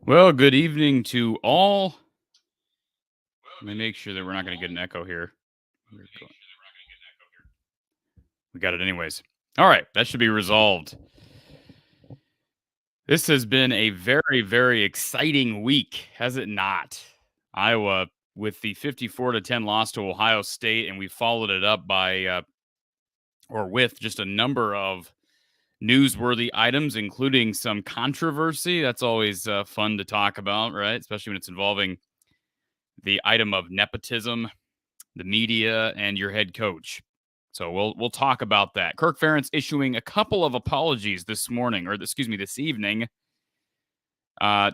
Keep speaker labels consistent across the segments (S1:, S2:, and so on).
S1: Well, good evening to all. Let me make sure that we're not going to get an echo here. We got it anyways. All right, that should be resolved. This has been a very, very exciting week, has it not? Iowa with the 54-10 loss to Ohio State, and we followed it up by, or with just a number of newsworthy items, including some controversy. That's always fun to talk about, right? Especially when it's involving the item of nepotism, the media, and your head coach. So we'll talk about that. Kirk Ferentz issuing a couple of apologies this morning, or excuse me, this evening,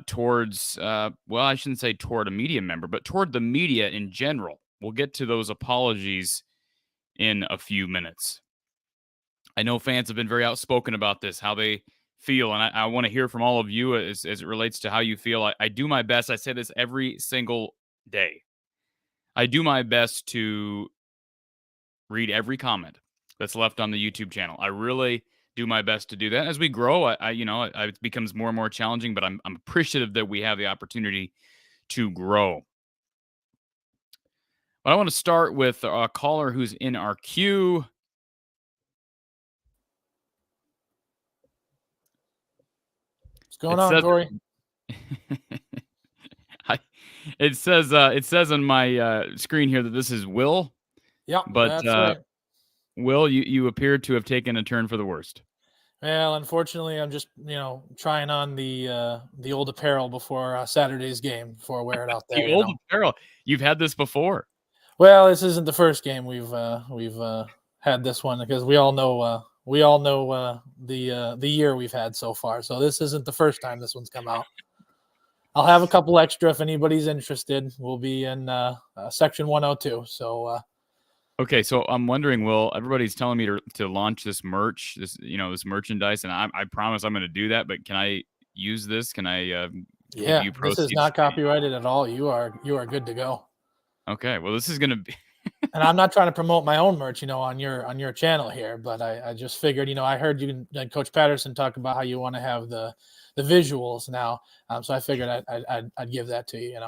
S1: towards well, I shouldn't say toward a media member, but toward the media in general. We'll get to those apologies in a few minutes. I know fans have been very outspoken about this, how they feel, and I want to hear from all of you as it relates to how you feel. I do my best. I say this every single day. I do my best to read every comment that's left on the YouTube channel. I really do my best to do that. As we grow, it becomes more and more challenging, but I'm appreciative that we have the opportunity to grow. But I want to start with a caller who's in our queue.
S2: What's going on, Corey?
S1: It says on my screen here that this is Will.
S2: Yep,
S1: but
S2: that's right.
S1: Will, you appear to have taken a turn for the worst.
S2: Well, unfortunately, I'm just trying on the old apparel before Saturday's game before I wear it out there.
S1: The old apparel. You've had this before.
S2: Well, this isn't the first game we've had this one, because we all know the year we've had so far. So this isn't the first time this one's come out. I'll have a couple extra if anybody's interested. We'll be in section 102. So.
S1: Okay, so I'm wondering, Will, everybody's telling me to launch this merch, this merchandise, and I promise I'm going to do that. But can I use this? Can I?
S2: Yeah, this is not copyrighted at all. You are good to go.
S1: Okay, well, this is going to be.
S2: And I'm not trying to promote my own merch, on your channel here, but I just figured, I heard you and Coach Patterson talk about how you want to have the visuals now, so I figured I'd give that to you.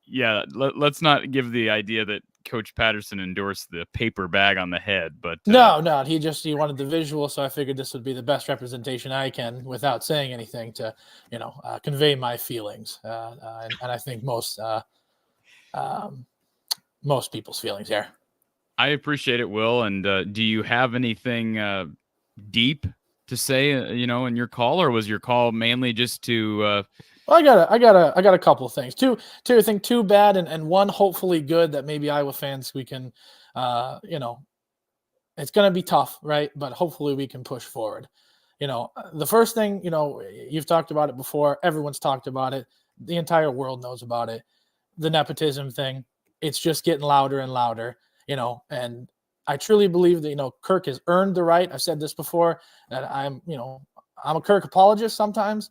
S1: Yeah, let's not give the idea that Coach Patterson endorsed the paper bag on the head, but
S2: no, he wanted the visual, so I figured this would be the best representation I can without saying anything to, convey my feelings, and I think most people's feelings here.
S1: I appreciate it, Will. And do you have anything deep to say, in your call, or was your call mainly just to?
S2: Well, I got a couple of things. Two, I think two bad and one hopefully good that maybe Iowa fans we can, it's going to be tough, right? But hopefully we can push forward. The first thing, you've talked about it before. Everyone's talked about it. The entire world knows about it. The nepotism thing. It's just getting louder and louder, and I truly believe that, Kirk has earned the right. I've said this before, that I'm a Kirk apologist sometimes,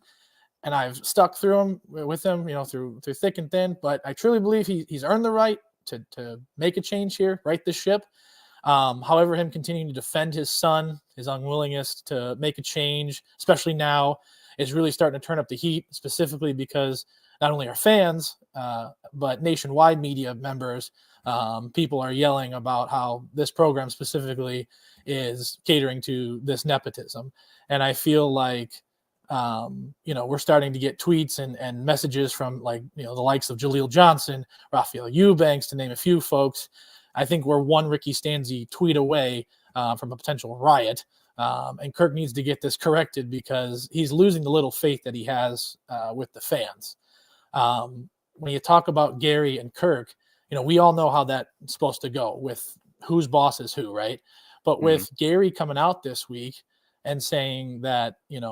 S2: and I've stuck with him, through thick and thin, but I truly believe he's earned the right to make a change here, right the ship. However, him continuing to defend his son, his unwillingness to make a change, especially now, is really starting to turn up the heat, specifically because not only our fans, but nationwide media members, people are yelling about how this program specifically is catering to this nepotism. And I feel like, we're starting to get tweets and messages from the likes of Jaleel Johnson, Raphael Eubanks, to name a few folks. I think we're one Ricky Stanzi tweet away from a potential riot. And Kirk needs to get this corrected because he's losing the little faith that he has with the fans. When you talk about Gary and Kirk, we all know how that's supposed to go with whose boss is who, right? But with Gary coming out this week and saying that, and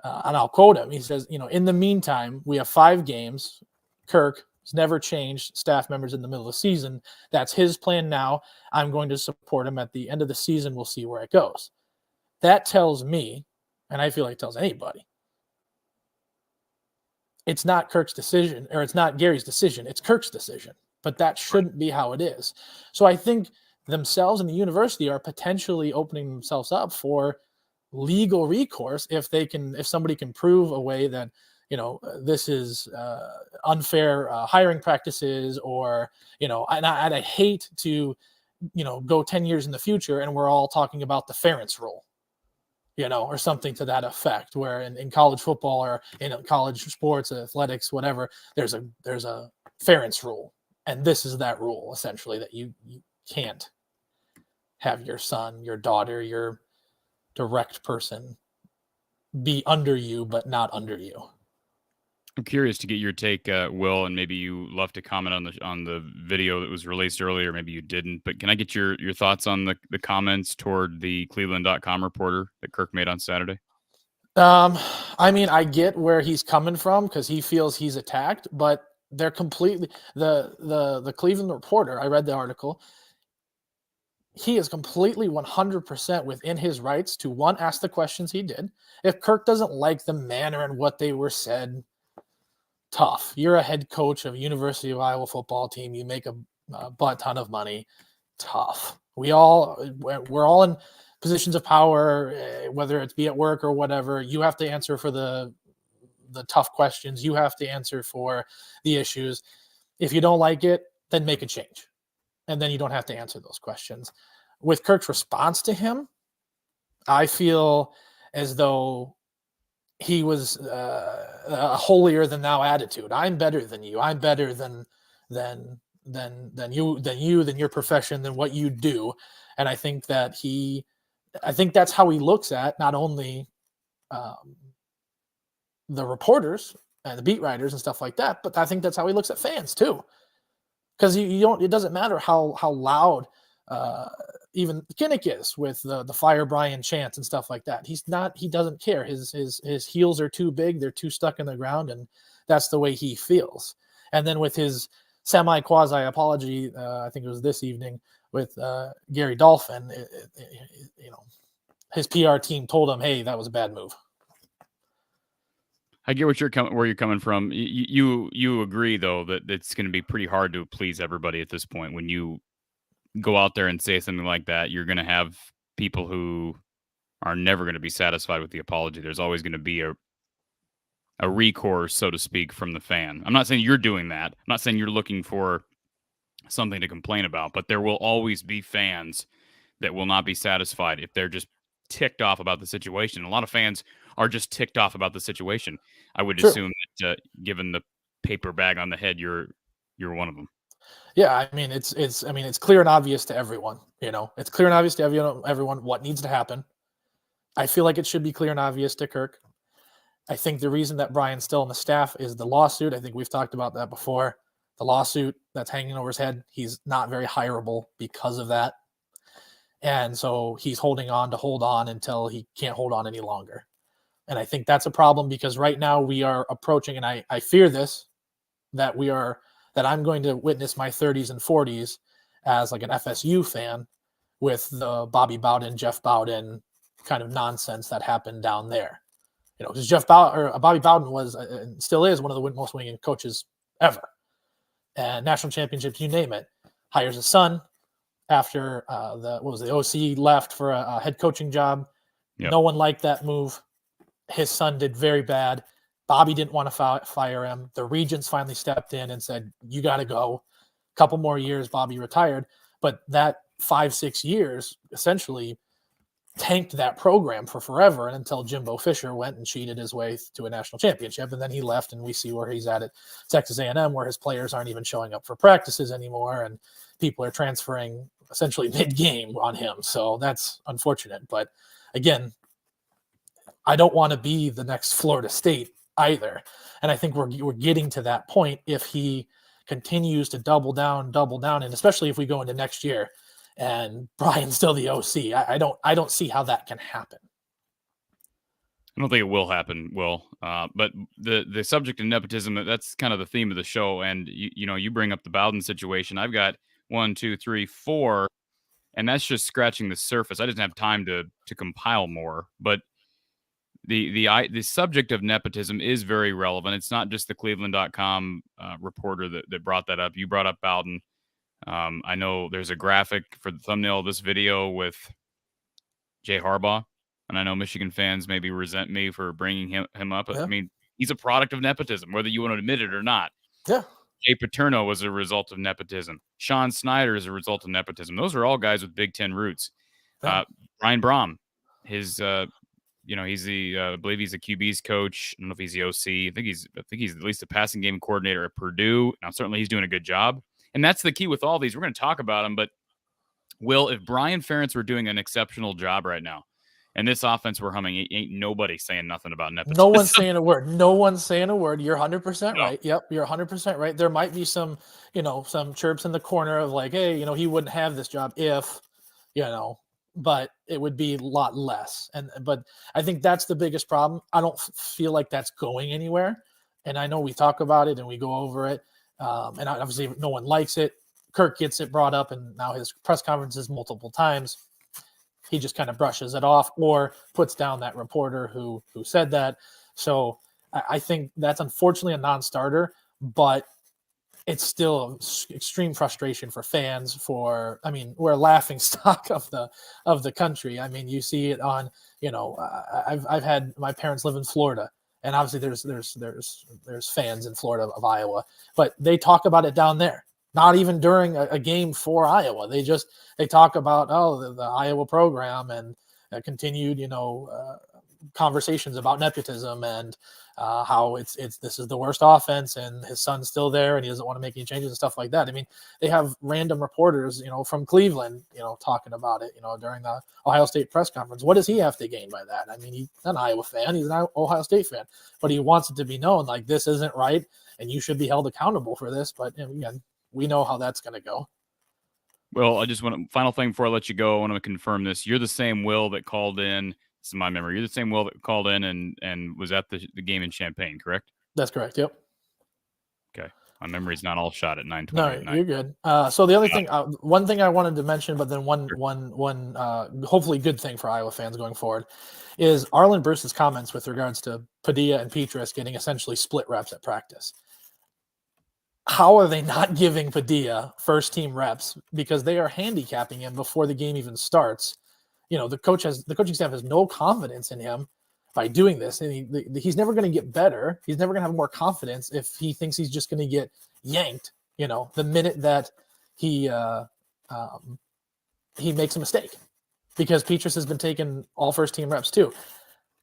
S2: I'll quote him, he says, in the meantime, we have 5 games. Kirk has never changed staff members in the middle of the season. That's his plan now. I'm going to support him at the end of the season. We'll see where it goes. That tells me, and I feel like it tells anybody, it's not Kirk's decision, or it's not Gary's decision. It's Kirk's decision, but that shouldn't be how it is. So I think themselves and the university are potentially opening themselves up for legal recourse if somebody can prove a way that, this is unfair hiring practices, or, and I hate to, go 10 years in the future and we're all talking about the Ferentz rule, or something to that effect, where in college football or in college sports, athletics, whatever, there's a Ferentz rule. And this is that rule, essentially, that you can't have your son, your daughter, your direct person be under you, but not under you.
S1: I'm curious to get your take, Will, and maybe you love to comment on the video that was released earlier. Maybe you didn't, but can I get your thoughts on the comments toward the Cleveland.com reporter that Kirk made on Saturday?
S2: I mean, I get where he's coming from because he feels he's attacked, but they're completely the Cleveland reporter. I read the article. He is completely 100% within his rights to, one, ask the questions he did. If Kirk doesn't like the manner and what they were said, tough. You're a head coach of University of Iowa football team. You make a butt ton of money. Tough. We're all in positions of power, whether it's be at work or whatever. You have to answer for the tough questions. You have to answer for the issues. If you don't like it, then make a change. And then you don't have to answer those questions. With Kirk's response to him, I feel as though he was a holier than thou attitude. I'm better than you. I'm better than your profession, than what you do. And I think that that's how he looks at not only the reporters and the beat writers and stuff like that, but I think that's how he looks at fans too. Because it doesn't matter how loud even Kinnick is with the Fire Brian chants and stuff like that. He doesn't care. His heels are too big. They're too stuck in the ground, and that's the way he feels. And then with his semi-quasi apology, I think it was this evening with Gary Dolphin, his PR team told him, hey, that was a bad move.
S1: I get where you're coming from. You agree, though, that it's going to be pretty hard to please everybody at this point. When you go out there and say something like that, you're going to have people who are never going to be satisfied with the apology. There's always going to be a recourse, so to speak, from the fan. I'm not saying you're doing that. I'm not saying you're looking for something to complain about, but there will always be fans that will not be satisfied if they're just ticked off about the situation. A lot of fans are just ticked off about the situation. I would assume that given the paper bag on the head, you're one of them.
S2: Yeah, I mean it's clear and obvious to everyone. It's clear and obvious to everyone what needs to happen. I feel like it should be clear and obvious to Kirk. I think the reason that Brian's still on the staff is the lawsuit. I think we've talked about that before. The lawsuit that's hanging over his head. He's not very hireable because of that. And so he's hold on until he can't hold on any longer. And I think that's a problem because right now we are approaching, and I fear this, that I'm going to witness my 30s and 40s as like an FSU fan with the Bobby Bowden, Jeff Bowden kind of nonsense that happened down there. Because Bobby Bowden was and still is one of the most winning coaches ever. And national championships, you name it. Hires a son after the OC left for a head coaching job. Yep. No one liked that move. His son did very bad. Bobby didn't want to fire him. The regents finally stepped in and said, you got to go. A couple more years, Bobby retired. But that 5-6 years essentially tanked that program for forever, and until Jimbo Fisher went and cheated his way to a national championship. And then he left, and we see where he's at Texas A&M, where his players aren't even showing up for practices anymore, and people are transferring essentially mid-game on him. So that's unfortunate. But again, I don't want to be the next Florida State either. And I think we're getting to that point if he continues to double down, and especially if we go into next year and Brian's still the OC. I don't see how that can happen.
S1: I don't think it will happen, Will. But the subject of nepotism, that's kind of the theme of the show. And you bring up the Bowden situation. I've got 1, 2, 3, 4, and that's just scratching the surface. I didn't have time to compile more, but the subject of nepotism is very relevant. It's not just the Cleveland.com reporter that brought that up. You brought up Bowden. I know there's a graphic for the thumbnail of this video with Jay Harbaugh, and I know Michigan fans maybe resent me for bringing him up. Yeah. I mean, He's a product of nepotism, whether you want to admit it or not.
S2: Yeah.
S1: Jay Paterno was a result of nepotism. Sean Snyder is a result of nepotism. Those are all guys with Big Ten roots.
S2: Yeah.
S1: Brian Brom, he's the I believe he's a QB's coach. I don't know if he's the OC. I think he's at least a passing game coordinator at Purdue. Now, certainly he's doing a good job. And that's the key with all these. We're going to talk about them, but Will, if Brian Ferentz were doing an exceptional job right now, and this offense we're humming, ain't nobody saying nothing about nepotism.
S2: No one's saying a word. No one's saying a word. You're 100%
S1: No.
S2: right. Yep, you're 100% right. There might be some chirps in the corner of like, hey, he wouldn't have this job if, but it would be a lot less. But I think that's the biggest problem. I don't feel like that's going anywhere. And I know we talk about it and we go over it. And obviously no one likes it. Kirk gets it brought up and now his press conferences multiple times. He just kind of brushes it off or puts down that reporter who said that. So I think that's unfortunately a non-starter, but it's still extreme frustration for fans. We're a laughing stock of the country. I mean, you see it on, I've had my parents live in Florida, and obviously there's fans in Florida of Iowa, but they talk about it down there. Not even during a game for Iowa. They talk about, the Iowa program and continued, conversations about nepotism and how this is the worst offense and his son's still there and he doesn't want to make any changes and stuff like that. I mean, they have random reporters, from Cleveland, talking about it, during the Ohio State press conference. What does he have to gain by that? I mean, he's an Iowa fan. He's an Ohio State fan, but he wants it to be known like this isn't right and you should be held accountable for this. But again, we know how that's going to go.
S1: Well, I just final thing before I let you go, I want to confirm this. You're the same Will that called in. This is my memory. You're the same Will that called in and was at the game in Champaign, correct?
S2: That's correct. Yep.
S1: Okay. My memory's not all shot at 9:20.
S2: No, you're good. So the other thing, one thing I wanted to mention, but then one hopefully good thing for Iowa fans going forward is Arlen Bruce's comments with regards to Padilla and Petrus getting essentially split reps at practice. How are they not giving Padilla first team reps? Because they are handicapping him before the game even starts. The coaching staff has no confidence in him by doing this. And he's never going to get better. He's never going to have more confidence if he thinks he's just going to get yanked, the minute that he makes a mistake, because Petrus has been taking all first team reps too.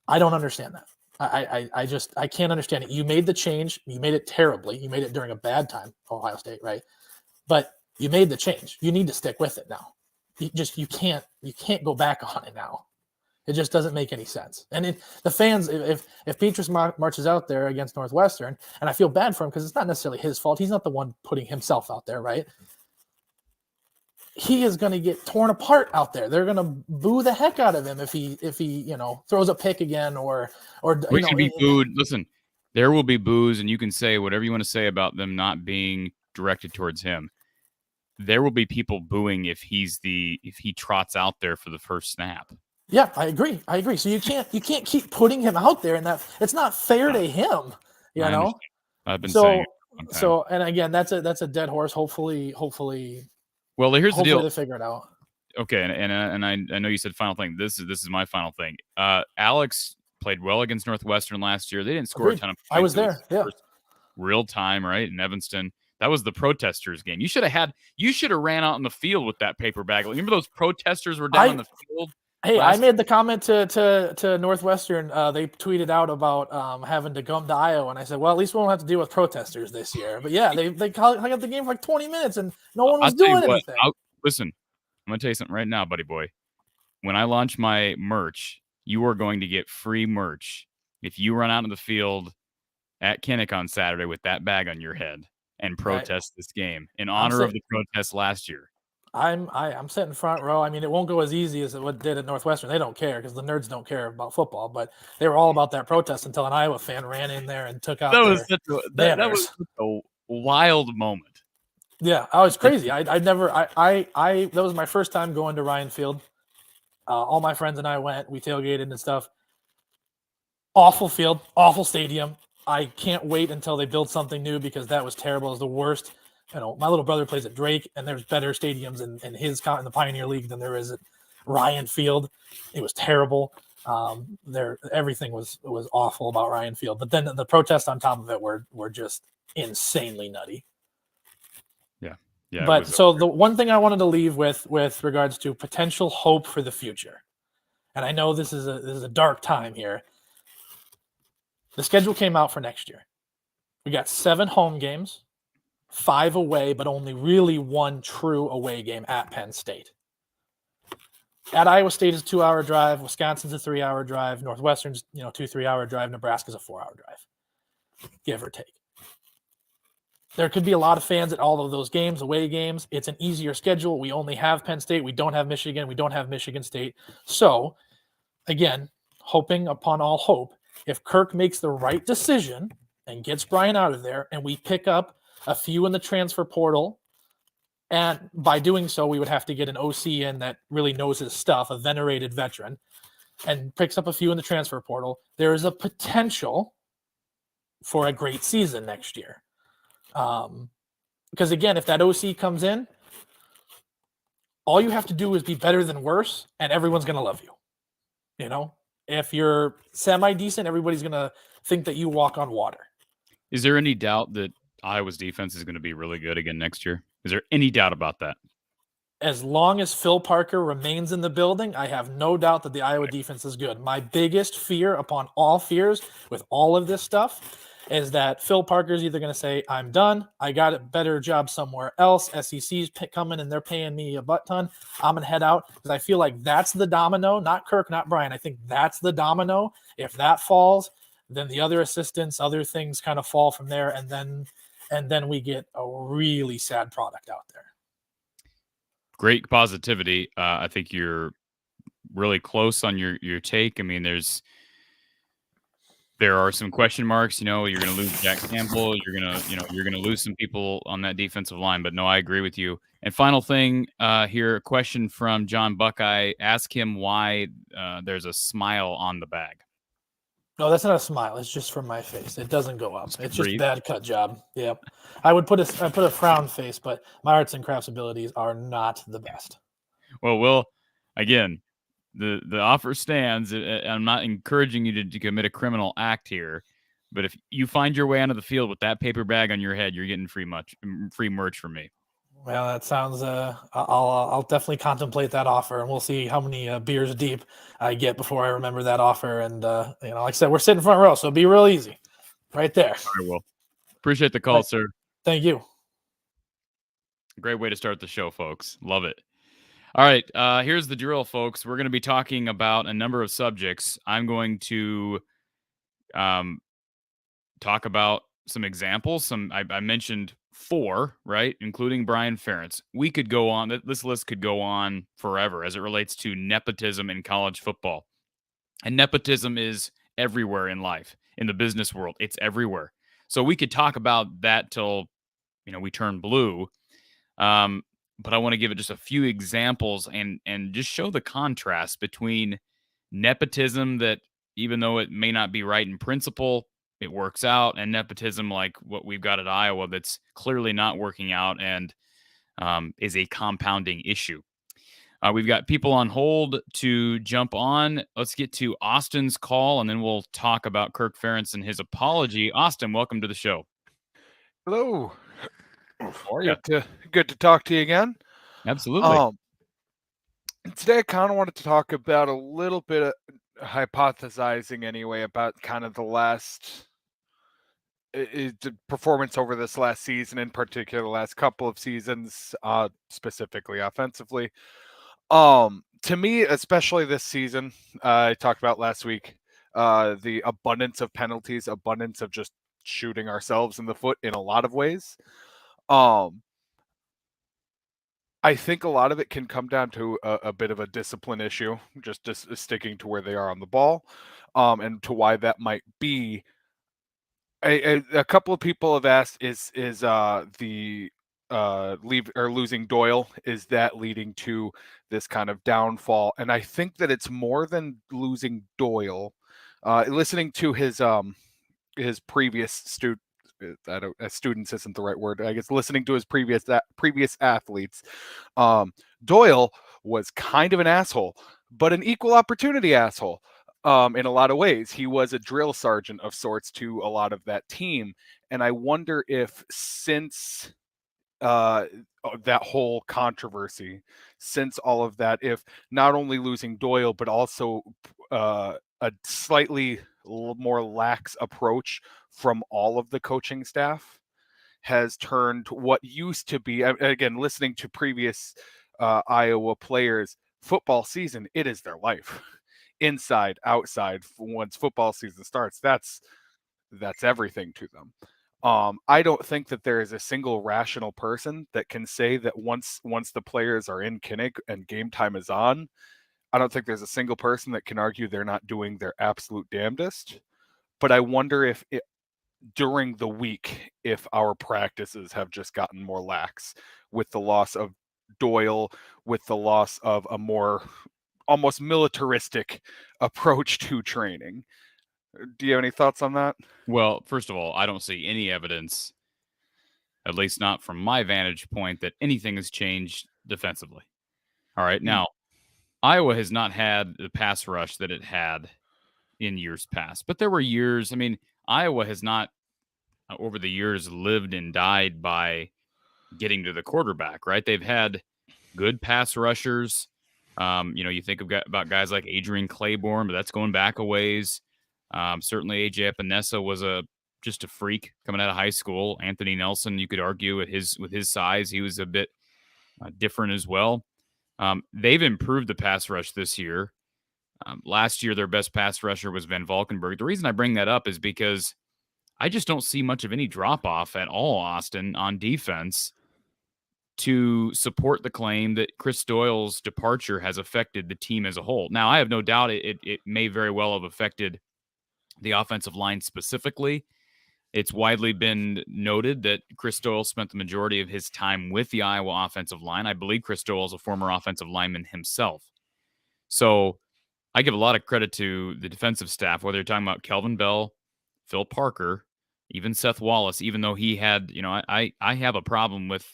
S2: I don't understand that. I can't understand it. You made the change. You made it terribly. You made it during a bad time, Ohio State, right? But you made the change. You need to stick with it now. You can't go back on it now. It just doesn't make any sense. And the fans, if Petrus marches out there against Northwestern, and I feel bad for him because it's not necessarily his fault. He's not the one putting himself out there, right? He is going to get torn apart out there. They're going to boo the heck out of him if he throws a pick again or
S1: we can be booed. Listen, there will be boos, and you can say whatever you want to say about them not being directed towards him. There will be people booing if he trots out there for the first snap.
S2: Yeah, I agree. So you can't keep putting him out there, and that it's not fair to him.
S1: I've been saying it.
S2: So, and again, that's a dead horse. Hopefully.
S1: Well, here's the deal.
S2: They figure it out.
S1: Okay, and I know you said final thing. This is my final thing. Alex played well against Northwestern last year. They didn't score a ton of points.
S2: I was there. Yeah.
S1: Real time, right? In Evanston. That was the protesters game. You should have ran out in the field with that paper bag. Remember those protesters were down in the field?
S2: Hey, I made the comment to Northwestern. They tweeted out about having to come to Iowa, and I said, well, at least we won't have to deal with protesters this year. But yeah, they hung up the game for like 20 minutes, and no one was doing anything.
S1: Listen, I'm going to tell you something right now, buddy boy. When I launch my merch, you are going to get free merch if you run out in the field at Kinnick on Saturday with that bag on your head and protest this game in honor of the protest last year.
S2: I'm sitting front row. I mean, it won't go as easy as it did at Northwestern. They don't care because the nerds don't care about football, but they were all about that protest until an Iowa fan ran in there and took out that was such
S1: a wild moment.
S2: Yeah, I was crazy. I that was my first time going to Ryan Field. All my friends and I went. We tailgated and stuff. Awful field, awful stadium. I can't wait until they build something new because that was terrible. It was the worst. My little brother plays at Drake, and there's better stadiums in the Pioneer League than there is at Ryan Field. It was terrible. Everything was awful about Ryan Field, but then the protests on top of it were just insanely nutty.
S1: Yeah.
S2: But so the one thing I wanted to leave with regards to potential hope for the future, and I know this is a dark time here. The schedule came out for next year. We got 7 home games, 5 away, but only really 1 true away game at Penn State. At Iowa State is a 2-hour drive. Wisconsin's a 3-hour drive. Northwestern's 2-3-hour drive. Nebraska's a 4-hour drive, give or take. There could be a lot of fans at all of those games, away games. It's an easier schedule. We only have Penn State. We don't have Michigan. We don't have Michigan State. So, again, hoping upon all hope, if Kirk makes the right decision and gets Brian out of there, and we pick up a few in the transfer portal, and by doing so, we would have to get an OC in that really knows his stuff, a venerated veteran, and picks up a few in the transfer portal, there is a potential for a great season next year. Because again, if that OC comes in, all you have to do is be better than worse, and everyone's going to love you. If you're semi-decent, everybody's going to think that you walk on water.
S1: Is there any doubt that Iowa's defense is going to be really good again next year? Is there any doubt about that?
S2: As long as Phil Parker remains in the building, I have no doubt that the Iowa defense is good. My biggest fear upon all fears with all of this stuff is that Phil Parker is either going to say, I'm done. I got a better job somewhere else. SEC's coming and they're paying me a butt ton. I'm going to head out, because I feel like that's the domino, not Kirk, not Brian. I think that's the domino. If that falls, then the other assistants, other things kind of fall from there. And then we get a really sad product out there.
S1: Great positivity. I think you're really close on your take. I mean, there are some question marks. You're going to lose Jack Campbell. You're going to lose some people on that defensive line. But no, I agree with you. And final thing here, a question from John Buckeye. Ask him why there's a smile on the bag.
S2: No, that's not a smile. It's just from my face. It doesn't go up. It's just a bad cut job. Yep. I put a frown face, but my arts and crafts abilities are not the best.
S1: Well, Will, again, the offer stands. I'm not encouraging you to commit a criminal act here, but if you find your way onto the field with that paper bag on your head, you're getting free merch from me.
S2: Well, that sounds. I'll definitely contemplate that offer, and we'll see how many beers deep I get before I remember that offer. And like I said, we're sitting front row, so it'll be real easy, right there.
S1: I will. Appreciate the call, sir.
S2: Thank you.
S1: Great way to start the show, folks. Love it. All right, here's the drill, folks. We're going to be talking about a number of subjects. I'm going to talk about some examples. I mentioned 4, right, including Brian Ferentz. We could go on. This list could go on forever as it relates to nepotism in college football. And nepotism is everywhere in life, in the business world. It's everywhere. So we could talk about that till we turn blue. But I want to give it just a few examples and just show the contrast between nepotism that, even though it may not be right in principle, it works out, and nepotism like what we've got at Iowa that's clearly not working out and is a compounding issue. We've got people on hold to jump on. Let's get to Austin's call, and then we'll talk about Kirk Ferentz and his apology. Austin, welcome to the show.
S3: Hello.
S1: How are you?
S3: Good to talk to you again.
S1: Absolutely.
S3: Today I kind of wanted to talk about a little bit of hypothesizing anyway about kind of the last the performance over this last season, in particular the last couple of seasons, specifically offensively. To me, especially this season, I talked about last week, the abundance of penalties, abundance of just shooting ourselves in the foot in a lot of ways. I think a lot of it can come down to a bit of a discipline issue, just sticking to where they are on the ball, and to why that might be. A couple of people have asked, is the losing Doyle, is that leading to this kind of downfall? And I think that it's more than losing Doyle. Listening to his previous students isn't the right word. I guess listening to his previous athletes, Doyle was kind of an asshole, but an equal opportunity asshole. In a lot of ways. He was a drill sergeant of sorts to a lot of that team. And I wonder if since that whole controversy, since all of that, if not only losing Doyle, but also a slightly more lax approach from all of the coaching staff has turned what used to be, again, listening to previous Iowa players, football season, it is their life. Inside, outside, once football season starts, that's everything to them. I don't think that there is a single rational person that can say that once the players are in Kinnick and game time is on, I don't think there's a single person that can argue they're not doing their absolute damnedest. But I wonder if during the week, if our practices have just gotten more lax with the loss of Doyle, with the loss of a more almost militaristic approach to training. Do you have any thoughts on that?
S1: Well, first of all, I don't see any evidence, at least not from my vantage point, that anything has changed defensively. All right. Now, Iowa has not had the pass rush that it had in years past, but there were years. I mean, Iowa has not, over the years, lived and died by getting to the quarterback, right? They've had good pass rushers. You think about guys like Adrian Claiborne, but that's going back a ways. Certainly, AJ Epinesa was just a freak coming out of high school. Anthony Nelson, you could argue with his size, he was a bit different as well. They've improved the pass rush this year. Last year, their best pass rusher was Van Valkenburg. The reason I bring that up is because I just don't see much of any drop off at all, Austin, on defense to support the claim that Chris Doyle's departure has affected the team as a whole. Now, I have no doubt it may very well have affected the offensive line specifically. It's widely been noted that Chris Doyle spent the majority of his time with the Iowa offensive line. I believe Chris Doyle is a former offensive lineman himself. So I give a lot of credit to the defensive staff, whether you're talking about Kelvin Bell, Phil Parker, even Seth Wallace, even though he had, I have a problem with,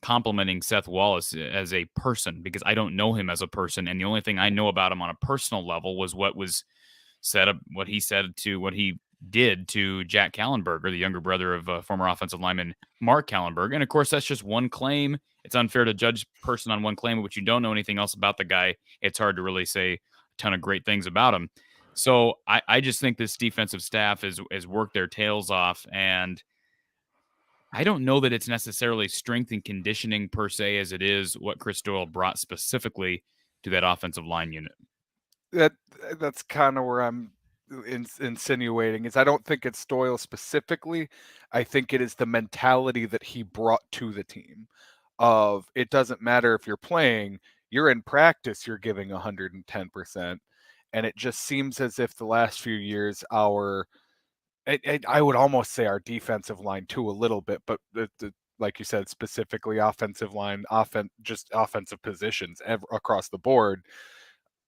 S1: complimenting Seth Wallace as a person because I don't know him as a person. And the only thing I know about him on a personal level was what he did to Jack Kallenberger, the younger brother of former offensive lineman Mark Kallenberger. And of course, that's just one claim. It's unfair to judge a person on one claim, but you don't know anything else about the guy. It's hard to really say a ton of great things about him. So I just think this defensive staff has worked their tails off, and I don't know that it's necessarily strength and conditioning per se as it is what Chris Doyle brought specifically to that offensive line unit.
S3: That's kind of where I'm insinuating is I don't think it's Doyle specifically. I think it is the mentality that he brought to the team of it doesn't matter if you're playing, you're in practice, you're giving 110%. And it just seems as if the last few years, I would almost say our defensive line too a little bit, but like you said, specifically offensive line, just offensive positions across the board,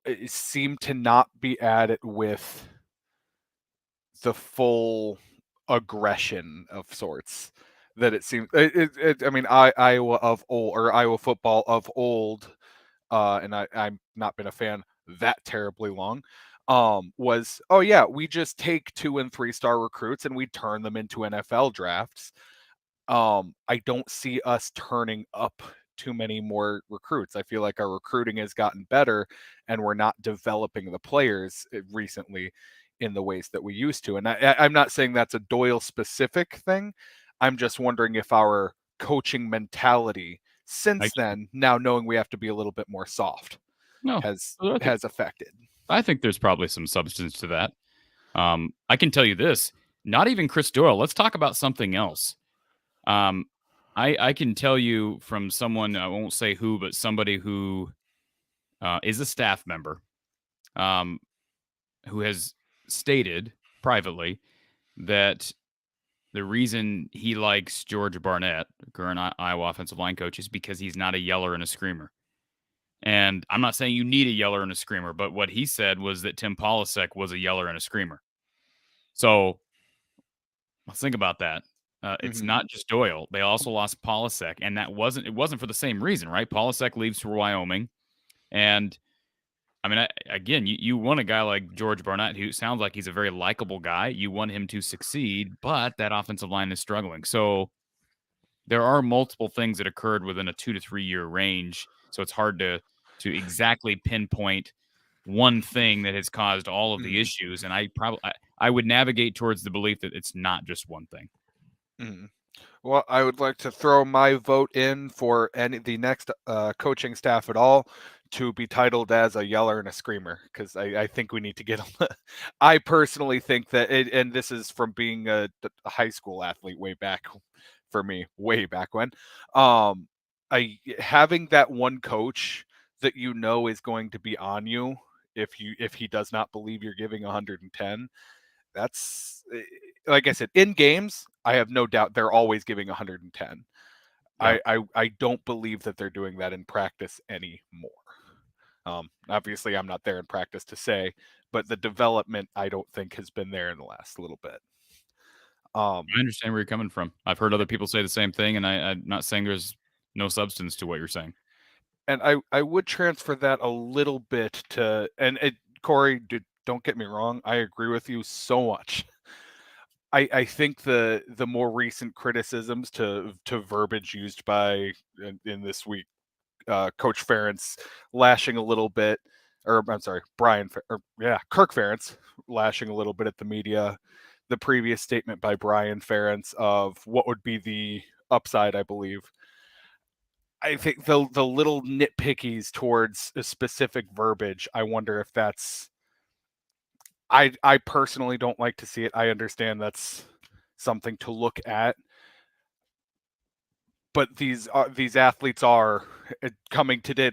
S3: it seemed to not be at it with the full aggression of sorts that it seemed. I mean, Iowa of old, or Iowa football of old, and I've not been a fan that terribly long. Was, oh yeah, we just take 2- and 3-star recruits and we turn them into NFL drafts. I don't see us turning up too many more recruits. I feel like our recruiting has gotten better and we're not developing the players recently in the ways that we used to. And I'm not saying that's a Doyle specific thing. I'm just wondering if our coaching mentality since then, now knowing we have to be a little bit more soft, has affected.
S1: I think there's probably some substance to that. I can tell you this, not even Chris Doyle. Let's talk about something else. I can tell you from someone, I won't say who, but somebody who is a staff member who has stated privately that the reason he likes George Barnett, current Iowa offensive line coach, is because he's not a yeller and a screamer. And I'm not saying you need a yeller and a screamer, but what he said was that Tim Polasek was a yeller and a screamer. So let's think about that. It's not just Doyle. They also lost Polasek, and it wasn't for the same reason, right? Polasek leaves for Wyoming, and I mean, again, you want a guy like George Barnett, who sounds like he's a very likable guy. You want him to succeed, but that offensive line is struggling. So there are multiple things that occurred within a 2 to 3 year range. So it's hard to exactly pinpoint one thing that has caused all of the issues. And I would navigate towards the belief that it's not just one thing.
S3: Well, I would like to throw my vote in for the next coaching staff at all to be titled as a yeller and a screamer, because I think we need to get. I personally think that, and this is from being a high school athlete way back for me, way back when. Having that one coach that you know is going to be on you if he does not believe you're giving 110. That's, like I said, in games, I have no doubt they're always giving 110.
S1: Yeah.
S3: I don't believe that they're doing that in practice anymore. Obviously, I'm not there in practice to say, but the development I don't think has been there in the last little bit.
S1: I understand where you're coming from. I've heard other people say the same thing, and I'm not saying there's no substance to what you're saying.
S3: And I would transfer that a little bit to, Corey, don't get me wrong, I agree with you so much. I think the more recent criticisms to verbiage used by in this week, Coach Ferentz lashing a little bit, or I'm sorry, Kirk Ferentz lashing a little bit at the media. The previous statement by Brian Ferentz of what would be the upside, I believe. I think the little nitpickies towards a specific verbiage, I wonder if that's. I personally don't like to see it. I understand that's something to look at, but these athletes are coming today.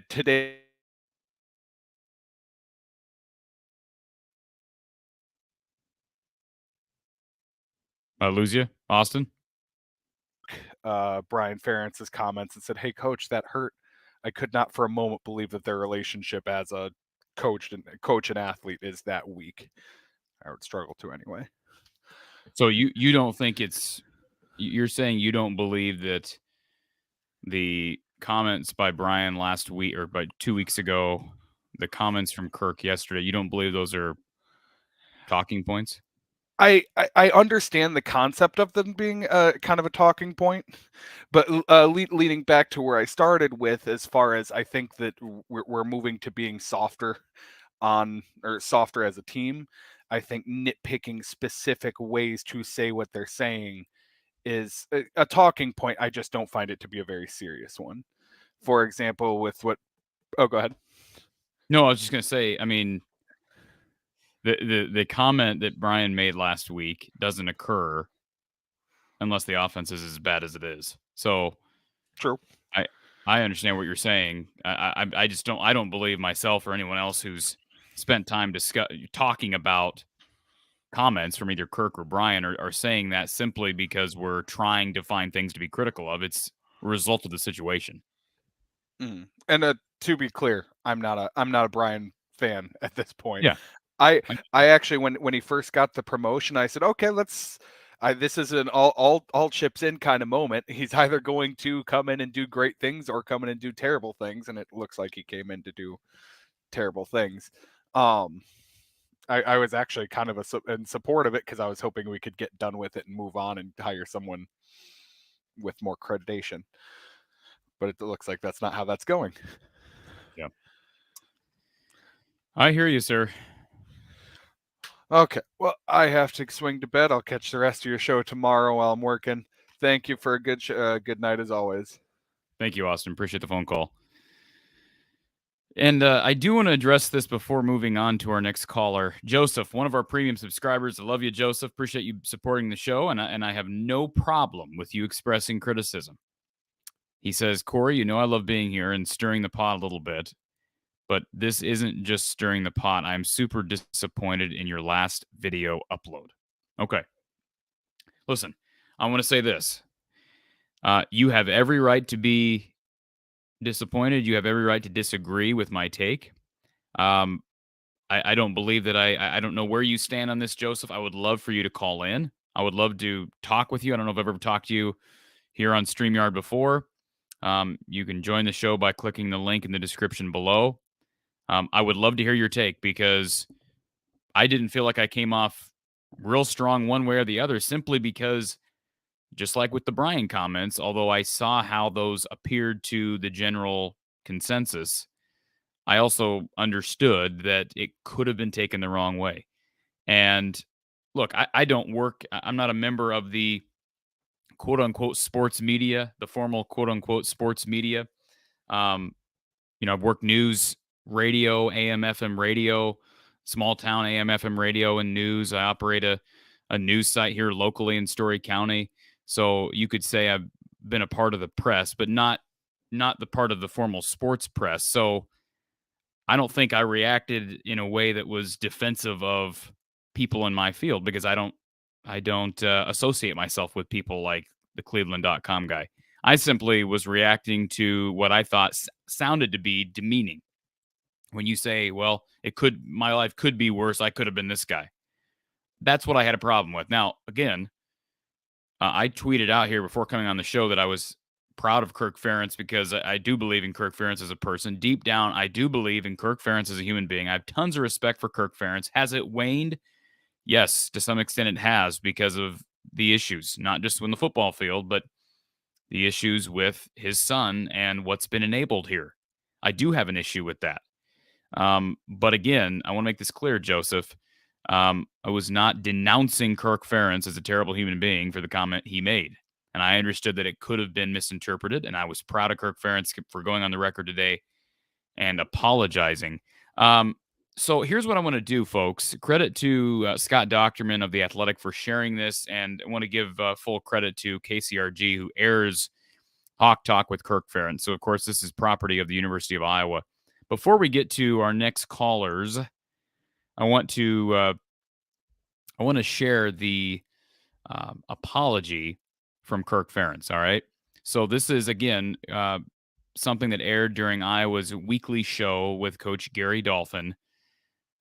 S1: Lose you, Austin?
S3: Brian Ferentz's comments and said, "Hey, coach, that hurt. I could not for a moment believe that their relationship as a coach and athlete is that weak. I would struggle to anyway."
S1: So you don't think you're saying you don't believe that the comments by Brian last week or by 2 weeks ago, the comments from Kirk yesterday, you don't believe those are talking points?
S3: I understand the concept of them being kind of a talking point, but leading back to where I started with, as far as I think that we're moving to being softer softer as a team. I think nitpicking specific ways to say what they're saying is a talking point. I just don't find it to be a very serious one. For example, with what? Oh, go ahead.
S1: No, I was just going to say, I mean, the comment that Brian made last week doesn't occur unless the offense is as bad as it is. So
S3: True.
S1: I understand what you're saying. I just don't believe myself or anyone else who's spent time talking about comments from either Kirk or Brian are saying that simply because we're trying to find things to be critical of. It's a result of the situation.
S3: And to be clear, I'm not a Brian fan at this point.
S1: Yeah.
S3: I actually, when he first got the promotion, I said, okay, this is an all chips in kind of moment. He's either going to come in and do great things or come in and do terrible things, and it looks like he came in to do terrible things. I was actually kind of in support of it because I was hoping we could get done with it and move on and hire someone with more accreditation. But it looks like that's not how that's going.
S1: Yeah. I hear you, sir.
S3: Okay. Well, I have to swing to bed. I'll catch the rest of your show tomorrow while I'm working. Thank you for a good night as always.
S1: Thank you, Austin. Appreciate the phone call. And I do want to address this before moving on to our next caller. Joseph, one of our premium subscribers. I love you, Joseph. Appreciate you supporting the show, and I have no problem with you expressing criticism. He says, Corey, you know I love being here and stirring the pot a little bit, but this isn't just stirring the pot. I'm super disappointed in your last video upload. Okay. Listen, I want to say this. You have every right to be disappointed. You have every right to disagree with my take. I don't believe that I don't know where you stand on this, Joseph. I would love for you to call in. I would love to talk with you. I don't know if I've ever talked to you here on StreamYard before. You can join the show by clicking the link in the description below. I would love to hear your take, because I didn't feel like I came off real strong one way or the other, simply because, just like with the Brian comments, although I saw how those appeared to the general consensus, I also understood that it could have been taken the wrong way. And look, I don't work, I'm not a member of the quote unquote sports media, the formal quote unquote sports media. Um, I've worked news, radio, AM, FM radio, small town AM, FM radio, and news. I operate a news site here locally in Story County. So you could say I've been a part of the press, but not the part of the formal sports press. So I don't think I reacted in a way that was defensive of people in my field, because I don't associate myself with people like the Cleveland.com guy. I simply was reacting to what I thought sounded to be demeaning. When you say, well, my life could be worse, I could have been this guy. That's what I had a problem with. Now, again, I tweeted out here before coming on the show that I was proud of Kirk Ferentz, because I do believe in Kirk Ferentz as a person. Deep down, I do believe in Kirk Ferentz as a human being. I have tons of respect for Kirk Ferentz. Has it waned? Yes, to some extent it has, because of the issues, not just in the football field, but the issues with his son and what's been enabled here. I do have an issue with that. But again, I want to make this clear, Joseph. I was not denouncing Kirk Ferentz as a terrible human being for the comment he made. And I understood that it could have been misinterpreted. And I was proud of Kirk Ferentz for going on the record today and apologizing. So here's what I want to do, folks. Credit to Scott Docterman of The Athletic for sharing this. And I want to give full credit to KCRG, who airs Hawk Talk with Kirk Ferentz. So, of course, this is property of the University of Iowa. Before we get to our next callers, I want to share the apology from Kirk Ferentz. All right. So this is, again, something that aired during Iowa's weekly show with Coach Gary Dolphin.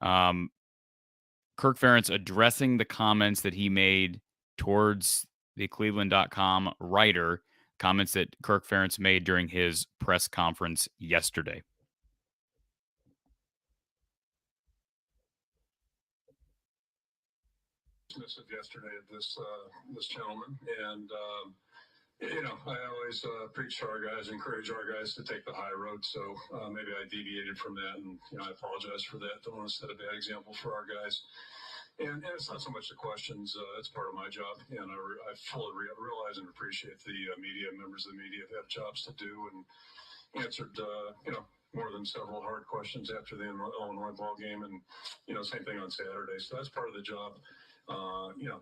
S1: Kirk Ferentz addressing the comments that he made towards the Cleveland.com writer, comments that Kirk Ferentz made during his press conference yesterday.
S4: Yesterday at this gentleman, and I always preach to our guys, encourage our guys to take the high road. So maybe I deviated from that, and I apologize for that. Don't want to set a bad example for our guys. And it's not so much the questions; it's part of my job, and I fully realize and appreciate the media. Members of the media have jobs to do, and answered more than several hard questions after the Illinois ball game, and same thing on Saturday. So that's part of the job.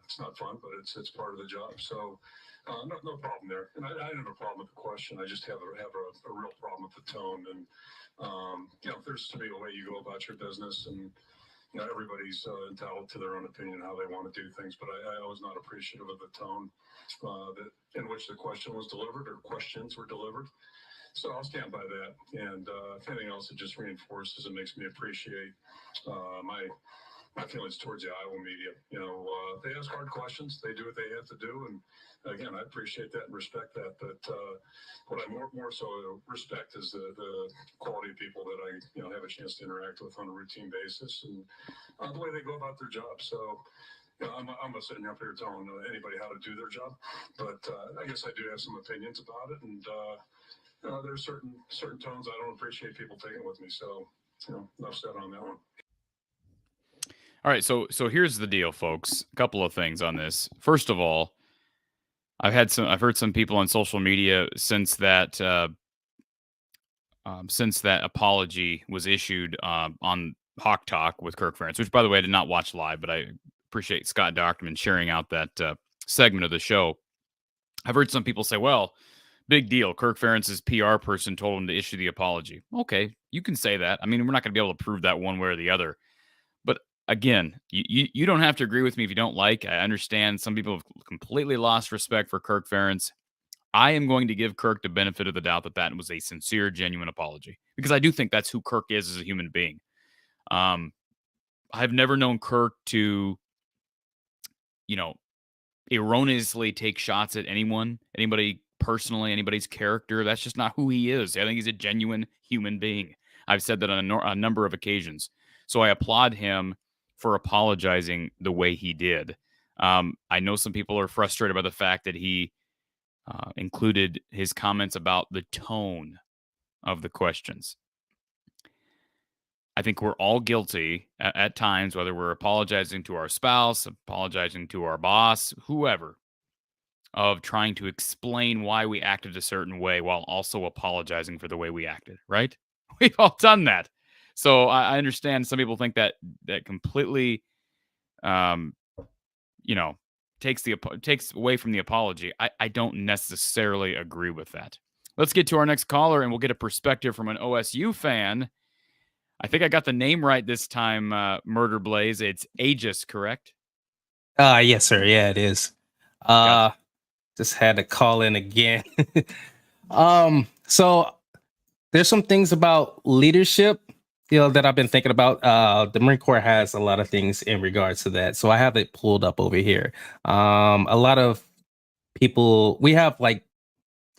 S4: It's not fun, but it's part of the job. So no problem there. And I don't have a problem with the question. I just have a real problem with the tone. And there's to me a way you go about your business, and everybody's entitled to their own opinion how they want to do things. But I was not appreciative of the tone in which the question was delivered, or questions were delivered. So I'll stand by that. And if anything else, it just reinforces and makes me appreciate my feelings towards the Iowa media. They ask hard questions. They do what they have to do. And again, I appreciate that and respect that. But what I more so respect is the quality of people that I have a chance to interact with on a routine basis, and the way they go about their job. So I'm not sitting up here telling anybody how to do their job, but I guess I do have some opinions about it. And there's certain tones I don't appreciate people taking with me. So enough said on that one.
S1: All right, so here's the deal, folks. A couple of things on this. First of all, I've heard some people on social media since that apology was issued on Hawk Talk with Kirk Ferentz, which, by the way, I did not watch live, but I appreciate Scott Docterman sharing out that segment of the show. I've heard some people say, well, big deal. Kirk Ferentz's PR person told him to issue the apology. Okay, you can say that. I mean, we're not going to be able to prove that one way or the other. But again, you don't have to agree with me if you don't like. I understand some people have completely lost respect for Kirk Ferentz. I am going to give Kirk the benefit of the doubt that was a sincere, genuine apology, because I do think that's who Kirk is as a human being. I've never known Kirk to, erroneously take shots at anybody personally, anybody's character. That's just not who he is. I think he's a genuine human being. I've said that on a number of occasions. So I applaud him for apologizing the way he did. I know some people are frustrated by the fact that he included his comments about the tone of the questions. I think we're all guilty at times, whether we're apologizing to our spouse, apologizing to our boss, whoever, of trying to explain why we acted a certain way while also apologizing for the way we acted, right? We've all done that. So I understand some people think that completely, takes away from the apology. I don't necessarily agree with that. Let's get to our next caller, and we'll get a perspective from an OSU fan. I think I got the name right this time, Murder Blaze. It's Aegis, correct?
S5: Yes, sir. Yeah, it is.
S1: Gotcha.
S5: Just had to call in again. So there's some things about leadership, that I've been thinking about. The Marine Corps has a lot of things in regards to that. So I have it pulled up over here. A lot of people, we have like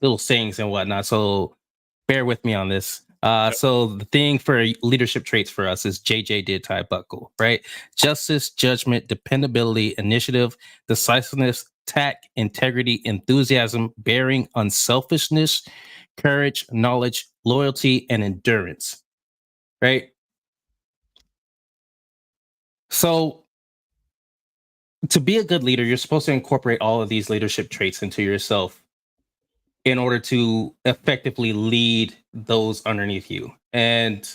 S5: little sayings and whatnot. So bear with me on this. So the thing for leadership traits for us is JJ did tie buckle, right? Justice, judgment, dependability, initiative, decisiveness, tact, integrity, enthusiasm, bearing, unselfishness, courage, knowledge, loyalty, and endurance, right? So to be a good leader, you're supposed to incorporate all of these leadership traits into yourself in order to effectively lead those underneath you. And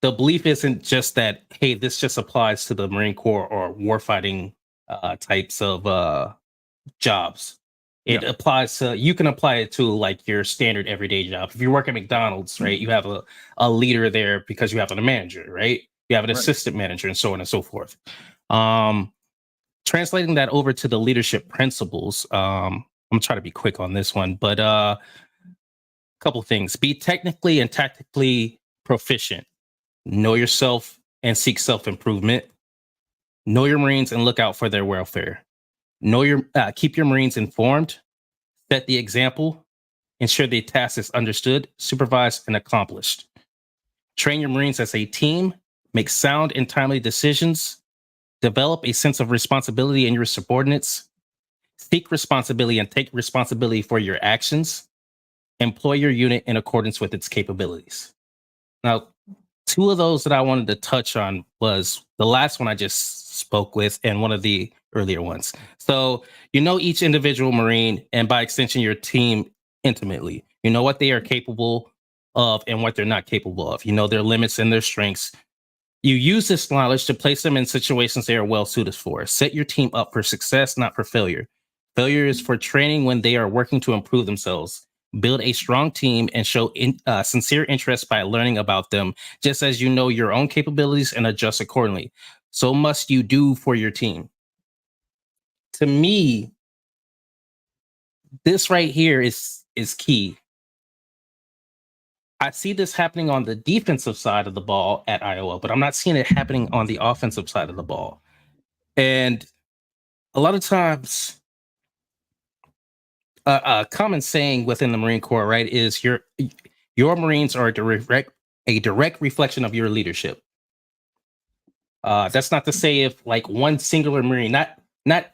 S5: the belief isn't just that, hey, this just applies to the Marine Corps or warfighting types of jobs. It applies to, you can apply it to like your standard everyday job. If you work at McDonald's, right, you have a leader there because you have a manager, right? You have an assistant manager and so on and so forth. Translating that over to the leadership principles, I'm gonna try to be quick on this one, but a couple things. Be technically and tactically proficient. Know yourself and seek self-improvement. Know your Marines and look out for their welfare. Keep your Marines informed. Set the example. Ensure the task is understood, supervised, and accomplished. Train your Marines as a team. Make sound and timely decisions. Develop a sense of responsibility in your subordinates. Seek responsibility and take responsibility for your actions. Employ your unit in accordance with its capabilities. Now, two of those that I wanted to touch on was the last one I just spoke with and one of the earlier ones. So, each individual Marine and by extension, your team intimately. You know what they are capable of and what they're not capable of. You know their limits and their strengths. You use this knowledge to place them in situations they are well suited for. Set your team up for success, not for failure. Failure is for training when they are working to improve themselves. Build a strong team and show sincere interest by learning about them, just as you know your own capabilities and adjust accordingly. So must you do for your team. To me, this right here is key. I see this happening on the defensive side of the ball at Iowa, but I'm not seeing it happening on the offensive side of the ball. And a lot of times, a common saying within the Marine Corps, right, is your Marines are a direct reflection of your leadership. That's not to say if like one singular Marine, not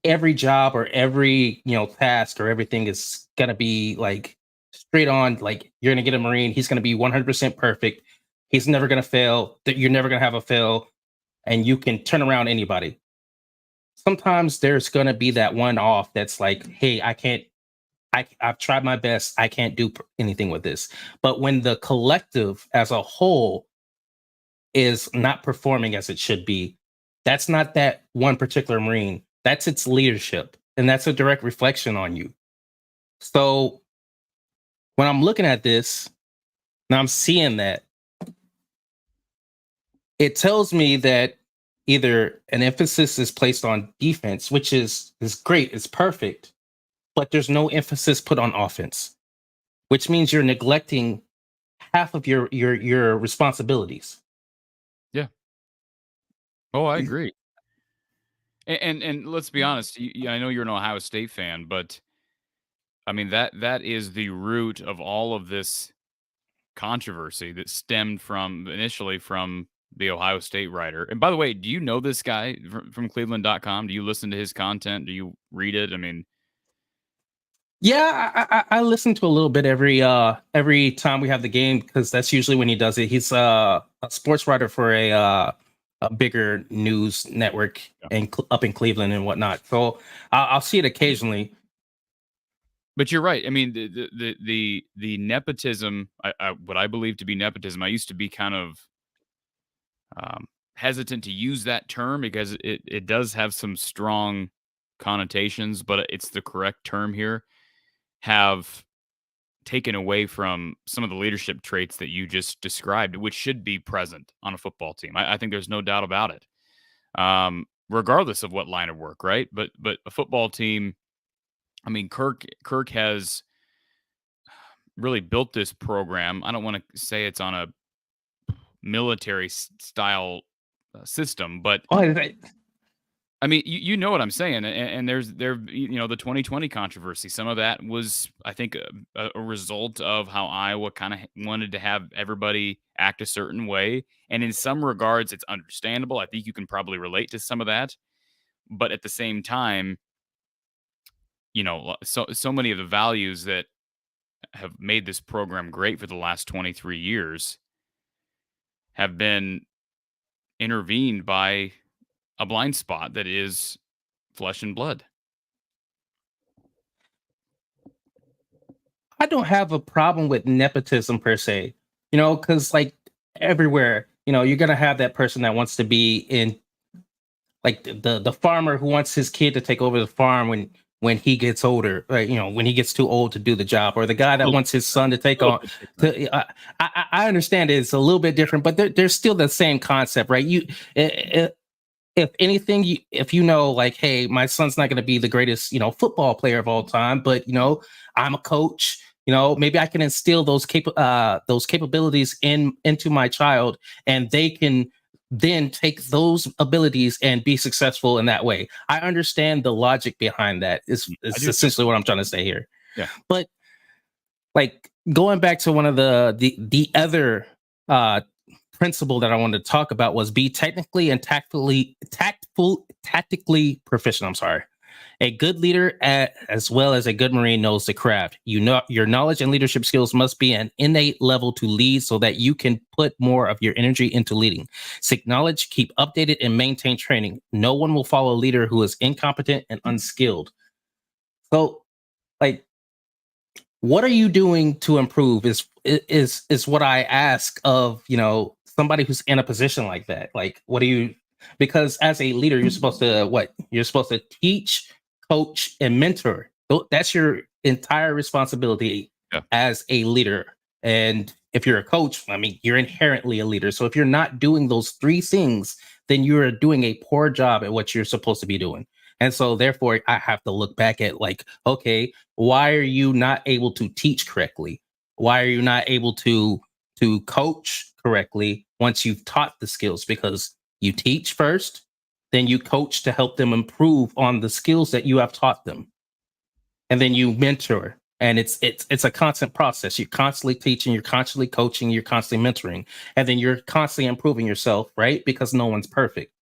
S5: every job or every task or everything is gonna be like straight on. Like you're gonna get a Marine, he's gonna be 100% perfect. He's never gonna fail. That you're never gonna have a fail, and you can turn around anybody. Sometimes there's gonna be that one off that's like, hey, I've tried my best. I can't do anything with this. But when the collective as a whole is not performing as it should be, that's not that one particular Marine. That's its leadership. And that's a direct reflection on you. So when I'm looking at this, and I'm seeing that, it tells me that either an emphasis is placed on defense, which is great, it's perfect, but there's no emphasis put on offense, which means you're neglecting half of your responsibilities.
S1: Yeah. Oh, I agree. And let's be honest. I know you're an Ohio State fan, but I mean that is the root of all of this controversy that stemmed initially from the Ohio State writer. And by the way, do you know this guy from Cleveland.com? Do you listen to his content? Do you read it? I mean,
S5: Yeah, I listen to a little bit every time we have the game, because that's usually when he does it. He's a sports writer for a bigger news network up in Cleveland and whatnot. So I'll see it occasionally.
S1: but you're right. I mean, the nepotism, what I believe to be nepotism, I used to be kind of hesitant to use that term because it does have some strong connotations, but it's the correct term here. Have taken away from some of the leadership traits that you just described, which should be present on a football team. I think there's no doubt about it, regardless of what line of work, right? But a football team, I mean, Kirk has really built this program. I don't want to say it's on a military style system, but I mean, you know what I'm saying, and there's the 2020 controversy. Some of that was, I think, a result of how Iowa kind of wanted to have everybody act a certain way, and in some regards, it's understandable. I think you can probably relate to some of that, but at the same time, so many of the values that have made this program great for the last 23 years have been intervened by a blind spot that is flesh and blood.
S5: I don't have a problem with nepotism per se, because like everywhere, you're gonna have that person that wants to be in, like the farmer who wants his kid to take over the farm when he gets older, right? When he gets too old to do the job, or the guy that wants his son to take on. I understand it's a little bit different, but there's still the same concept, right? If anything, if like, hey, my son's not going to be the greatest, football player of all time, but I'm a coach. Maybe I can instill those capabilities into my child, and they can then take those abilities and be successful in that way. I understand the logic behind that. Is essentially what I'm trying to say here.
S1: Yeah.
S5: But like going back to one of the other principle that I wanted to talk about was be technically and tactically proficient. I'm sorry. A good leader as well as a good Marine knows the craft. Your knowledge and leadership skills must be an innate level to lead so that you can put more of your energy into leading. Seek knowledge, keep updated, and maintain training. No one will follow a leader who is incompetent and unskilled. So, like, what are you doing to improve is what I ask of, somebody who's in a position like that. Like, what do you, because as a leader, you're supposed to teach, coach, and mentor. That's your entire responsibility as a leader. And if you're a coach, I mean, you're inherently a leader. So if you're not doing those three things, then you're doing a poor job at what you're supposed to be doing. And so therefore I have to look back at like, okay, why are you not able to teach correctly? Why are you not able to coach correctly once you've taught the skills? Because you teach first, then you coach to help them improve on the skills that you have taught them. And then you mentor. And it's a constant process. You're constantly teaching, you're constantly coaching, you're constantly mentoring. And then you're constantly improving yourself, right? Because no one's perfect.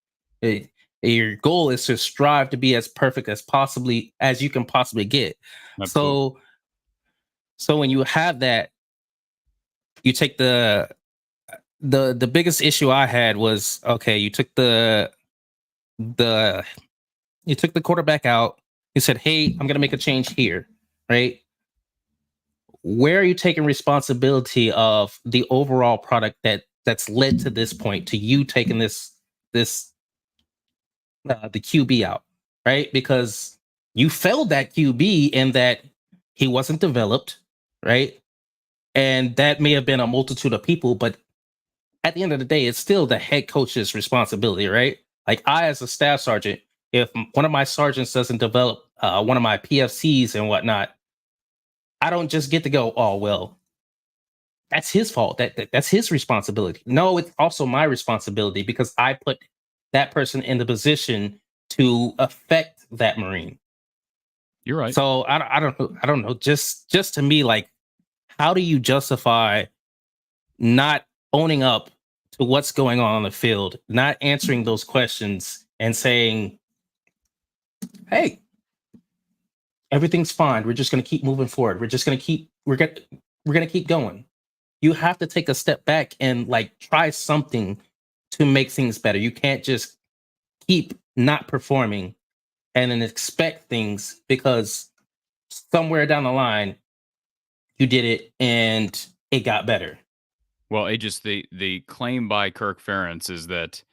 S5: Your goal is to strive to be as perfect as you can possibly get. Absolutely. So when you have that, you take the biggest issue I had was, okay, you took the quarterback out. You said, hey, I'm going to make a change here, right? Where are you taking responsibility of the overall product that's led to this point, to you taking the QB out, right? Because you failed that QB in that he wasn't developed, right? And that may have been a multitude of people, but at the end of the day, it's still the head coach's responsibility, right? Like I, as a staff sergeant, if one of my sergeants doesn't develop one of my PFCs and whatnot, I don't just get to go, oh, well, that's his fault. That's his responsibility. No, it's also my responsibility because I put that person in the position to affect that Marine.
S1: You're right.
S5: So I don't know. Just to me, like, how do you justify not owning up to what's going on the field, not answering those questions and saying, hey, everything's fine. We're just going to keep moving forward. We're just going to keep, we're going to keep going. You have to take a step back and like try something to make things better. You can't just keep not performing and then expect things because somewhere down the line you did it and it got better.
S1: Well, it just the claim by Kirk Ferentz is that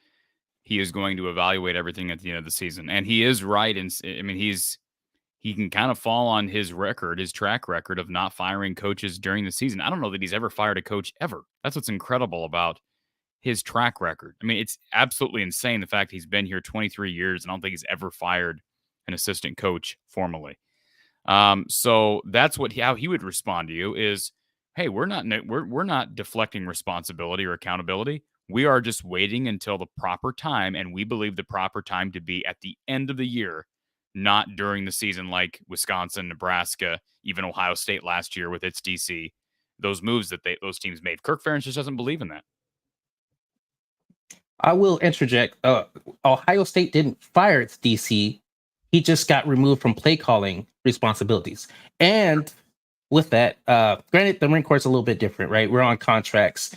S1: he is going to evaluate everything at the end of the season, and he is right. And I mean, he can kind of fall on his record, his track record of not firing coaches during the season. I don't know that he's ever fired a coach ever. That's what's incredible about his track record. I mean, it's absolutely insane the fact he's been here 23 years, and I don't think he's ever fired an assistant coach formally. So that's how he would respond to you is, hey, we're not deflecting responsibility or accountability. We are just waiting until the proper time, and we believe the proper time to be at the end of the year, not during the season like Wisconsin, Nebraska, even Ohio State last year with its DC. Those moves that those teams made. Kirk Ferentz just doesn't believe in that.
S5: I will interject. Ohio State didn't fire its DC. He just got removed from play calling responsibilities. And with that, granted, the Marine Corps is a little bit different, right? We're on contracts.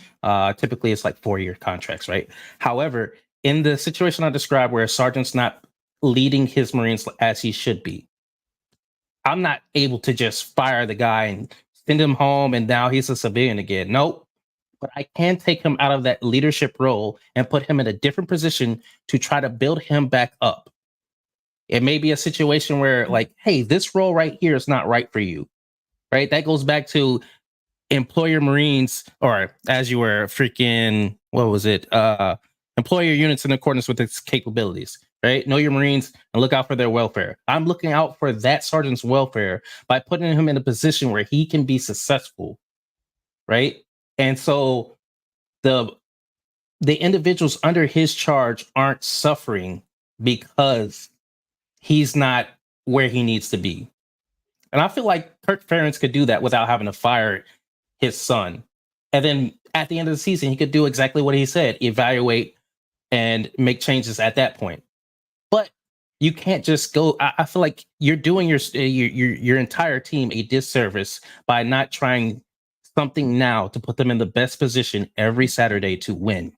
S5: Typically, it's like 4-year contracts, right? However, in the situation I described where a sergeant's not leading his Marines as he should be, I'm not able to just fire the guy and send him home and now he's a civilian again. Nope. But I can take him out of that leadership role and put him in a different position to try to build him back up. It may be a situation where, like, hey, this role right here is not right for you, right? That goes back to employer Marines, or as you were freaking, what was it? Employer units in accordance with its capabilities, right? Know your Marines and look out for their welfare. I'm looking out for that sergeant's welfare by putting him in a position where he can be successful, right? And so the individuals under his charge aren't suffering because he's not where he needs to be. And I feel like Kirk Ferentz could do that without having to fire his son. And then at the end of the season, he could do exactly what he said, evaluate and make changes at that point. But you can't just go. I feel like you're doing your entire team a disservice by not trying something now to put them in the best position every Saturday to win.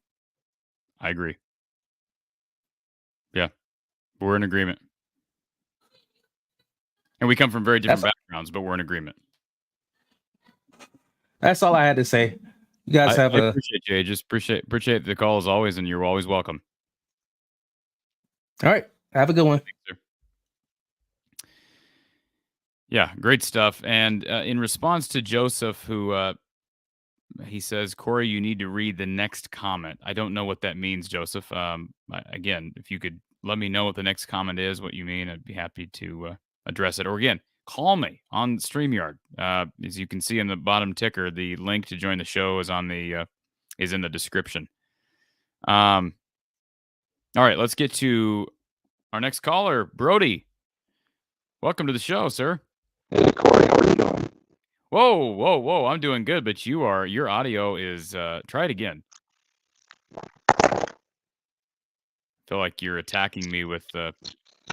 S1: I agree. Yeah, we're in agreement. And we come from very different backgrounds, but we're in agreement.
S5: That's all I had to say. You guys
S1: I appreciate you. Just appreciate the call as always, and you're always welcome.
S5: All right. Have a good one.
S1: Thanks, sir. Yeah, great stuff. And in response to Joseph, who he says, Corey, you need to read the next comment. I don't know what that means, Joseph. Again, if you could let me know what the next comment is, what you mean, I'd be happy to address it. Or again, call me on StreamYard. As you can see in the bottom ticker, the link to join the show is on the is in the description. All right, let's get to our next caller, Brody. Welcome to the show, sir.
S6: Hey, Corey, how are you doing?
S1: Whoa. I'm doing good, but your audio is, try it again. I feel like you're attacking me with a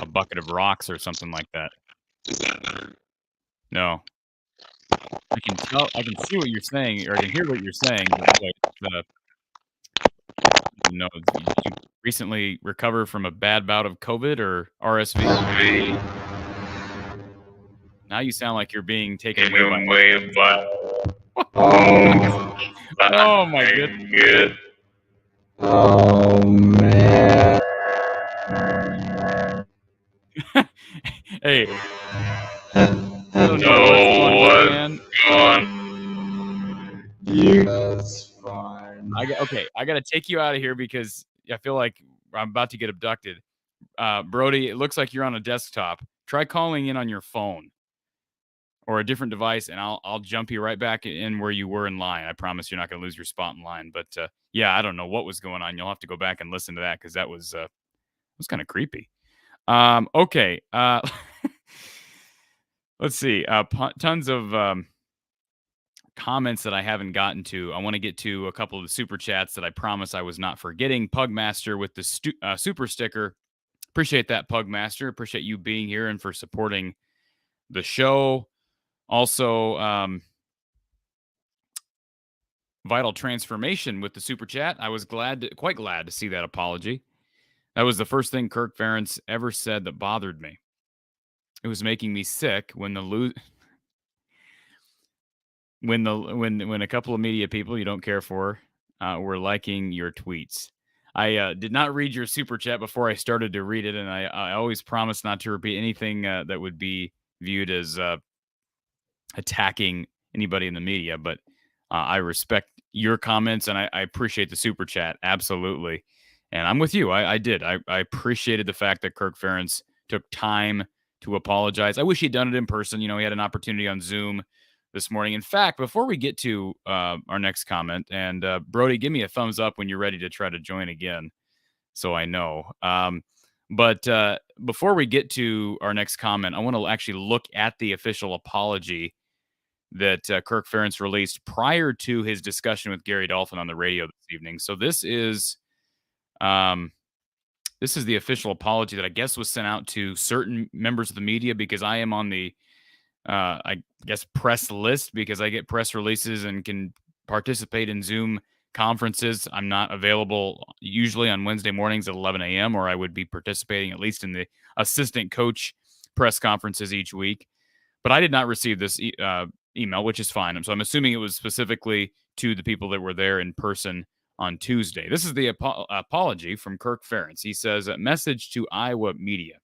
S1: bucket of rocks or something like that.
S6: Is that better?
S1: No. I can see what you're saying, or I can hear what you're saying, but no, did you recently recover from a bad bout of COVID or RSV? Now you sound like you're being taken away by oh my goodness.
S6: Oh man.
S1: Hey.
S6: No,
S1: what's going
S6: on? That's fine.
S1: I gotta take you out of here because I feel like I'm about to get abducted. Brody, it looks like you're on a desktop. Try calling in on your phone or a different device, and I'll jump you right back in where you were in line. I promise you're not going to lose your spot in line. But yeah, I don't know what was going on. You'll have to go back and listen to that because that was kind of creepy. Okay, let's see. Tons of comments that I haven't gotten to. I want to get to a couple of the super chats that I promise I was not forgetting. Pugmaster with the super sticker. Appreciate that, Pugmaster. Appreciate you being here and for supporting the show. Also, Vital Transformation with the super chat. I was quite glad to see that apology. That was the first thing Kirk Ferentz ever said that bothered me. It was making me sick when when a couple of media people you don't care for were liking your tweets. I did not read your super chat before I started to read it, and I always promise not to repeat anything that would be viewed as attacking anybody in the media. But I respect your comments, and I appreciate the super chat, absolutely. And I'm with you. I did. I appreciated the fact that Kirk Ferentz took time to apologize. I wish he'd done it in person. You know, he had an opportunity on Zoom this morning. In fact, before we get to our next comment, and Brody, give me a thumbs up when you're ready to try to join again, so I know. But before we get to our next comment, I want to actually look at the official apology that Kirk Ferentz released prior to his discussion with Gary Dolphin on the radio this evening. So this is the official apology that I guess was sent out to certain members of the media, because I am on the I guess press list, because I get press releases and can participate in Zoom conferences. I'm not available usually on Wednesday mornings at 11 a.m., or I would be participating at least in the assistant coach press conferences each week. But I did not receive this email, which is fine. So I'm assuming it was specifically to the people that were there in person on Tuesday. This is the apology from Kirk Ferentz. He says, message to Iowa media.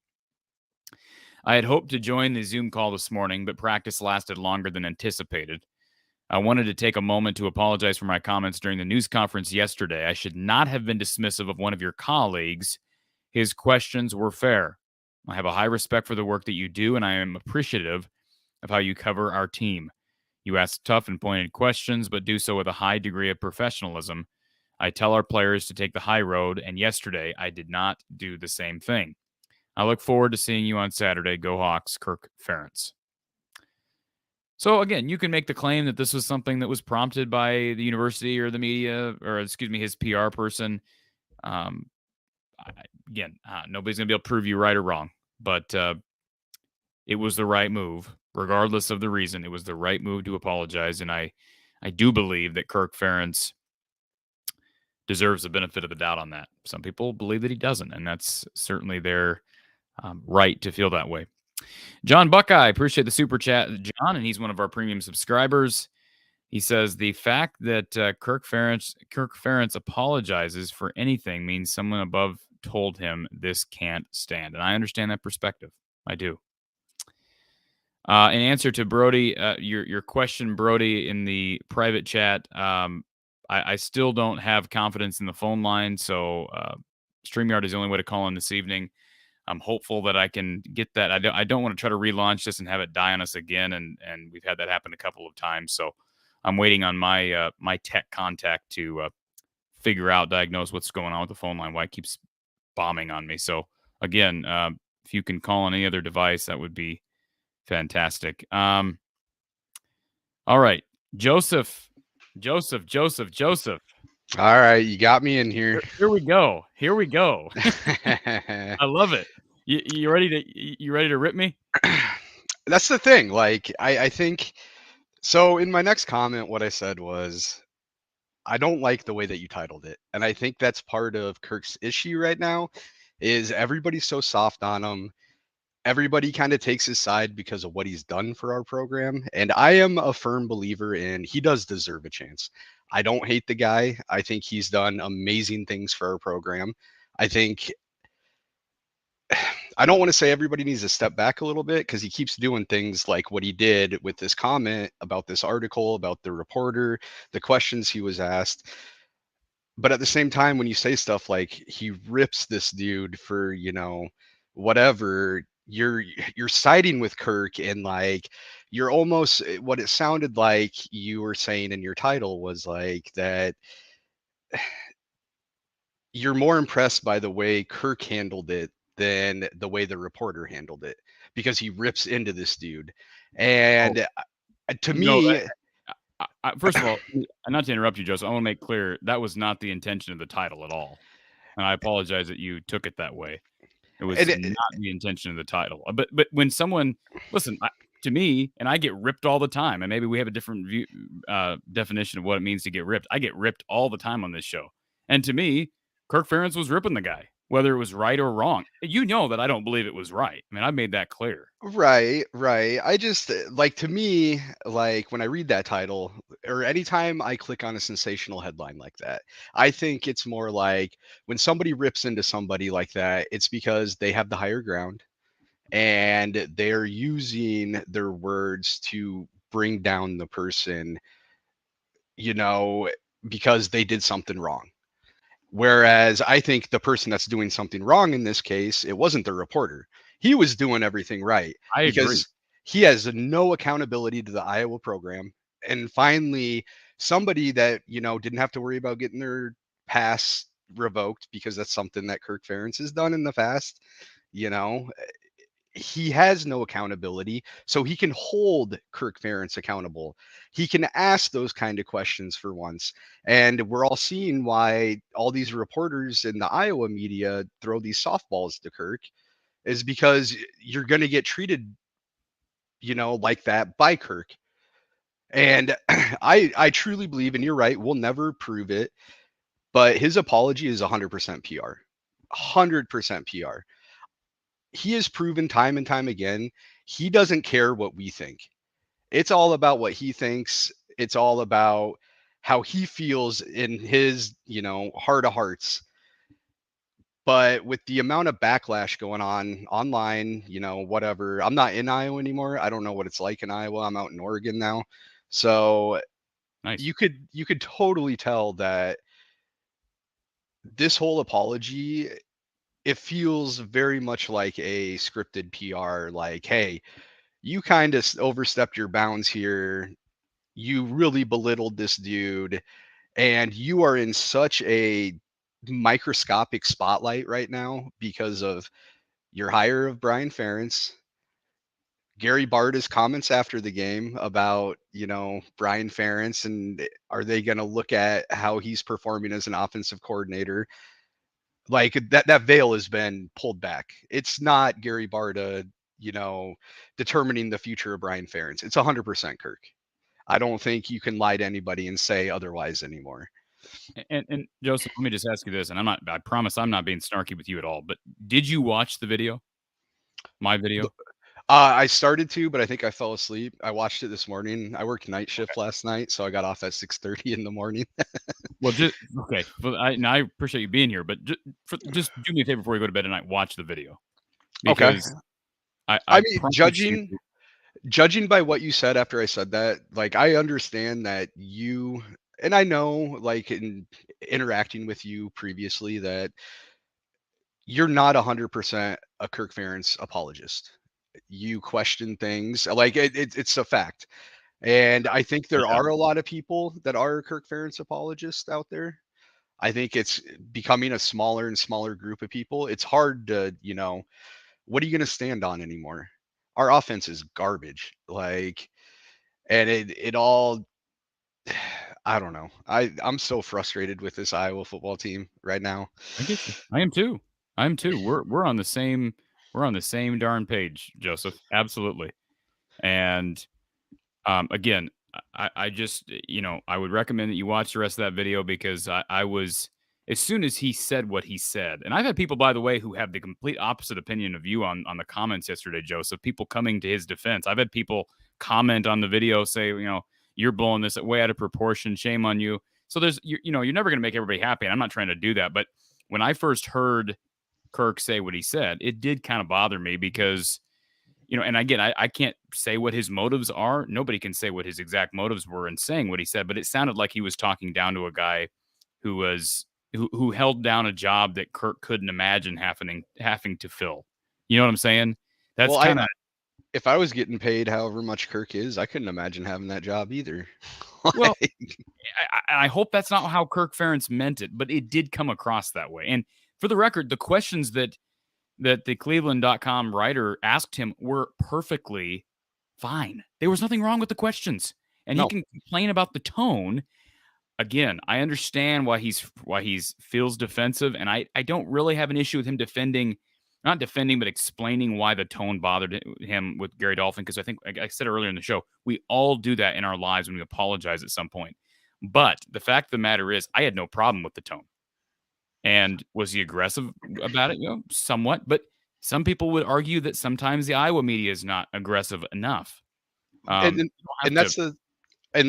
S1: I had hoped to join the Zoom call this morning, but practice lasted longer than anticipated. I wanted to take a moment to apologize for my comments during the news conference yesterday. I should not have been dismissive of one of your colleagues. His questions were fair. I have a high respect for the work that you do, and I am appreciative of how you cover our team. You ask tough and pointed questions, but do so with a high degree of professionalism. I tell our players to take the high road, and yesterday I did not do the same thing. I look forward to seeing you on Saturday. Go Hawks, Kirk Ferentz. So again, you can make the claim that this was something that was prompted by the university or the media, or excuse me, his PR person. Again, nobody's going to be able to prove you right or wrong, but it was the right move. Regardless of the reason, it was the right move to apologize. And I do believe that Kirk Ferentz deserves the benefit of the doubt on that. Some people believe that he doesn't, and that's certainly their right to feel that way. John Buckeye, appreciate the super chat, John, and he's one of our premium subscribers. He says the fact that Kirk Ferentz apologizes for anything means someone above told him this can't stand, and I understand that perspective. I do. In answer to Brody, your question, Brody, in the private chat, I still don't have confidence in the phone line, so StreamYard is the only way to call in this evening. I'm hopeful that I can get that. I don't want to try to relaunch this and have it die on us again, and we've had that happen a couple of times. So I'm waiting on my my tech contact to diagnose what's going on with the phone line, why it keeps bombing on me. So again, if you can call on any other device, that would be fantastic. All right, Joseph.
S7: All right, you got me in here.
S1: Here we go. I love it. You ready to rip me?
S7: That's the thing. Like, I think so. In my next comment, what I said was, I don't like the way that you titled it, and I think that's part of Kirk's issue right now. Is everybody's so soft on him? Everybody kind of takes his side because of what he's done for our program, and I am a firm believer in he does deserve a chance. I don't hate the guy. I think he's done amazing things for our program. I think I don't want to say everybody needs to step back a little bit, because he keeps doing things like what he did with this comment about this article, about the reporter, the questions he was asked. But at the same time, when you say stuff like he rips this dude for, whatever, you're siding with Kirk, and like you're almost, what it sounded like you were saying in your title was like that you're more impressed by the way Kirk handled it than the way the reporter handled it, because he rips into this dude. And to me,
S1: First of all, not to interrupt you, Joseph, I want to make clear that was not the intention of the title at all. And I apologize that you took it that way. It was not the intention of the title. But when someone, listen, to me, and I get ripped all the time, and maybe we have a different view, definition of what it means to get ripped. I get ripped all the time on this show. And to me, Kirk Ferentz was ripping the guy, whether it was right or wrong. You know that I don't believe it was right. I mean, I made that clear.
S7: Right, right. I just like, to me, like when I read that title or anytime I click on a sensational headline like that, I think it's more like when somebody rips into somebody like that, it's because they have the higher ground and they're using their words to bring down the person, you know, because they did something wrong. Whereas I think the person that's doing something wrong in this case, it wasn't the reporter. He was doing everything right
S1: I agree.
S7: because he has no accountability to the Iowa program. And finally, somebody that, you know, didn't have to worry about getting their pass revoked because that's something that Kirk Ferentz has done in the past. You know, he has no accountability, so he can hold Kirk Ferentz accountable. He can ask those kind of questions for once. And we're all seeing why all these reporters in the Iowa media throw these softballs to Kirk is because you're going to get treated, you know, like that by Kirk. And I truly believe, and you're right, we'll never prove it, but his apology is 100% PR. 100% PR. He has proven time and time again, he doesn't care what we think. It's all about what he thinks. It's all about how he feels in his, you know, heart of hearts. But with the amount of backlash going on online, you know, whatever, I'm not in Iowa anymore. I don't know what it's like in Iowa. I'm out in Oregon now. So
S1: Nice.
S7: you could totally tell that this whole apology, it feels very much like a scripted PR, like, hey, you kind of overstepped your bounds here. You really belittled this dude, and you are in such a microscopic spotlight right now because of your hire of Brian Ferentz. Gary Barta's comments after the game about, you know, Brian Ferentz, and are they going to look at how he's performing as an offensive coordinator? Like that veil has been pulled back. It's not Gary Barta, you know, determining the future of Brian Ferentz. It's 100% Kirk. I don't think you can lie to anybody and say otherwise anymore.
S1: And Joseph, let me just ask you this, and I promise I'm not being snarky with you at all, but did you watch the video? My video?
S7: I started to, but I think I fell asleep. I watched it this morning. I worked night shift last night, so I got off at 6:30 in the morning.
S1: Well, okay. Well, I appreciate you being here, but just do me a favor before you go to bed tonight. Watch the video. Because
S7: I mean, judging by what you said after I said that, like, I understand that you, and I know, like, in interacting with you previously, that you're not 100% a Kirk Ferentz apologist. You question things, like, it's a fact. And I think there are a lot of people that are Kirk Ferentz apologists out there. I think it's becoming a smaller and smaller group of people. It's hard to, you know, what are you going to stand on anymore? Our offense is garbage. Like, and it all, I don't know. I'm so frustrated with this Iowa football team right now.
S1: I get you. I am too. We're on the same darn page, Joseph. Absolutely. And again, I just, you know, I would recommend that you watch the rest of that video because I was, as soon as he said what he said, and I've had people, by the way, who have the complete opposite opinion of you on the comments yesterday, Joseph, people coming to his defense. I've had people comment on the video, say, you know, you're blowing this way out of proportion. Shame on you. So there's, you know, you're never going to make everybody happy. And I'm not trying to do that. But when I first heard Kirk say what he said, it did kind of bother me because, you know, and again, I can't say what his motives are. Nobody can say what his exact motives were in saying what he said, but it sounded like he was talking down to a guy who held down a job that Kirk couldn't imagine having to fill. You know what I'm saying? That's
S7: Well,
S1: kind of.
S7: If I was getting paid however much Kirk is, I couldn't imagine having that job either.
S1: Well, I hope that's not how Kirk Ferentz meant it, but it did come across that way. And for the record, the questions that the Cleveland.com writer asked him were perfectly fine. There was nothing wrong with the questions. and
S7: No.
S1: he can complain about the tone. Again, I understand why he's feels defensive, and I don't really have an issue with him not defending, but explaining why the tone bothered him with Gary Dolphin. Because I think, like I said earlier in the show, we all do that in our lives when we apologize at some point. But the fact of the matter is, I had no problem with the tone. And was he aggressive about it? Somewhat. But some people would argue that sometimes the Iowa media is not aggressive enough.
S7: And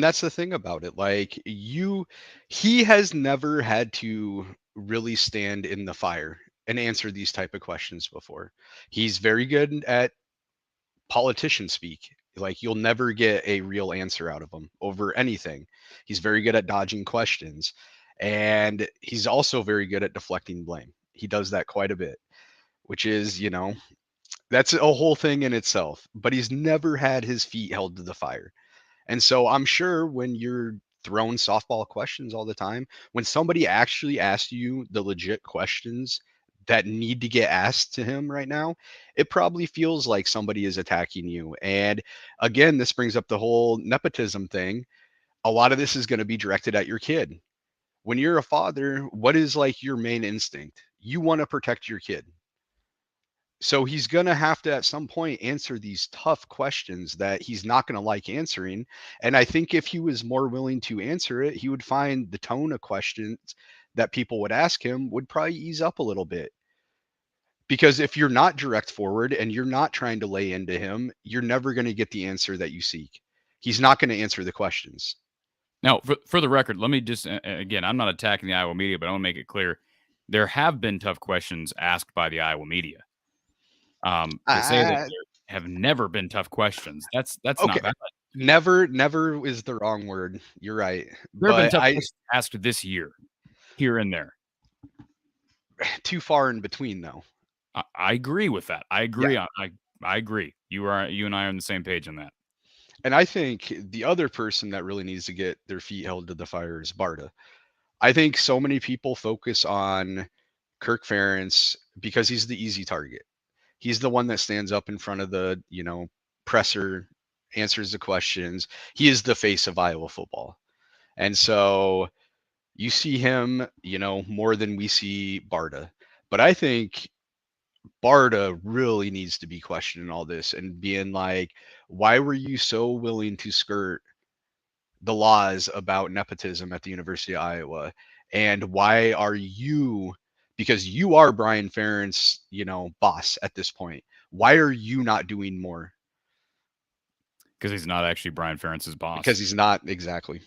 S7: that's the thing about it. Like he has never had to really stand in the fire and answer these type of questions before. He's very good at politician speak. Like you'll never get a real answer out of him over anything. He's very good at dodging questions, and he's also very good at deflecting blame. He does that quite a bit, which is, that's a whole thing in itself. But he's never had his feet held to the fire. And so I'm sure when you're thrown softball questions all the time, when somebody actually asks you the legit questions that need to get asked to him right now, it probably feels like somebody is attacking you. And again, this brings up the whole nepotism thing. A lot of this is going to be directed at your kid. When you're a father, what is like your main instinct? You want to protect your kid. So he's going to have to at some point answer these tough questions that he's not going to like answering. And I think if he was more willing to answer it, he would find the tone of questions that people would ask him would probably ease up a little bit. Because if you're not direct forward and you're not trying to lay into him, you're never going to get the answer that you seek. He's not going to answer the questions.
S1: Now, for the record, let me just, again, I'm not attacking the Iowa media, but I want to make it clear. There have been tough questions asked by the Iowa media. To say that there have never been tough questions, that's
S7: okay.
S1: not valid.
S7: Never is the wrong word. You're right.
S1: There have been tough questions asked this year, here and there.
S7: Too far in between, though.
S1: I agree with that. I agree.
S7: Yeah.
S1: I agree. You and I are on the same page on that.
S7: And I think the other person that really needs to get their feet held to the fire is Barta. I think so many people focus on Kirk Ferentz because he's the easy target. He's the one that stands up in front of the, presser, answers the questions. He is the face of Iowa football. And so you see him, more than we see Barta. But I think Barta really needs to be questioning all this and being like, why were you so willing to skirt the laws about nepotism at the University of Iowa? And why are you, because you are Brian Ferentz, boss at this point, why are you not doing more?
S1: Because he's not actually Brian Ferentz's boss.
S7: Because he's not, exactly.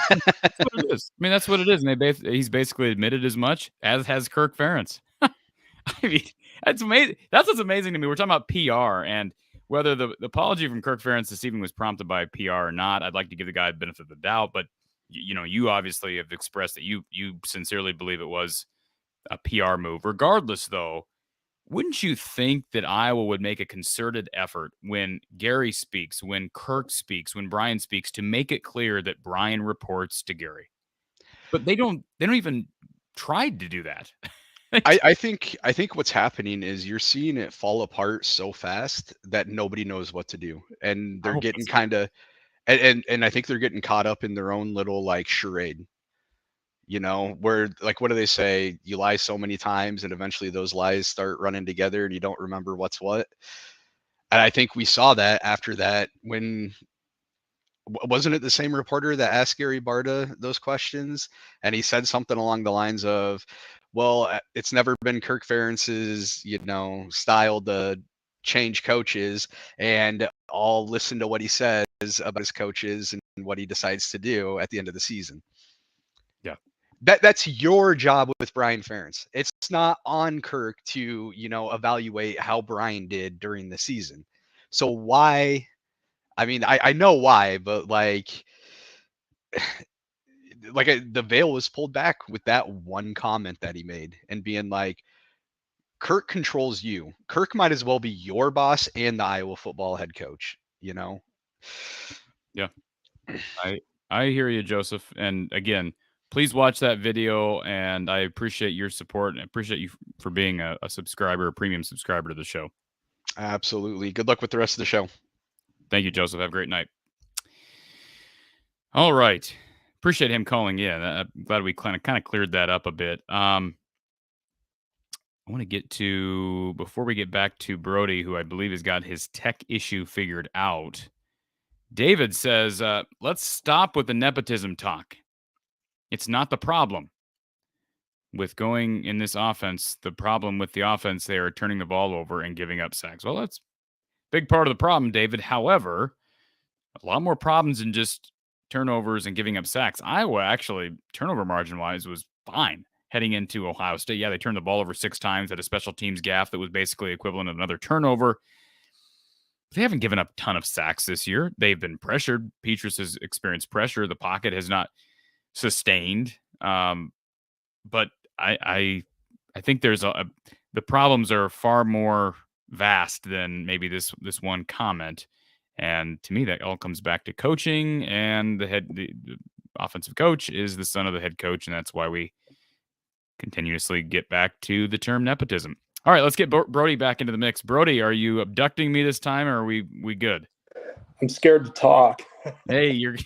S1: That's what it is. I mean, that's what it is. And he's basically admitted as much, as has Kirk Ferentz. I mean, that's amazing. That's what's amazing to me. We're talking about PR, and whether the apology from Kirk Ferentz this evening was prompted by PR or not, I'd like to give the guy the benefit of the doubt. But you obviously have expressed that you sincerely believe it was a PR move. Regardless, though, wouldn't you think that Iowa would make a concerted effort when Gary speaks, when Kirk speaks, when Brian speaks, to make it clear that Brian reports to Gary? But they don't even try to do that.
S7: I think what's happening is you're seeing it fall apart so fast that nobody knows what to do, and they're getting kind of, and I think they're getting caught up in their own little like charade. Where, like, what do they say? You lie so many times, and eventually those lies start running together, and you don't remember what's what. And I think we saw that after that when. Wasn't it the same reporter that asked Gary Barta those questions? And he said something along the lines of, well, it's never been Kirk Ferentz's, style to change coaches, and I'll listen to what he says about his coaches and what he decides to do at the end of the season.
S1: Yeah. That's
S7: your job with Brian Ferentz. It's not on Kirk to, evaluate how Brian did during the season. So why? I mean, I know why, but the veil was pulled back with that one comment that he made, and being like, Kirk controls you. Kirk might as well be your boss and the Iowa football head coach, Yeah.
S1: I hear you, Joseph. And again, please watch that video, and I appreciate your support and appreciate you for being a subscriber, a premium subscriber to the show.
S7: Absolutely. Good luck with the rest of the show.
S1: Thank you, Joseph. Have a great night. All right. Appreciate him calling in. I'm glad we kind of cleared that up a bit. I want to get to, before we get back to Brody, who I believe has got his tech issue figured out. David says, let's stop with the nepotism talk. It's not the problem. With going in this offense, the problem with the offense, they are turning the ball over and giving up sacks. Well, that's a big part of the problem, David. However, a lot more problems than just turnovers and giving up sacks. Iowa actually, turnover margin-wise, was fine heading into Ohio State. Yeah, they turned the ball over 6 times at a special teams gaffe that was basically equivalent of another turnover. They haven't given up a ton of sacks this year. They've been pressured. Petrus has experienced pressure. The pocket has not sustained. But I think there's the problems are far more vast than maybe this one comment. And to me, that all comes back to coaching, and the offensive coach is the son of the head coach, and that's why we continuously get back to the term nepotism. All right, let's get Brody back into the mix. Brody, are you abducting me this time, or are we good?
S8: I'm scared to talk.
S1: Hey, you're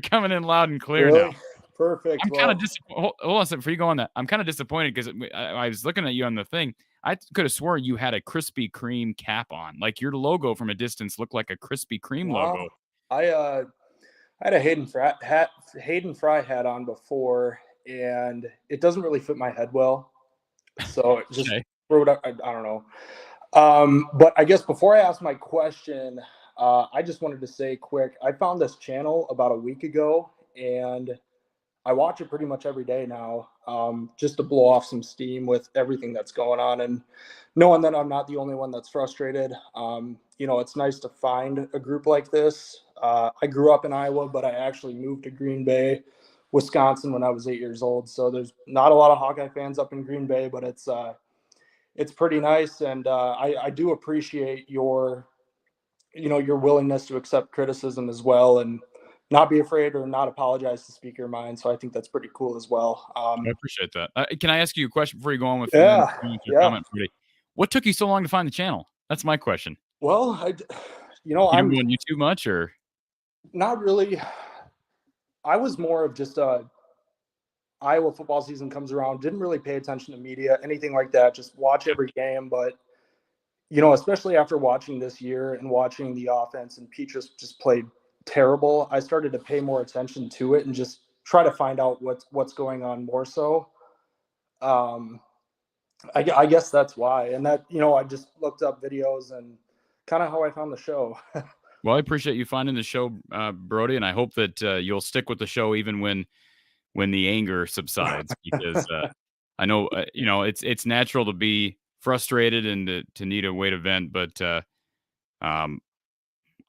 S1: coming in loud and clear
S8: Really?
S1: now.
S8: Perfect.
S1: I'm kind of disappointed. Hold on a second before you go on that. I'm kind of disappointed because I was looking at you on the thing. I could have sworn you had a Krispy Kreme cap on. Like your logo from a distance looked like a Krispy Kreme logo.
S8: I had a Hayden Fry hat on before, and it doesn't really fit my head well. So it just I don't know. But I guess before I ask my question, I just wanted to say quick, I found this channel about a week ago, and I watch it pretty much every day now, just to blow off some steam with everything that's going on, and knowing that I'm not the only one that's frustrated. It's nice to find a group like this. I grew up in Iowa, but I actually moved to Green Bay, Wisconsin when I was 8 years old. So there's not a lot of Hawkeye fans up in Green Bay, but it's pretty nice. And I do appreciate your willingness to accept criticism as well, and not be afraid or not apologize to speak your mind. So I think that's pretty cool as well.
S1: I appreciate that. Can I ask you a question before you go on with
S8: your
S1: comment, Brady? What took you so long to find the channel? That's my question.
S8: Well,
S1: I'm doing YouTube much, or
S8: not really. I was more of just Iowa football season comes around, didn't really pay attention to media, anything like that. Just watch every game, but especially after watching this year and watching the offense and Petrus just played terrible, I started to pay more attention to it and just try to find out what's going on more so. I guess that's why. And that, I just looked up videos and kind of how I found the show.
S1: Well, I appreciate you finding the show, Brody, and I hope that you'll stick with the show even when the anger subsides, because I know, it's natural to be frustrated and to need a way to vent, but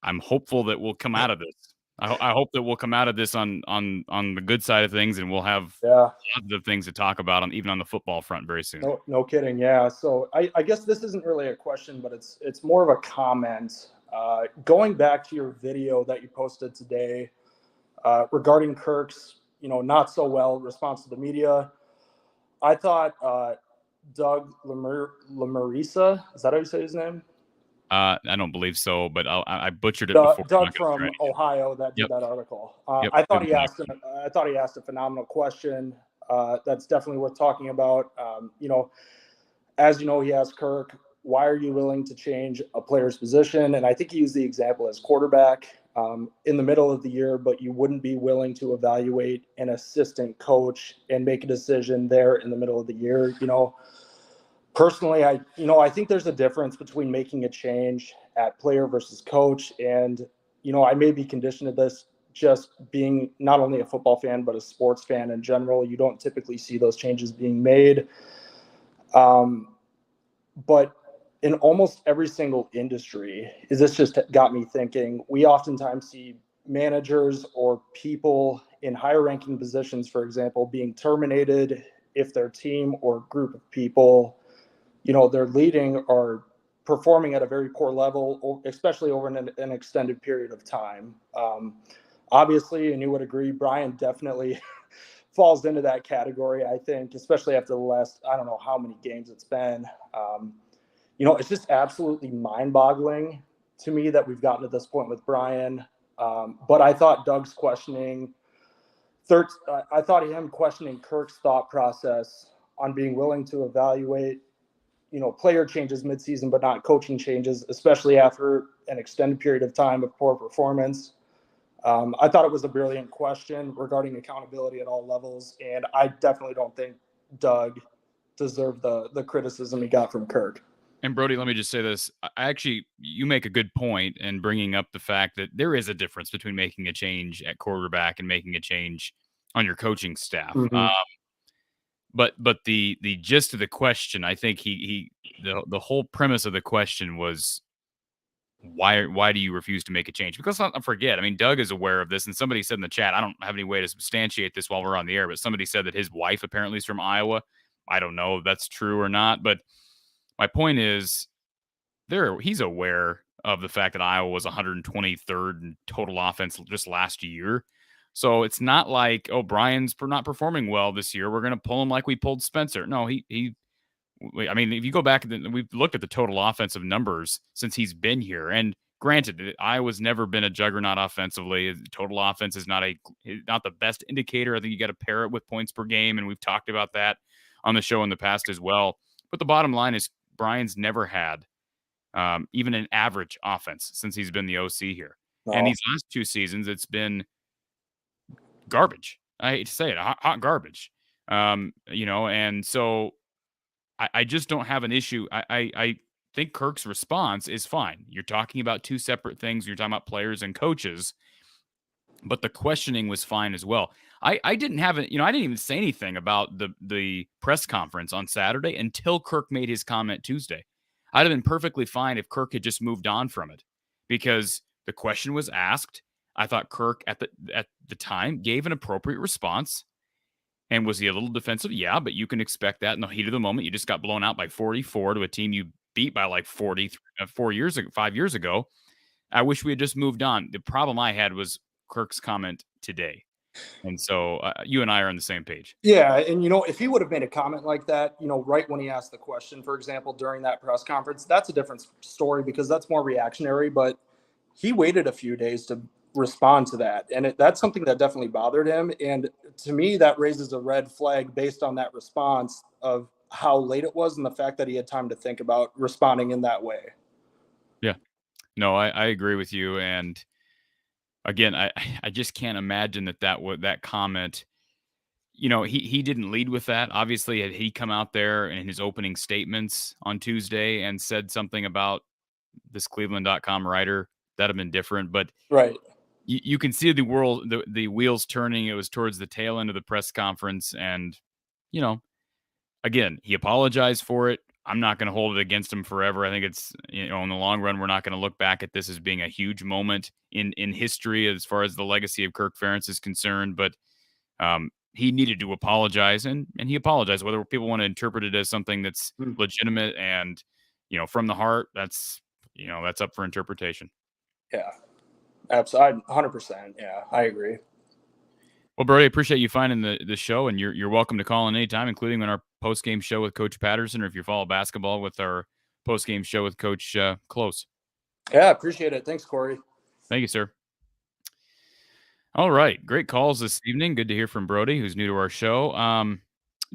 S1: I'm hopeful that we'll come out of this. I hope that we'll come out of this on the good side of things, and we'll have positive things to talk about even on the football front very soon.
S8: No kidding. Yeah. So I guess this isn't really a question, but it's more of a comment. Going back to your video that you posted today regarding Kirk's, not so well response to the media, I thought Doug Lamarisa, is that how you say his name?
S1: I don't believe so, but I butchered it before.
S8: Doug from Ohio that did that article. I thought he asked a phenomenal question. That's definitely worth talking about. As you know, he asked Kirk, why are you willing to change a player's position? And I think he used the example as quarterback in the middle of the year, but you wouldn't be willing to evaluate an assistant coach and make a decision there in the middle of the year. Personally, I think there's a difference between making a change at player versus coach. And, I may be conditioned to this just being not only a football fan, but a sports fan in general. You don't typically see those changes being made. But in almost every single industry, this just got me thinking, we oftentimes see managers or people in higher ranking positions, for example, being terminated if their team or group of people they're leading or performing at a very poor level, especially over an extended period of time. Obviously, and you would agree, Brian definitely falls into that category, I think, especially after the last, I don't know how many games it's been. It's just absolutely mind-boggling to me that we've gotten to this point with Brian. But I thought Doug's questioning, I thought him questioning Kirk's thought process on being willing to evaluate, player changes midseason, but not coaching changes, especially after an extended period of time of poor performance. I thought it was a brilliant question regarding accountability at all levels, and I definitely don't think Doug deserved the criticism he got from Kirk.
S1: And Brody, let me just say this. You make a good point in bringing up the fact that there is a difference between making a change at quarterback and making a change on your coaching staff.
S8: Mm-hmm.
S1: But the gist of the question, I think the whole premise of the question was, why do you refuse to make a change? Because let's not forget, I mean, Doug is aware of this, and somebody said in the chat, I don't have any way to substantiate this while we're on the air, but somebody said that his wife apparently is from Iowa. I don't know if that's true or not, but my point is, he's aware of the fact that Iowa was 123rd in total offense just last year. So it's not like, oh, Brian's not performing well this year, we're going to pull him like we pulled Spencer. No, I mean, if you go back, we've looked at the total offensive numbers since he's been here. And granted, Iowa's never been a juggernaut offensively. Total offense is not the best indicator. I think you got to pair it with points per game, and we've talked about that on the show in the past as well. But the bottom line is Brian's never had even an average offense since he's been the OC here. No. And these last 2 seasons, it's been garbage. I hate to say it, hot garbage. And so I just don't have an issue. I think Kirk's response is fine. You're talking about 2 separate things. You're talking about players and coaches, but the questioning was fine as well. I didn't have it. I didn't even say anything about the press conference on Saturday until Kirk made his comment Tuesday. I'd have been perfectly fine if Kirk had just moved on from it, because the question was asked. I thought Kirk at the time gave an appropriate response. And was he a little defensive? Yeah, but you can expect that in the heat of the moment. You just got blown out by 44 to a team you beat by like 5 years ago. I wish we had just moved on. The problem I had was Kirk's comment today. And so you and I are on the same page.
S8: Yeah. And, if he would have made a comment like that, right when he asked the question, for example, during that press conference, that's a different story because that's more reactionary. But he waited a few days to respond to that. And that's something that definitely bothered him. And to me, that raises a red flag based on that response of how late it was and the fact that he had time to think about responding in that way.
S1: Yeah. No, I agree with you. And again, I just can't imagine that comment, he didn't lead with that. Obviously, had he come out there in his opening statements on Tuesday and said something about this Cleveland.com writer, that'd have been different. But
S8: right.
S1: You can see the wheels turning. It was towards the tail end of the press conference. And, again, he apologized for it. I'm not going to hold it against him forever. I think it's, in the long run, we're not going to look back at this as being a huge moment in history as far as the legacy of Kirk Ferentz is concerned. But he needed to apologize, and he apologized. Whether people want to interpret it as something that's legitimate and, from the heart, that's up for interpretation.
S8: Yeah. Absolutely, 100%. Yeah, I agree.
S1: Well, Brody, I appreciate you finding the show, and you're welcome to call in anytime, including on our post-game show with Coach Patterson, or if you follow basketball, with our post-game show with Coach Close.
S8: Yeah, appreciate it. Thanks, Corey.
S1: Thank you, sir. All right, great calls this evening. Good to hear from Brody, who's new to our show.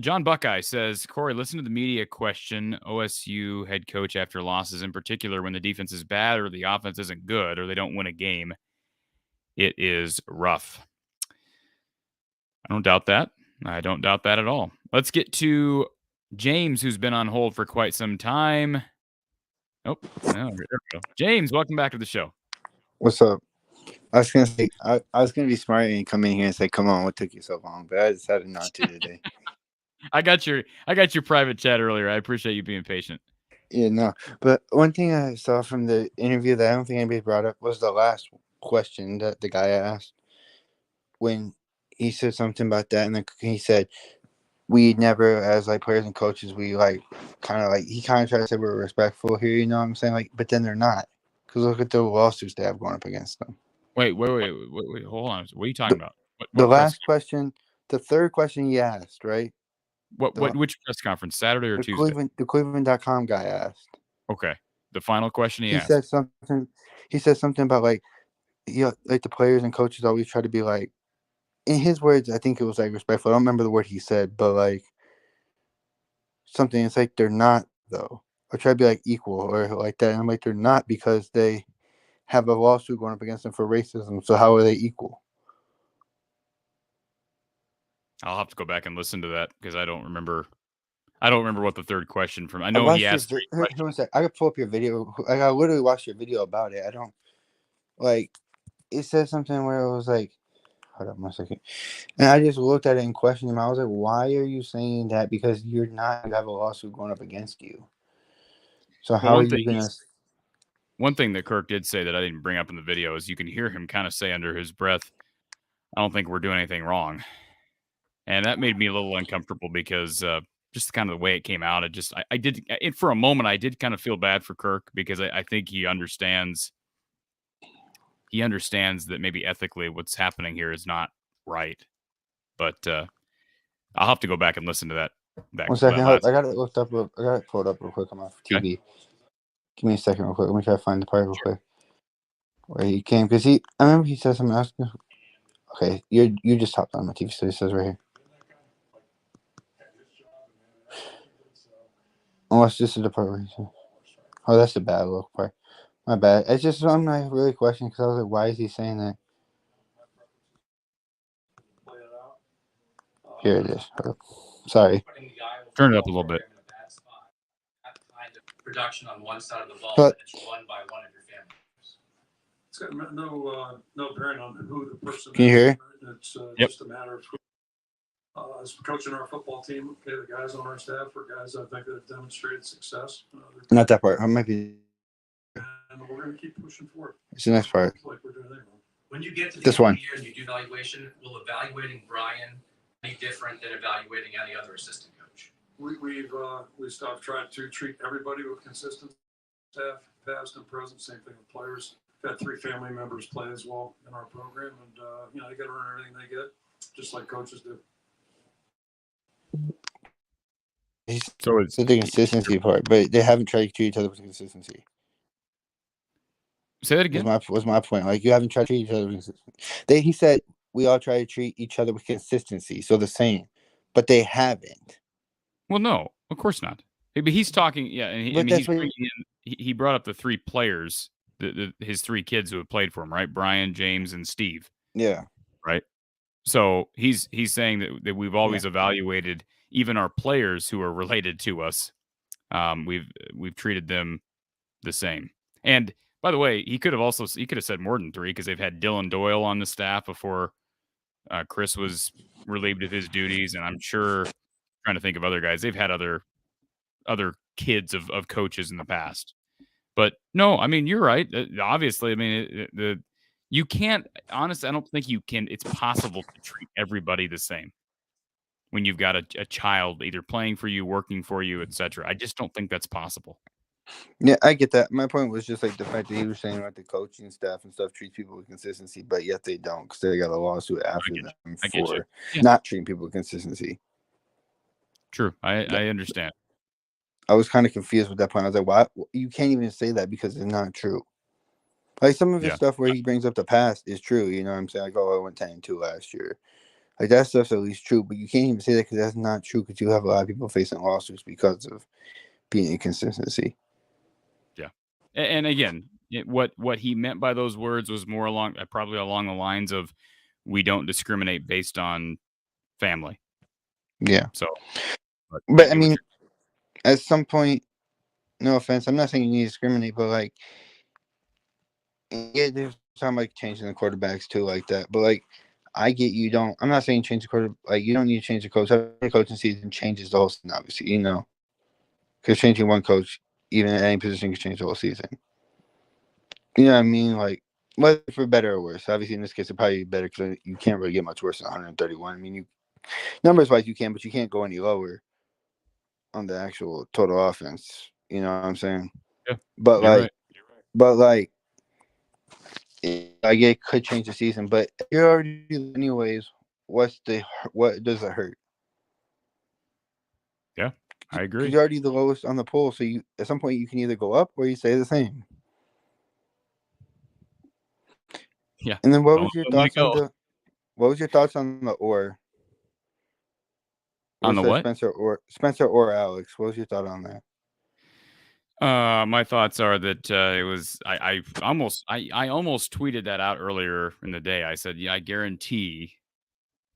S1: John Buckeye says, Corey, listen to the media question. OSU head coach after losses, in particular when the defense is bad or the offense isn't good or they don't win a game. It is rough. I don't doubt that. I don't doubt that at all. Let's get to James, who's been on hold for quite some time. Oh, there we go. James, welcome back to the show.
S9: What's up? I was gonna say I was gonna be smart and come in here and say, "Come on, what took you so long?" But I decided not to today.
S1: I got your private chat earlier. I appreciate you being patient.
S9: Yeah, no. But one thing I saw from the interview that I don't think anybody brought up was the last question that the guy asked when he said something about that, and then he said, "We never, as like players and coaches, we he kind of tried to say we're respectful here." You know what I'm saying? But then they're not, because look at the lawsuits they have going up against them.
S1: Wait, hold on. What are you talking about?
S9: The last question, the third question he asked, right?
S1: Which press conference, Saturday or Tuesday?
S9: The Cleveland.com guy asked.
S1: Okay. The final question he asked.
S9: He said something about like the players and coaches always try to be like, in his words, I think it was like respectful. I don't remember the word he said, but like something. It's like they're not though, or try to be like equal or like that. And I'm like, they're not because they have a lawsuit going up against them for racism. So how are they equal?
S1: I'll have to go back and listen to that because I don't remember what the third question from. I know he asked three questions.
S9: I could pull up your video. I gotta literally watch your video about it. I don't like. It said something where it was like, hold on 1 second. And I just looked at it and questioned him. I was like, why are you saying that? Because you have a lawsuit going up against you. So how are you gonna?
S1: One thing that Kirk did say that I didn't bring up in the video is you can hear him kind of say under his breath, "I don't think we're doing anything wrong," and that made me a little uncomfortable because just kind of the way it came out. I did for a moment I did kind of feel bad for Kirk because I think he understands. He understands that maybe ethically what's happening here is not right, but I'll have to go back and listen to that.
S9: 1 second, I got it looked up. I got it pulled up real quick on my TV. Okay. Give me a second, real quick. Let me try to find the part real quick where he came because I remember he said something else. Okay, you just hopped on my TV, so it says right here. Unless this is the part where he said, "Oh, that's the bad look part." My bad. It's just something I really questioned because I was like, "Why is he saying that?" Here it is. Sorry.
S1: Turn it up a little bit.
S10: Production on one side of the ball, but it's run by one of your families.
S4: It's got no bearing on who the person is.
S9: Can you hear it?
S4: It's just a matter of who, as coaching our football team, okay, the guys on our staff are guys I think that have demonstrated success.
S9: Not that part. I might be.
S4: And we're going to keep pushing forward.
S9: It's the next part.
S4: Like we're doing anyway.
S10: When you get to
S9: this one
S10: year and you do evaluation, will evaluating Brian be different than evaluating any other assistant coach?
S4: We've tried to treat everybody with consistent staff, past and present. Same thing with players. We've had 3 family members play as well in our program, and they got to earn everything they get, just like coaches do.
S9: So it's the consistency part, but they haven't tried to treat each other with consistency.
S1: Say that again.
S9: Was my point? Like you haven't tried to treat each other with consistency. He said we all try to treat each other with consistency, so the same, but they haven't.
S1: Well, no, of course not. But he's talking, yeah, and he brought up the 3 players, his 3 kids who have played for him, right? Brian, James, and Steve.
S9: Yeah.
S1: Right. So he's saying that we've always evaluated even our players who are related to us. We've treated them the same. And by the way, he could have said more than 3 because they've had Dylan Doyle on the staff before Chris was relieved of his duties, and I'm sure. Trying to think of other guys. They've had other kids of coaches in the past. But no, I mean, you're right. Obviously, I mean, you can't, honestly, I don't think you can. It's possible to treat everybody the same when you've got a child either playing for you, working for you, etc. I just don't think that's possible.
S9: Yeah, I get that. My point was just like the fact that he was saying like the coaching staff and stuff treats people with consistency, but yet they don't because they got a lawsuit after them for not treating people with consistency.
S1: True. I understand.
S9: I was kind of confused with that point. I was like, why? You can't even say that because it's not true. Like some of his stuff where he brings up the past is true. You know what I'm saying? Like, oh, I went 10-2 last year. Like that stuff's at least true, but you can't even say that because that's not true because you have a lot of people facing lawsuits because of being inconsistency.
S1: Yeah. And again, what he meant by those words was more probably along the lines of we don't discriminate based on family.
S9: Yeah.
S1: So,
S9: but I mean, at some point, no offense, I'm not saying you need to discriminate, but like, yeah, there's some like changing the quarterbacks too, like that. But like, I get you don't. I'm not saying change the quarter. Like, you don't need to change the coach. Every coaching season changes the whole season, obviously, you know, because changing one coach, even at any position, can change the whole season. You know what I mean? Like, whether for better or worse. Obviously, in this case, it'd probably be better because you can't really get much worse than 131. I mean, numbers wise, you can, but you can't go any lower on the actual total offense. You know what I'm saying?
S1: Yeah.
S9: But
S1: You're
S9: like,
S1: right.
S9: but like, it could change the season. But if you're already anyways, what does it hurt?
S1: Yeah, I agree.
S9: You're already the lowest on the poll, so you at some point you can either go up or you stay the same.
S1: Yeah.
S9: And then what
S1: Don't
S9: was your
S1: let it
S9: thoughts on
S1: go.
S9: the? What was your thoughts on the or?
S1: On the
S9: said
S1: what?
S9: Spencer or Alex? What was your thought on that?
S1: My thoughts are that it was I almost tweeted that out earlier in the day. I said, yeah, I guarantee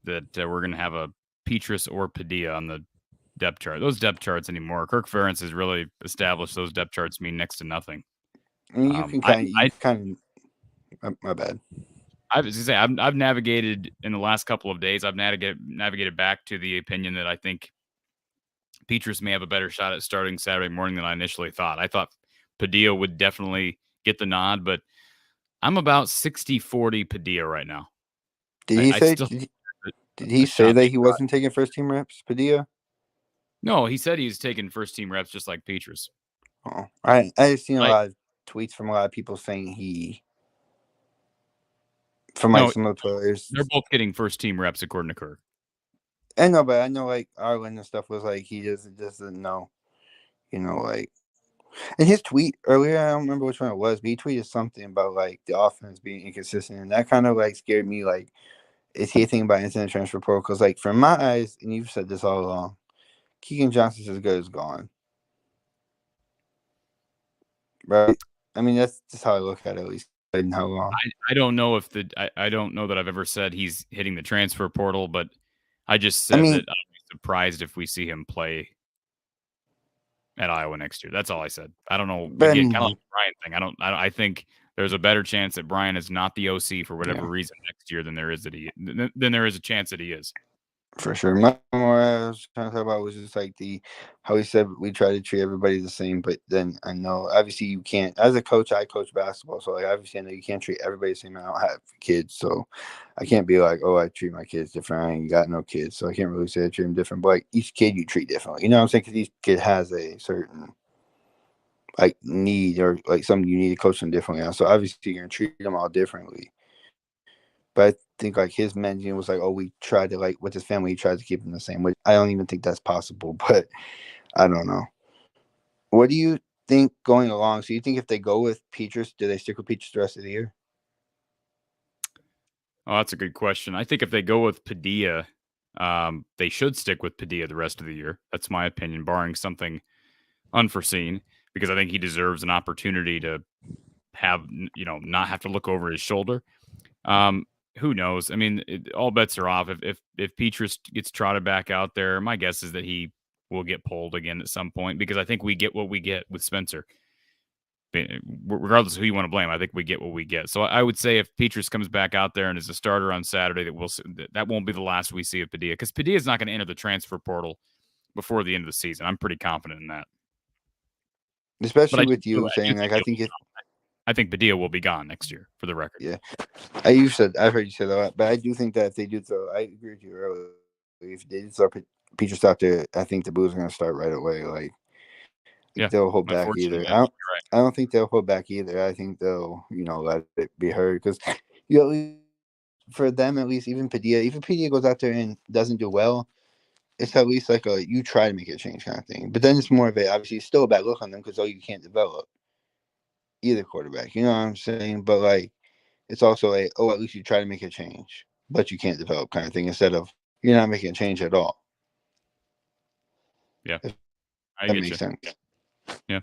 S1: that we're gonna have a Petrus or Padilla on the depth chart. Those depth charts anymore. Kirk Ferentz has really established those depth charts mean next to nothing.
S9: I mean, you can kind of. My bad.
S1: I was gonna say I've navigated in the last couple of days. I've navigated back to the opinion that I think Petrus may have a better shot at starting Saturday morning than I initially thought. I thought Padilla would definitely get the nod, but I'm about 60-40 Padilla right now.
S9: Did he say that he wasn't taking first team reps, Padilla?
S1: No, he said he was taking first team reps just like Petrus.
S9: Oh, I've seen a lot of tweets from a lot of people saying some of the players.
S1: They're both getting first team reps according to Kirk.
S9: I know, but I know like Arlen and stuff was like he just doesn't know, like. And his tweet earlier, I don't remember which one it was, but he tweeted something about like the offense being inconsistent, and that kind of like scared me. Like, is he thinking about instant transfer portal? Because like from my eyes, and you've said this all along, Keegan Johnson's as good as gone. Right? I mean, that's just how I look at it. At least in how long.
S1: I don't know if I don't know that I've ever said he's hitting the transfer portal, but I just said that I'd be surprised if we see him play at Iowa next year. That's all I said. I don't know. Again, kind of like the Brian thing. I think there's a better chance that Brian is not the OC for whatever reason next year than there is a chance that he is.
S9: For sure. My more I was trying to talk about was just like how he said we try to treat everybody the same, but then I know obviously you can't. As a coach, I coach basketball, so like obviously I know you can't treat everybody the same. I don't have kids, so I can't be like, oh, I treat my kids different. I ain't got no kids, so I can't really say I treat them different. But like each kid you treat differently. You know what I'm saying? Because each kid has a certain like need or like something you need to coach them differently on. So obviously you're gonna treat them all differently. But I think like his mention was like, oh, we tried to like with his family, he tried to keep him the same. Which I don't even think that's possible, but I don't know. What do you think going along? So you think if they go with Petrus, do they stick with Petrus the rest of the year?
S1: Oh, that's a good question. I think if they go with Padilla, they should stick with Padilla the rest of the year. That's my opinion, barring something unforeseen, because I think he deserves an opportunity to have, not have to look over his shoulder. Who knows? I mean, all bets are off. If Petrus gets trotted back out there, my guess is that he will get pulled again at some point, because I think we get what we get with Spencer. Regardless of who you want to blame, I think we get what we get. So I would say if Petrus comes back out there and is a starter on Saturday, that won't be the last we see of Padilla, because Padilla is not going to enter the transfer portal before the end of the season. I'm pretty confident in that.
S9: Especially with you saying like
S1: I think Padilla will be gone next year, for the record.
S9: Yeah, I've heard you say that, but I do think that if they do throw, I agree with you earlier. If they did throw Petrus out there, I think the Blues are going to start right away. Like, they'll hold back either. I don't think they'll hold back either. I think they'll, let it be heard, because for them at least, even Padilla goes out there and doesn't do well, it's at least like you try to make it a change kind of thing. But then it's more of a obviously it's still a bad look on them because you can't develop either quarterback. You know what I'm saying? But like it's also at least you try to make a change, but you can't develop kind of thing instead of you're not making a change at all.
S1: Yeah,
S9: that makes sense.
S1: Yeah,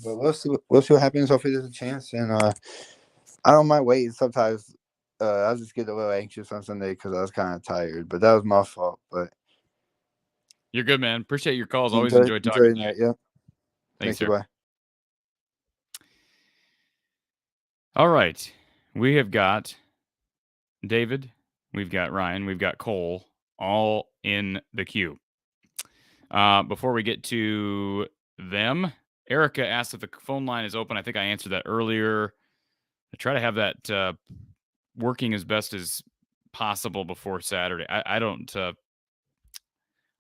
S9: but we'll see what happens. Hopefully there's a chance, and I don't mind waiting. Sometimes I'll just get a little anxious on Sunday because I was kind of tired, but that was my fault. But
S1: you're good, man. Appreciate your calls. Always enjoy talking to you.
S9: Yeah.
S1: Thanks,
S9: sir.
S1: Bye. All right. We have got David, we've got Ryan, we've got Cole, all in the queue. Before we get to them, Erica asked if the phone line is open. I think I answered that earlier. I try to have that working as best as possible before Saturday.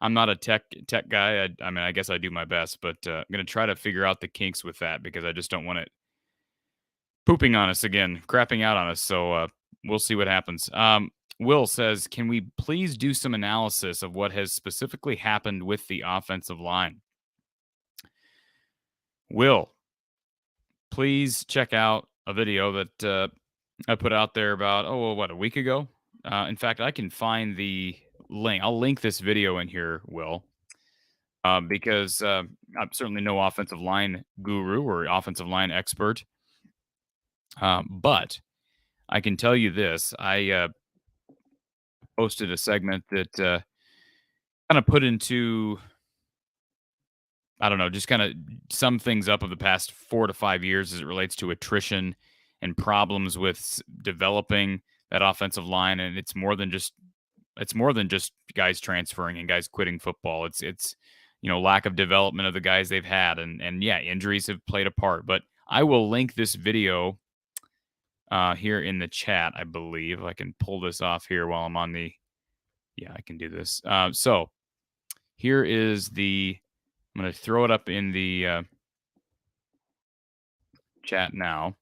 S1: I'm not a tech guy. I mean, I guess I do my best, but I'm going to try to figure out the kinks with that, because I just don't want it pooping on us again, crapping out on us. So we'll see what happens. Will says, can we please do some analysis of what has specifically happened with the offensive line? Will, please check out a video that I put out there about, a week ago. In fact, I can find the link. I'll link this video in here, Will, because I'm certainly no offensive line guru or offensive line expert. But I can tell you this. I posted a segment that kind of put into, I don't know, just kind of sum things up of the past 4 to 5 years as it relates to attrition and problems with developing that offensive line. And it's more than just guys transferring and guys quitting football. It's lack of development of the guys they've had, and yeah, injuries have played a part. But I will link this video here in the chat. I believe I can pull this off here while I'm on the. Yeah, I can do this. So here is the. I'm going to throw it up in the chat now.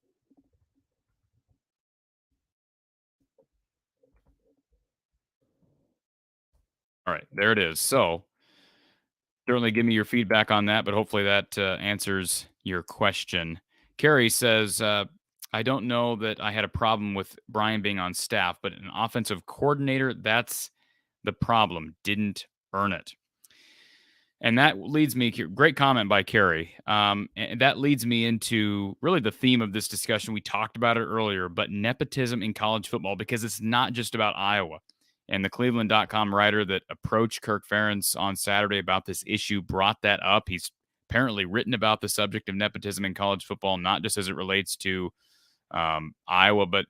S1: All right, there it is. So certainly give me your feedback on that, but hopefully that answers your question. Carrie says, I don't know that I had a problem with Brian being on staff, but an offensive coordinator, that's the problem. Didn't earn it. And that leads me, great comment by Carrie. And that leads me into really the theme of this discussion. We talked about it earlier, but nepotism in college football, because it's not just about Iowa. And the Cleveland.com writer that approached Kirk Ferentz on Saturday about this issue brought that up. He's apparently written about the subject of nepotism in college football, not just as it relates to Iowa, but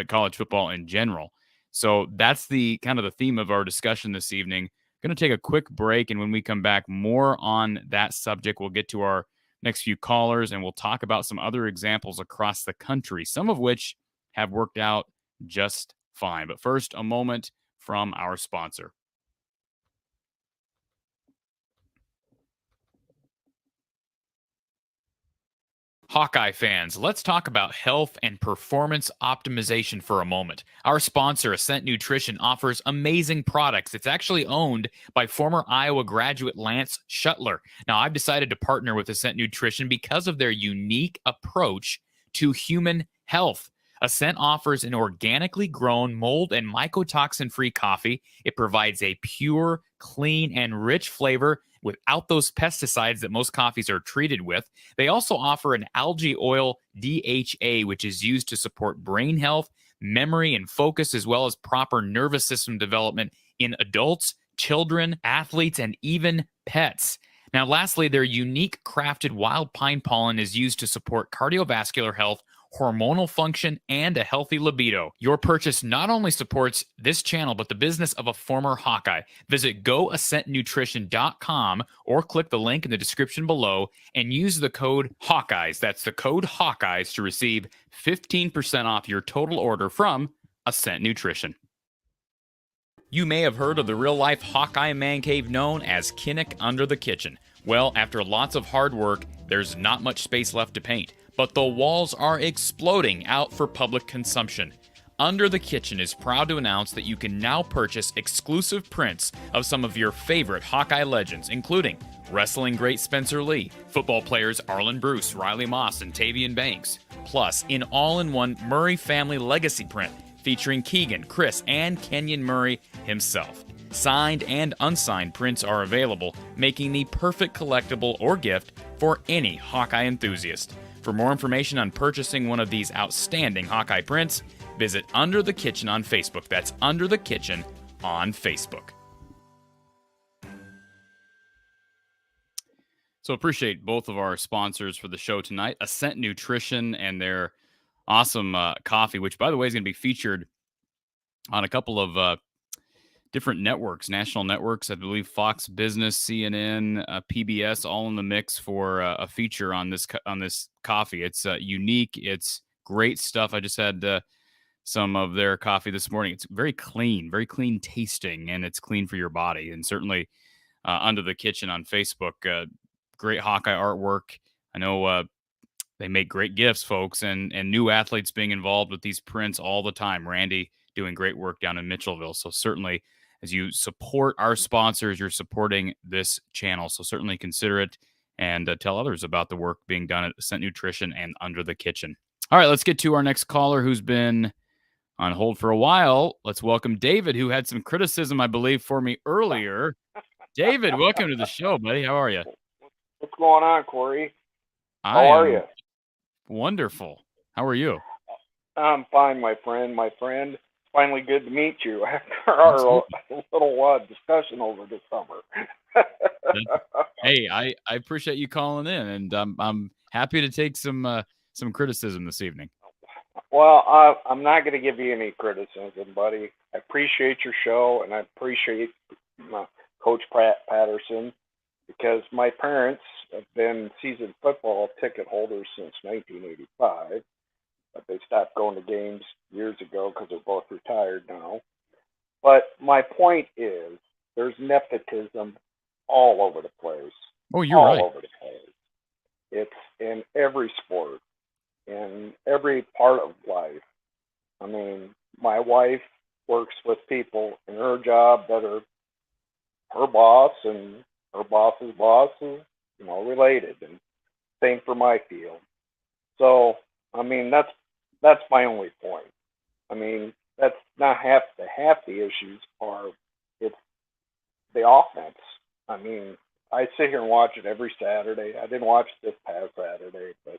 S1: college football in general. So that's the kind of the theme of our discussion this evening. Going to take a quick break, and when we come back, more on that subject. We'll get to our next few callers, and we'll talk about some other examples across the country, some of which have worked out just fine. But first, a moment from our sponsor. Hawkeye fans, let's talk about health and performance optimization for a moment. Our sponsor, Ascent Nutrition, offers amazing products. It's actually owned by former Iowa graduate Lance Shuttler. Now, I've decided to partner with Ascent Nutrition because of their unique approach to human health. Ascent offers an organically grown, mold and mycotoxin-free coffee. It provides a pure, clean, and rich flavor without those pesticides that most coffees are treated with. They also offer an algae oil DHA, which is used to support brain health, memory, and focus, as well as proper nervous system development in adults, children, athletes, and even pets. Now, lastly, their unique crafted wild pine pollen is used to support cardiovascular health, hormonal function, and a healthy libido. Your purchase not only supports this channel, but the business of a former Hawkeye. Visit goascentnutrition.com or click the link in the description below and use the code Hawkeyes. That's the code Hawkeyes to receive 15% off your total order from Ascent Nutrition. You may have heard of the real-life Hawkeye man cave known as Kinnick Under the Kitchen. Well, after lots of hard work, there's not much space left to paint, but the walls are exploding out for public consumption. Under the Kitchen is proud to announce that you can now purchase exclusive prints of some of your favorite Hawkeye legends, including wrestling great Spencer Lee, football players Arlen Bruce, Riley Moss, and Tavian Banks, plus an all-in-one Murray family legacy print featuring Keegan, Chris, and Kenyon Murray himself. Signed and unsigned prints are available, making the perfect collectible or gift for any Hawkeye enthusiast. For more information on purchasing one of these outstanding Hawkeye prints, visit Under the Kitchen on Facebook. That's Under the Kitchen on Facebook. So appreciate both of our sponsors for the show tonight, Ascent Nutrition and their awesome coffee, which, by the way, is going to be featured on a couple of different networks, national networks. I believe Fox Business, CNN, PBS, all in the mix for a feature on this coffee. It's unique. It's great stuff. I just had some of their coffee this morning. It's very clean tasting, and it's clean for your body. And certainly Under the Kitchen on Facebook, great Hawkeye artwork. I know they make great gifts, folks, and new athletes being involved with these prints all the time. Randy doing great work down in Mitchellville. So certainly, as you support our sponsors, you're supporting this channel. So certainly consider it and tell others about the work being done at Ascent Nutrition and Under the Kitchen. All right, let's get to our next caller who's been on hold for a while. Let's welcome David, who had some criticism, I believe, for me earlier. David, welcome to the show, buddy. How are you?
S11: What's going on, Corey?
S1: How
S11: are you?
S1: Wonderful. How are you?
S11: I'm fine, my friend. My friend, finally good to meet you after our little discussion over the summer.
S1: Hey, I appreciate you calling in, and I'm happy to take some criticism this evening.
S11: Well, I'm not going to give you any criticism, buddy. I appreciate your show, and I appreciate Coach Patterson, because my parents have been season football ticket holders since 1985, but they stopped going to games years ago because they're both retired now. But my point is, there's nepotism all over the place.
S1: Oh, you're right.
S11: All over the place. It's in every sport, in every part of life. I mean, my wife works with people in her job that are her boss and her boss's boss is, related, and same for my field. So, I mean, that's my only point. I mean, that's not half the issues are it's the offense. I mean, I sit here and watch it every Saturday. I didn't watch it this past Saturday, but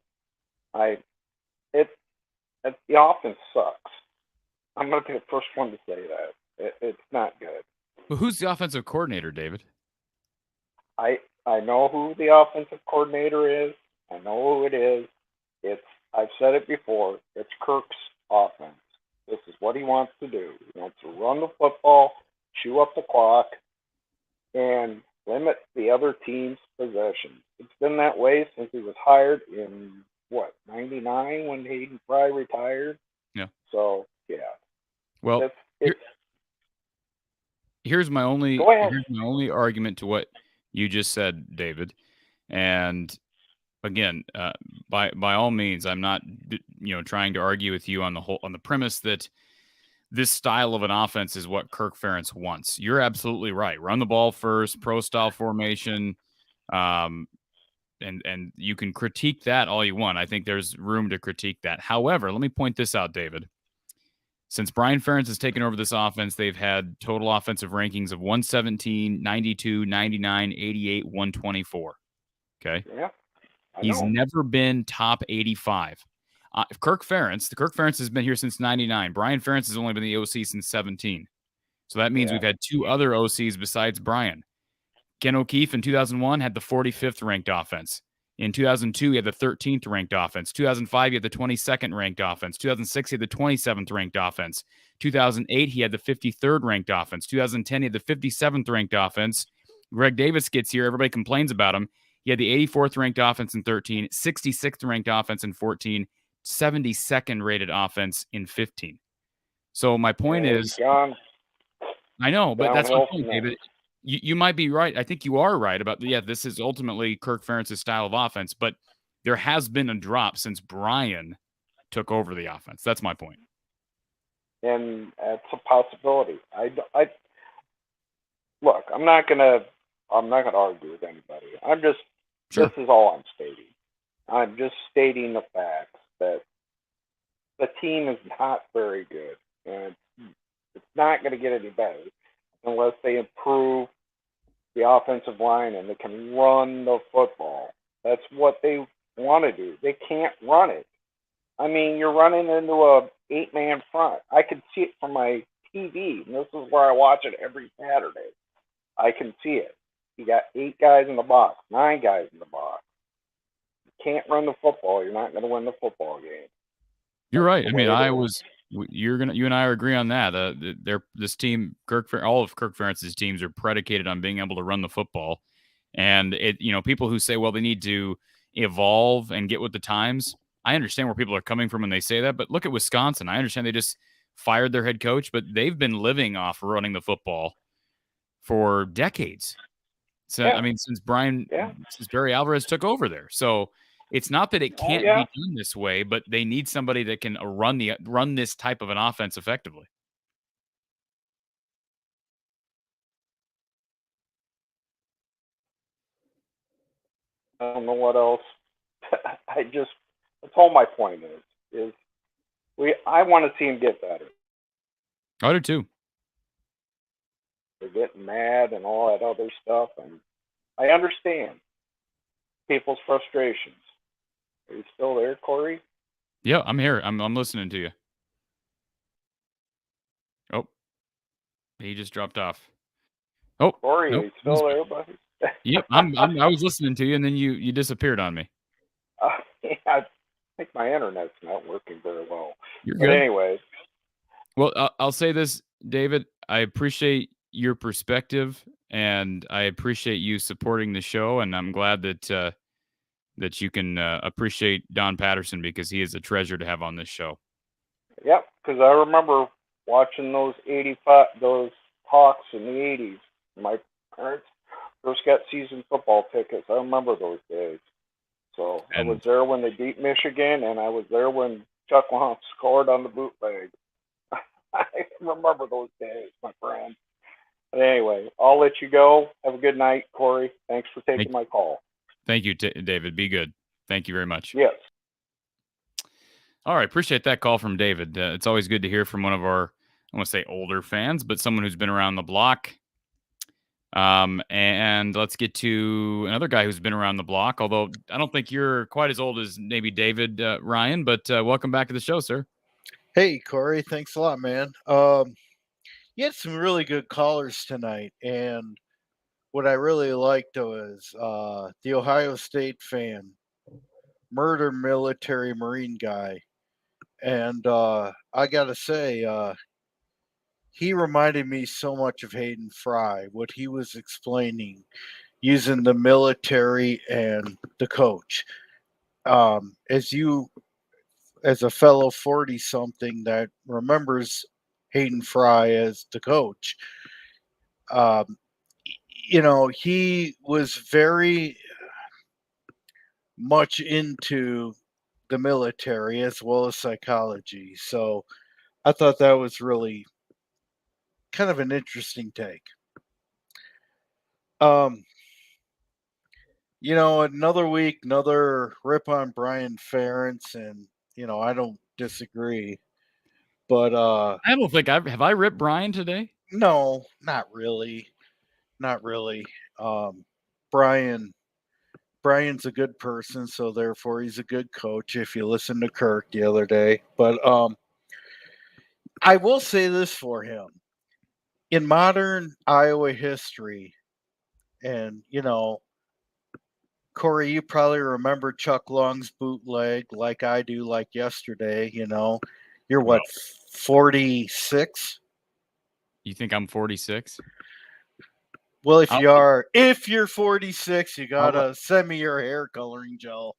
S11: the offense sucks. I'm going to be the first one to say that. It's not good.
S1: Well, who's the offensive coordinator, David?
S11: I know who the offensive coordinator is. I know who it is. I've said it before. It's Kirk's offense. This is what he wants to do. He wants to run the football, chew up the clock, and limit the other team's possessions. It's been that way since he was hired in, 99 when Hayden Fry retired?
S1: Yeah.
S11: So, yeah.
S1: Well, here's my only argument to what you just said, David. And again, by all means, I'm not trying to argue with you on the premise that this style of an offense is what Kirk Ferentz wants. You're absolutely right. Run the ball first, pro style formation, and you can critique that all you want. I think there's room to critique that. However, let me point this out, David. Since Brian Ferentz has taken over this offense, they've had total offensive rankings of 117, 92, 99, 88, 124. Okay?
S11: Yeah.
S1: He's never been top 85. Kirk Ferentz has been here since 99. Brian Ferentz has only been the OC since 17. So that means we've had two other OCs besides Brian. Ken O'Keefe in 2001 had the 45th ranked offense. In 2002, he had the 13th ranked offense. 2005, he had the 22nd ranked offense. 2006, he had the 27th ranked offense. 2008, he had the 53rd ranked offense. 2010, he had the 57th ranked offense. Greg Davis gets here. Everybody complains about him. He had the 84th ranked offense in 13, 66th ranked offense in 14, 72nd rated offense in 15. So my point is, I know, but that's my point, David. You might be right. I think you are right about, this is ultimately Kirk Ferentz's style of offense, but there has been a drop since Brian took over the offense. That's my point.
S11: And it's a possibility. Look, I'm not gonna argue with anybody. This is all I'm stating. I'm just stating the facts that the team is not very good, and it's not going to get any better unless they improve the offensive line and they can run the football. That's what they want to do. They can't run it. I mean, you're running into a 8-man front. I can see it from my TV, and this is where I watch it every Saturday. I can see it. You got 8 guys in the box, 9 guys in the box. You can't run the football. You're not going to win the football game.
S1: You're right. I mean, you and I agree on that. This team, all of Kirk Ferentz's teams are predicated on being able to run the football. And people who say, well, they need to evolve and get with the times. I understand where people are coming from when they say that, but look at Wisconsin. I understand they just fired their head coach, but they've been living off running the football for decades. So, I mean, since Barry Alvarez took over there. So it's not that it can't be done this way, but they need somebody that can run this type of an offense effectively.
S11: I don't know what else. That's all my point is. is I want to see him get better.
S1: I do too.
S11: They're getting mad and all that other stuff, and I understand people's frustrations. Are you still there, Corey?
S1: Yeah, I'm here. I'm listening to you. Oh, he just dropped off. Oh,
S11: Corey,
S1: nope,
S11: are you still there, buddy?
S1: Yep, I was listening to you, and then you disappeared on me.
S11: Yeah, I think my internet's not working very well.
S1: You're
S11: But
S1: good.
S11: anyways,
S1: Well, I'll say this, David. I appreciate your perspective, and I appreciate you supporting the show. And I'm glad that that you can appreciate Don Patterson, because he is a treasure to have on this show.
S11: yep, because I remember watching those Hawks in the '80s. My parents first got season football tickets. I remember those days. So I was there when they beat Michigan, and I was there when Chuck Long scored on the bootleg. I remember those days, my friend. But anyway, I'll let you go. Have a good night, Corey. Thanks for taking my call.
S1: Thank you, David. Be good. Thank you very much.
S11: Yes.
S1: All right. Appreciate that call from David. It's always good to hear from one of our, I want to say older fans, but someone who's been around the block. And let's get to another guy who's been around the block, although I don't think you're quite as old as maybe David, Ryan, but welcome back to the show, sir.
S12: Hey, Corey. Thanks a lot, man. You had some really good callers tonight, and what I really liked was the Ohio State fan, murder military Marine guy. And I got to say, he reminded me so much of Hayden Fry, what he was explaining using the military and the coach. As a fellow 40-something that remembers Hayden Fry as the coach, he was very much into the military as well as psychology. So I thought that was really kind of an interesting take. Another week, another rip on Brian Ferentz, and I don't disagree. But
S1: I don't think have I ripped Brian today?
S12: No, not really. Not really. Brian's a good person, so therefore he's a good coach if you listen to Kirk the other day. But I will say this for him. In modern Iowa history, and Corey, you probably remember Chuck Long's bootleg like I do, like yesterday. You're what, 46?
S1: You think I'm 46?
S12: Well, if you're 46, you gotta send me your hair coloring gel.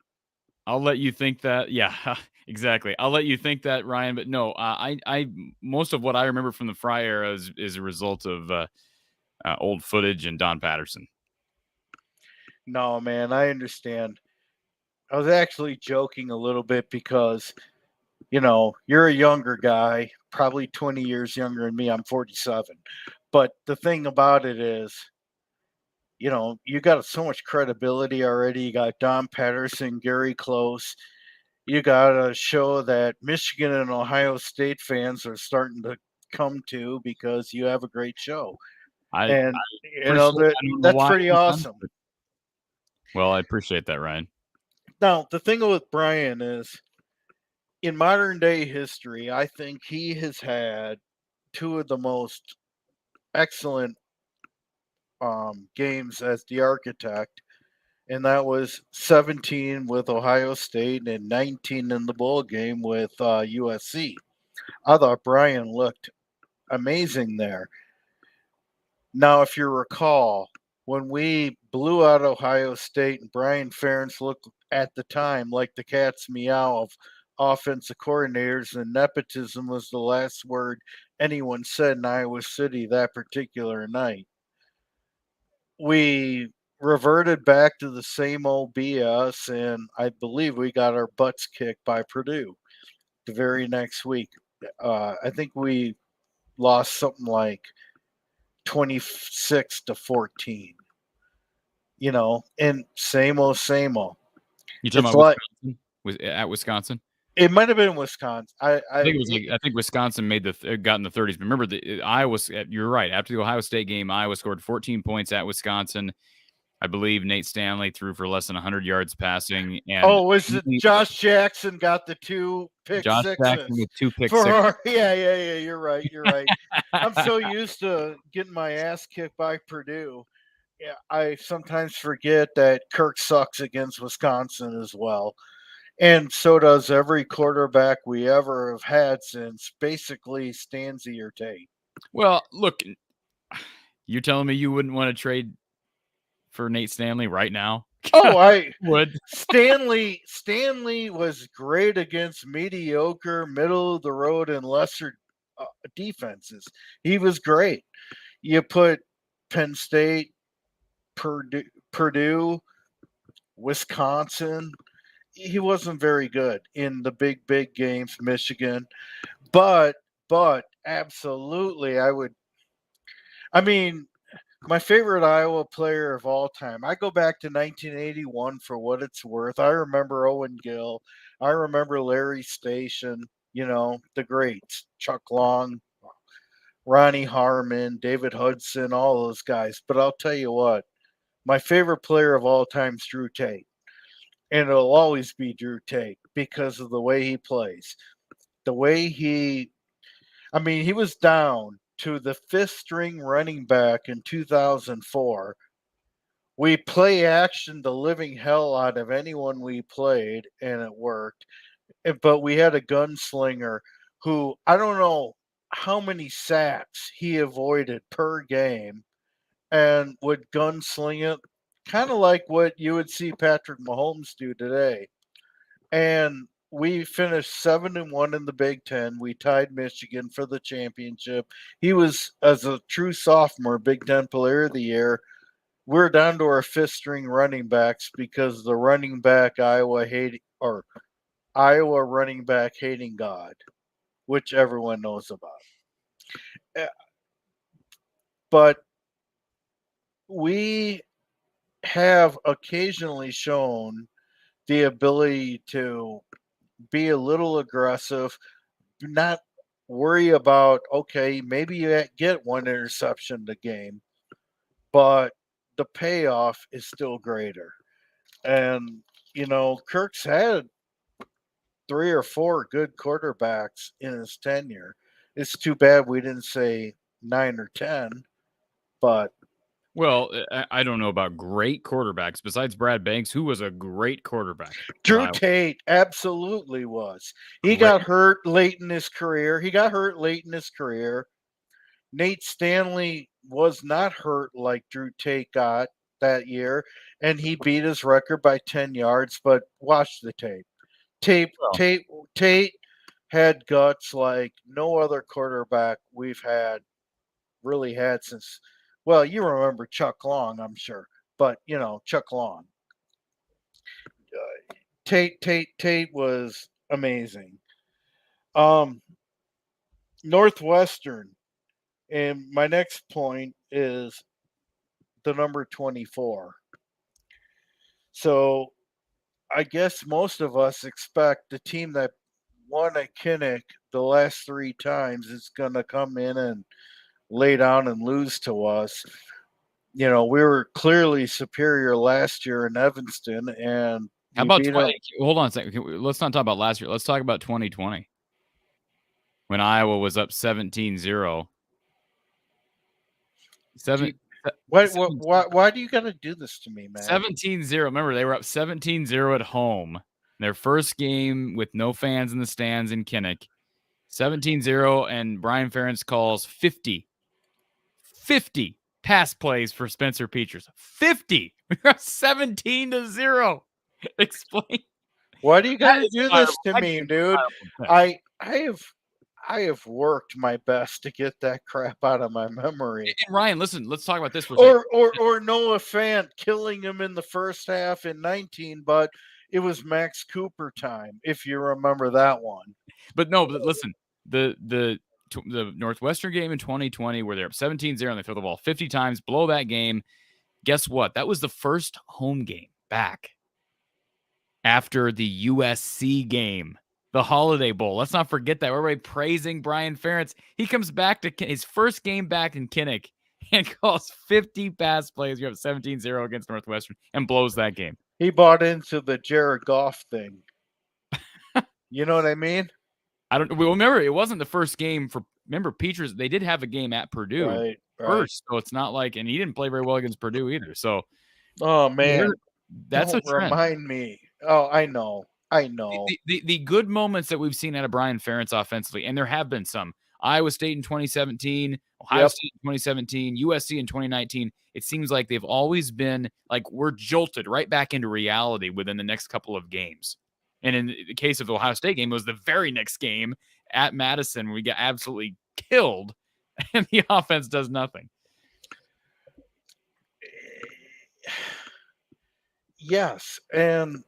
S1: I'll let you think that. Yeah, exactly. I'll let you think that, Ryan. But no, I most of what I remember from the Fry era is a result of old footage and Don Patterson.
S12: No, man, I understand. I was actually joking a little bit because, you're a younger guy, probably 20 years younger than me. I'm 47. But the thing about it is, you got so much credibility already. You got Don Patterson, Gary Close. You got a show that Michigan and Ohio State fans are starting to come to because you have a great show. That's pretty awesome.
S1: Well, I appreciate that, Ryan.
S12: Now, the thing with Brian is, in modern day history, I think he has had two of the most excellent games as the architect, and that was 17 with Ohio State and 19 in the bowl game with USC. I thought Brian looked amazing there. Now, if you recall, when we blew out Ohio State and Brian Ferentz looked at the time like the cat's meow of offensive coordinators, and nepotism was the last word anyone said in Iowa City that particular night. We reverted back to the same old BS, and I believe we got our butts kicked by Purdue the very next week. I think we lost something like 26-14. And same old, same old.
S1: You talking about Wisconsin? At Wisconsin?
S12: It might have been Wisconsin.
S1: I think it was I think Wisconsin made got in the 30s. But remember, Iowa. You're right. After the Ohio State game, Iowa scored 14 points at Wisconsin. I believe Nate Stanley threw for less than 100 yards passing. And
S12: was it Josh Jackson got the 2 pick
S1: Josh
S12: sixes?
S1: Jackson with 2 pick sixes.
S12: Yeah. You're right. I'm so used to getting my ass kicked by Purdue. Yeah, I sometimes forget that Kirk sucks against Wisconsin as well. And so does every quarterback we ever have had since basically Stanzi or Tate.
S1: Well, look, you're telling me you wouldn't want to trade for Nate Stanley right now?
S12: Oh, I
S1: would.
S12: Stanley was great against mediocre, middle of the road, and lesser defenses. He was great. You put Penn State, Purdue, Wisconsin. He wasn't very good in the big games, Michigan. But absolutely, my favorite Iowa player of all time. I go back to 1981 for what it's worth. I remember Owen Gill. I remember Larry Station, the greats, Chuck Long, Ronnie Harmon, David Hudson, all those guys. But I'll tell you what, my favorite player of all time is Drew Tate. And it'll always be Drew Tate because of the way he plays. The way he was down to the 5th string running back in 2004. We play action the living hell out of anyone we played, and it worked. But we had a gunslinger who, I don't know how many sacks he avoided per game and would gunsling it, kind of like what you would see Patrick Mahomes do today. And we finished 7-1 in the Big Ten. We tied Michigan for the championship. He was, as a true sophomore, Big Ten Player of the Year. We're down to our 5th string running backs because the running back Iowa running back hating God, which everyone knows about. But we have occasionally shown the ability to be a little aggressive, not worry about, okay, maybe you get one interception a game, but the payoff is still greater. And, Kirk's had 3 or 4 good quarterbacks in his tenure. It's too bad we didn't say 9 or 10, but
S1: well, I don't know about great quarterbacks besides Brad Banks, who was a great quarterback.
S12: Drew Tate absolutely was. He got hurt late in his career. Nate Stanley was not hurt like Drew Tate got that year, and he beat his record by 10 yards, but watch the tape. Tate had guts like no other quarterback we've really had since, well, you remember Chuck Long, I'm sure, but Chuck Long. Tate was amazing. Northwestern, and my next point is the number 24. So I guess most of us expect the team that won at Kinnick the last 3 times is going to come in and lay down and lose to us. We were clearly superior last year in Evanston, and
S1: how about hold on a second. Let's not talk about last year. Let's talk about 2020 when Iowa was up 17-0.
S12: Why do you got to do this to me, man?
S1: 17-0. Remember, they were up 17-0 at home. Their first game with no fans in the stands in Kinnick. 17-0, and Brian Ferentz calls 50 pass plays for Spencer Petras. 50. We're up 17-0. Explain.
S12: Why do you got to do this to me, dude? I have worked my best to get that crap out of my memory.
S1: And Ryan, listen, let's talk about this for a second.
S12: Or Noah Fant killing him in the first half in 19, but it was Max Cooper time, if you remember that one.
S1: But listen, the Northwestern game in 2020 where they're up 17-0 and they throw the ball 50 times, blow that game. Guess what? That was the first home game back after the USC game The Holiday Bowl. Let's not forget that. We're already praising Brian Ferentz. He comes back to his first game back in Kinnick and calls 50 pass plays. You're up 17-0 against Northwestern and blows that game.
S12: He bought into the Jared Goff thing. You know what I mean?
S1: Remember, it wasn't the first game for. Remember, Peters. They did have a game at Purdue first, so it's not like, and he didn't play very well against Purdue either. So,
S12: oh man,
S1: that's
S12: don't
S1: a trend.
S12: Remind me. Oh, I know.
S1: The good moments that we've seen out of Brian Ferentz offensively, and there have been some. Iowa State in 2017, Ohio State in 2017, USC in 2019. It seems like they've always been like we're jolted right back into reality within the next couple of games. And in the case of the Ohio State game, it was the very next game at Madison where we got absolutely killed, and the offense does nothing.
S12: Yes, and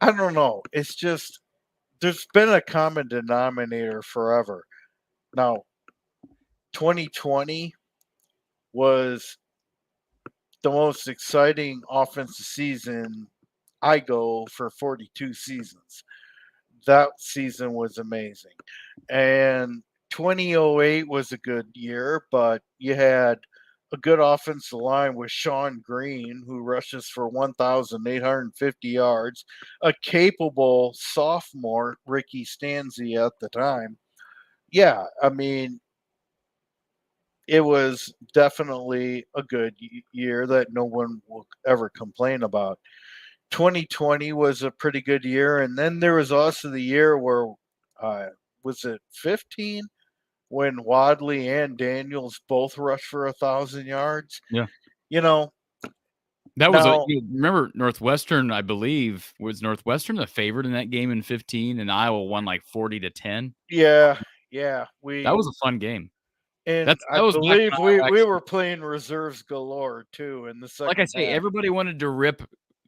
S12: I don't know. It's just there's been a common denominator forever. Now, 2020 was the most exciting offensive season I go for 42 seasons. That season was amazing. And 2008 was a good year, but you had a good offensive line with Sean Green, who rushes for 1,850 yards, a capable sophomore, Ricky Stanzi at the time. Yeah, I mean, it was definitely a good year that no one will ever complain about. 2020 was a pretty good year. And then there was also the year where, was it 15? When Wadley and Daniels both rushed for 1,000 yards.
S1: Yeah.
S12: You know,
S1: that was remember Northwestern, I believe, was Northwestern the favorite in that game in 15 and Iowa won like 40-10.
S12: Yeah.
S1: That was a fun game.
S12: And I believe we were playing reserves galore too in the second
S1: Like I say,
S12: half.
S1: everybody wanted to rip.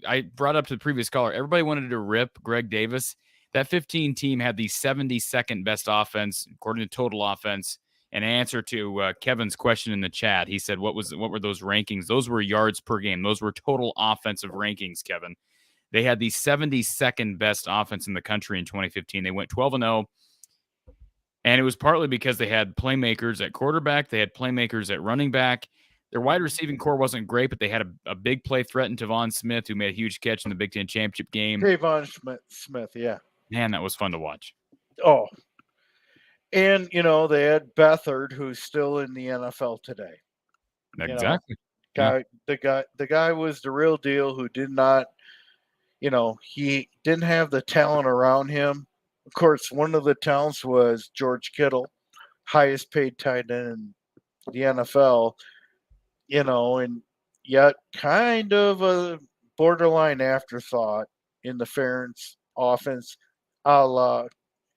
S1: I brought up to the previous caller. Everybody wanted to rip Greg Davis. That 15 team had the 72nd best offense, according to total offense. An answer to Kevin's question in the chat. He said, what were those rankings? Those were yards per game. Those were total offensive rankings, Kevin. They had the 72nd best offense in the country in 2015. They went 12-0. And it was partly because they had playmakers at quarterback. They had playmakers at running back. Their wide receiving core wasn't great, but they had a big play threat in Tavon Smith, who made a huge catch in the Big Ten championship game.
S12: Tavon Smith, yeah.
S1: Man, that was fun to watch.
S12: Oh. And, they had Beathard, who's still in the NFL today.
S1: Exactly.
S12: The guy was the real deal who did not, he didn't have the talent around him. Of course, one of the talents was George Kittle, highest paid tight end in the NFL, and yet kind of a borderline afterthought in the Ferentz offense.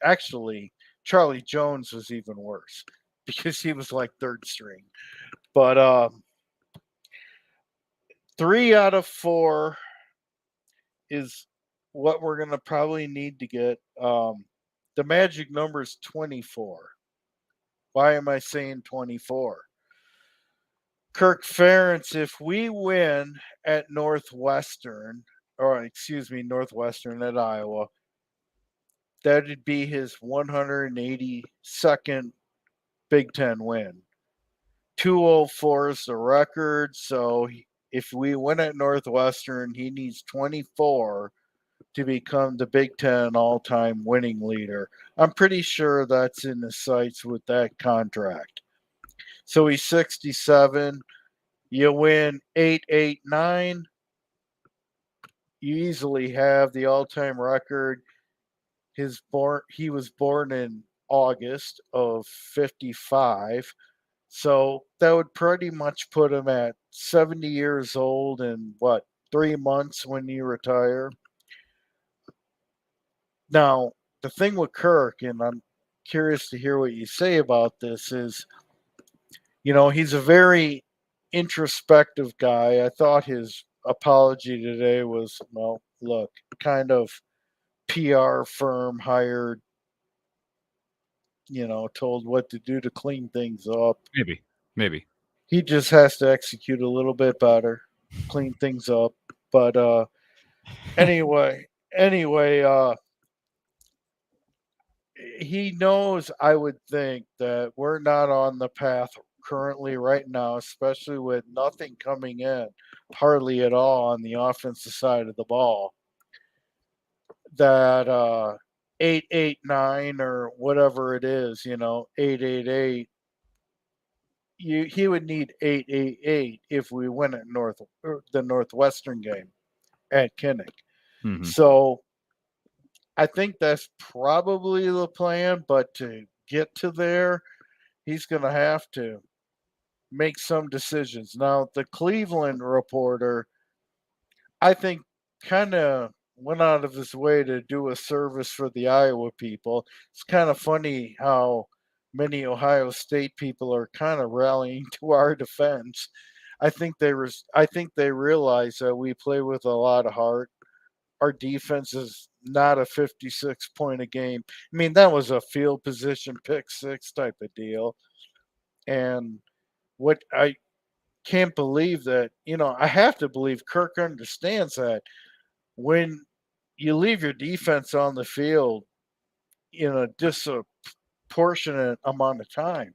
S12: Actually, Charlie Jones was even worse because he was like third string. But 3 out of 4 is what we're going to probably need to get. The magic number is 24. Why am I saying 24? Kirk Ferentz, if we win at Northwestern at Iowa, that'd be his 182nd Big Ten win. 204 is the record, so if we win at Northwestern, he needs 24 to become the Big Ten all-time winning leader. I'm pretty sure that's in the sights with that contract. So he's 67. You win 8, 8, 9. You easily have the all-time record. He was born in August of 55. So that would pretty much put him at 70 years old and 3 months when you retire. Now, the thing with Kirk, and I'm curious to hear what you say about this, is, he's a very introspective guy. I thought his apology today was, kind of PR firm hired, told what to do to clean things up.
S1: Maybe.
S12: He just has to execute a little bit better, clean things up. But anyway, he knows, I would think, that we're not on the path currently right now, especially with nothing coming in hardly at all on the offensive side of the ball. That 889 or whatever it is, 888. He would need 888 if we win at the Northwestern game at Kinnick.
S1: Mhm.
S12: So I think that's probably the plan, but to get to there, he's going to have to make some decisions. Now, the Cleveland reporter, I think, kind of went out of his way to do a service for the Iowa people. It's kind of funny how many Ohio State people are kind of rallying to our defense. I think they realize that we play with a lot of heart. Our defense is not a 56 point a game. I mean, that was a field position pick six type of deal. And what I can't believe that, I have to believe Kirk understands that when you leave your defense on the field in a disproportionate amount of time,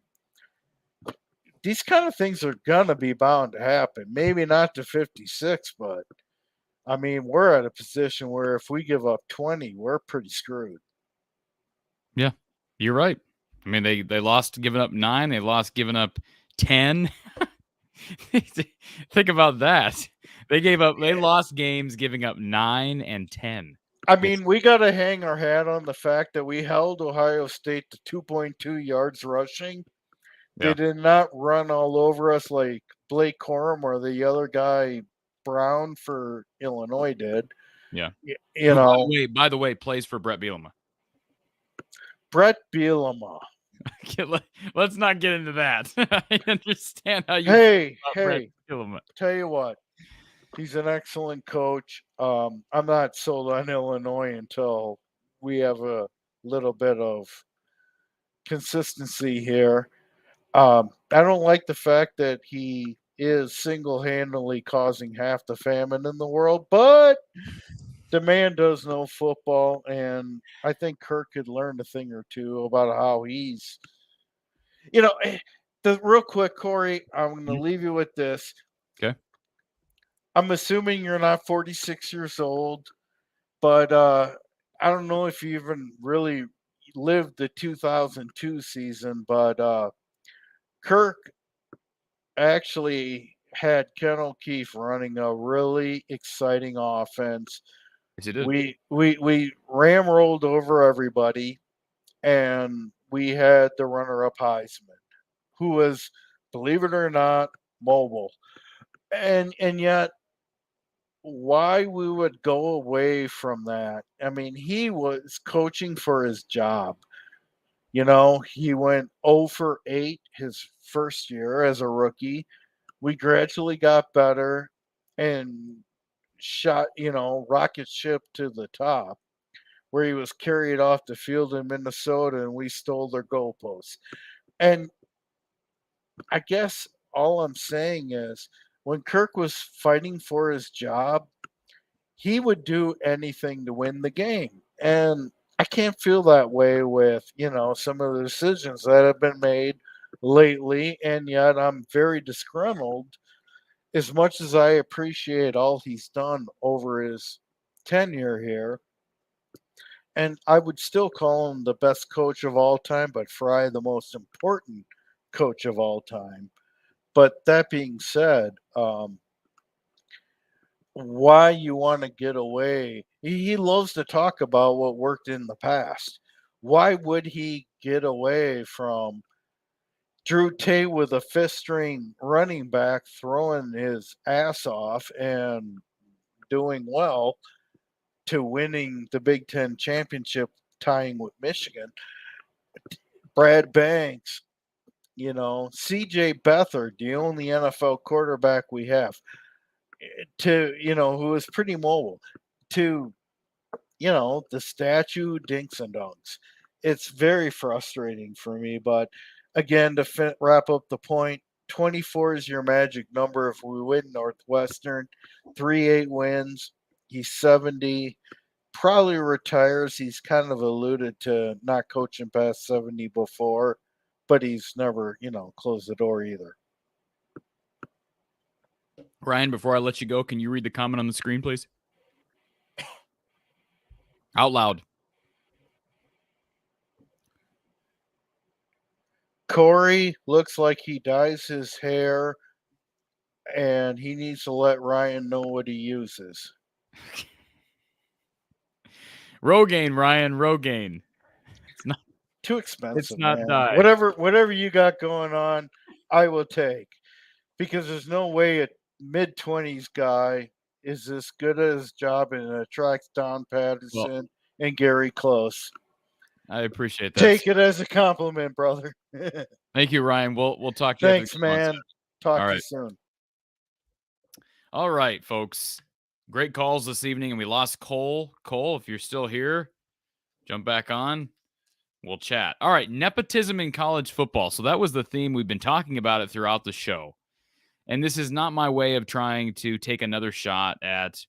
S12: these kind of things are going to be bound to happen. Maybe not to 56, but I mean, we're at a position where if we give up 20, we're pretty screwed.
S1: Yeah, you're right. I mean, they lost giving up 9. They lost giving up 10. Think about that. They lost games giving up 9 and 10.
S12: I mean, we got to hang our hat on the fact that we held Ohio State to 2.2 yards rushing. They
S1: Yeah.
S12: did not run all over us like Blake Corum or the other guy Brown for Illinois did.
S1: Yeah.
S12: You
S1: By the way, plays for Brett Bielema.
S12: Brett Bielema.
S1: Let's not get into that. I understand how you
S12: Hey,
S1: Brett Bielema.
S12: Tell you what, he's an excellent coach. I'm not sold on Illinois until we have a little bit of consistency here. I don't like the fact that he is single-handedly causing half the famine in the world, but the man does know football, and I think Kirk could learn a thing or two about how he's, real quick, Corey, I'm going to leave you with this.
S1: Okay.
S12: I'm assuming you're not 46 years old, but I don't know if you even really lived the 2002 season, but Kirk actually had Ken O'Keefe running a really exciting offense.
S1: Yes, he did.
S12: We ramrolled over everybody, and we had the runner-up Heisman, who was, believe it or not, mobile. And yet, why we would go away from that? I mean, he was coaching for his job. He went 0 for 8 his first year as a rookie. We gradually got better and shot, rocket ship to the top, where he was carried off the field in Minnesota and we stole their goalposts. And I guess all I'm saying is when Kirk was fighting for his job, he would do anything to win the game. And I can't feel that way with, some of the decisions that have been made lately. And yet I'm very disgruntled. As much as I appreciate all he's done over his tenure here, and I would still call him the best coach of all time, but Fry the most important coach of all time. But that being said, why you want to get away? He loves to talk about what worked in the past. Why would he get away from Drew Tate with a fifth string running back throwing his ass off and doing well to winning the Big Ten championship, tying with Michigan? Brad Banks, CJ Beathard, the only NFL quarterback we have, who is pretty mobile, to, the statue dinks and dunks. It's very frustrating for me. But again, to wrap up the point, 24 is your magic number if we win Northwestern. 3-8 wins. He's 70. probably retires. He's kind of alluded to not coaching past 70 before, but he's never, closed the door either.
S1: Ryan, before I let you go, can you read the comment on the screen, please? Out loud.
S12: Corey looks like he dyes his hair, and he needs to let Ryan know what he uses.
S1: Rogaine, Ryan, Rogaine. It's not
S12: too expensive.
S1: It's not
S12: man.
S1: dyed.
S12: Whatever you got going on, I will take, because there's no way a mid-20s guy is as good at his job and attracts Don Patterson and Gary Close.
S1: I appreciate that.
S12: Take it as a compliment, brother.
S1: Thank you, Ryan. We'll talk to you.
S12: Thanks, man. Talk to you soon.
S1: All right, folks. Great calls this evening, and we lost Cole. Cole, if you're still here, jump back on. We'll chat. All right, nepotism in college football. So that was the theme. We've been talking about it throughout the show. And this is not my way of trying to take another shot at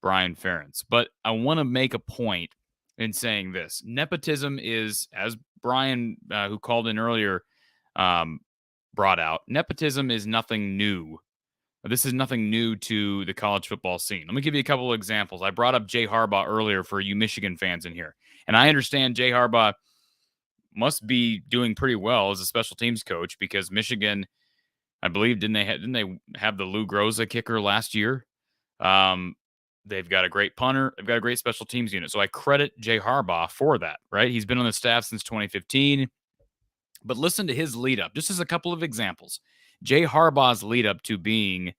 S1: Brian Ferentz, but I want to make a point in saying this. Nepotism is, as Brian, who called in earlier, brought out, nepotism is nothing new. This is nothing new to the college football scene. Let me give you a couple of examples. I brought up Jay Harbaugh earlier for you Michigan fans in here. And I understand Jay Harbaugh must be doing pretty well as a special teams coach, because Michigan, I believe, didn't they have the Lou Groza kicker last year? They've got a great punter. They've got a great special teams unit. So I credit Jay Harbaugh for that, right? He's been on the staff since 2015. But listen to his lead up. Just as a couple of examples. Jay Harbaugh's lead up to being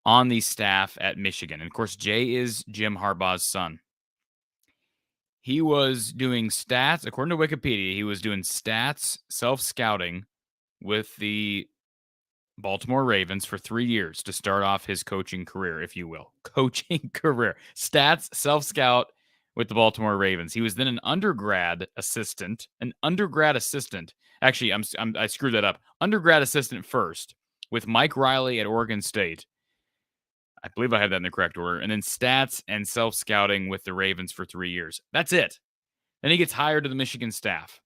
S1: on the staff at Michigan. And of course, Jay is Jim Harbaugh's son. He was doing stats, according to Wikipedia, he was doing stats, self-scouting with the Baltimore Ravens for 3 years to start off his coaching career, if you will. Coaching career. Stats, self-scout with the Baltimore Ravens. He was then an undergrad assistant. Actually, I screwed that up. Undergrad assistant first with Mike Riley at Oregon State. I believe I have that in the correct order. And then stats and self-scouting with the Ravens for 3 years. That's it. Then he gets hired to the Michigan staff.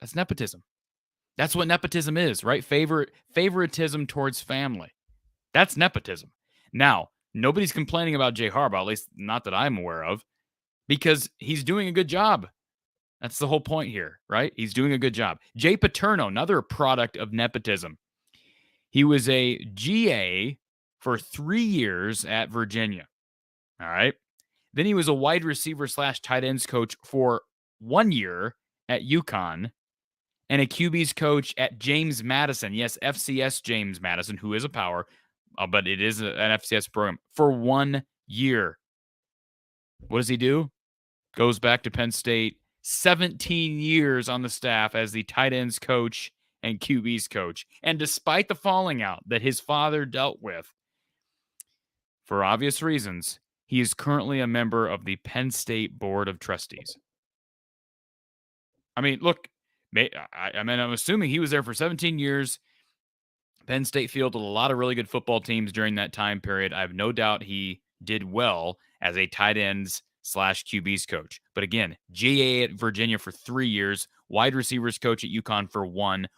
S1: That's nepotism. That's what nepotism is, right? Favoritism towards family. That's nepotism. Now, nobody's complaining about Jay Harbaugh, at least not that I'm aware of, because he's doing a good job. That's the whole point here, right? He's doing a good job. Jay Paterno, another product of nepotism. He was a GA for 3 years at Virginia. All right. Then he was a wide receiver / tight ends coach for 1 year at UConn, and a QB's coach at James Madison. Yes, FCS James Madison, who is a power, but it is an FCS program, for 1 year. What does he do? Goes back to Penn State, 17 years on the staff as the tight ends coach and QB's coach. And despite the falling out that his father dealt with, for obvious reasons, he is currently a member of the Penn State Board of Trustees. I mean, look, I'm assuming he was there for 17 years. Penn State fielded a lot of really good football teams during that time period. I have no doubt he did well as a tight ends / QB's coach. But again, GA at Virginia for 3 years, wide receivers coach at UConn for 1,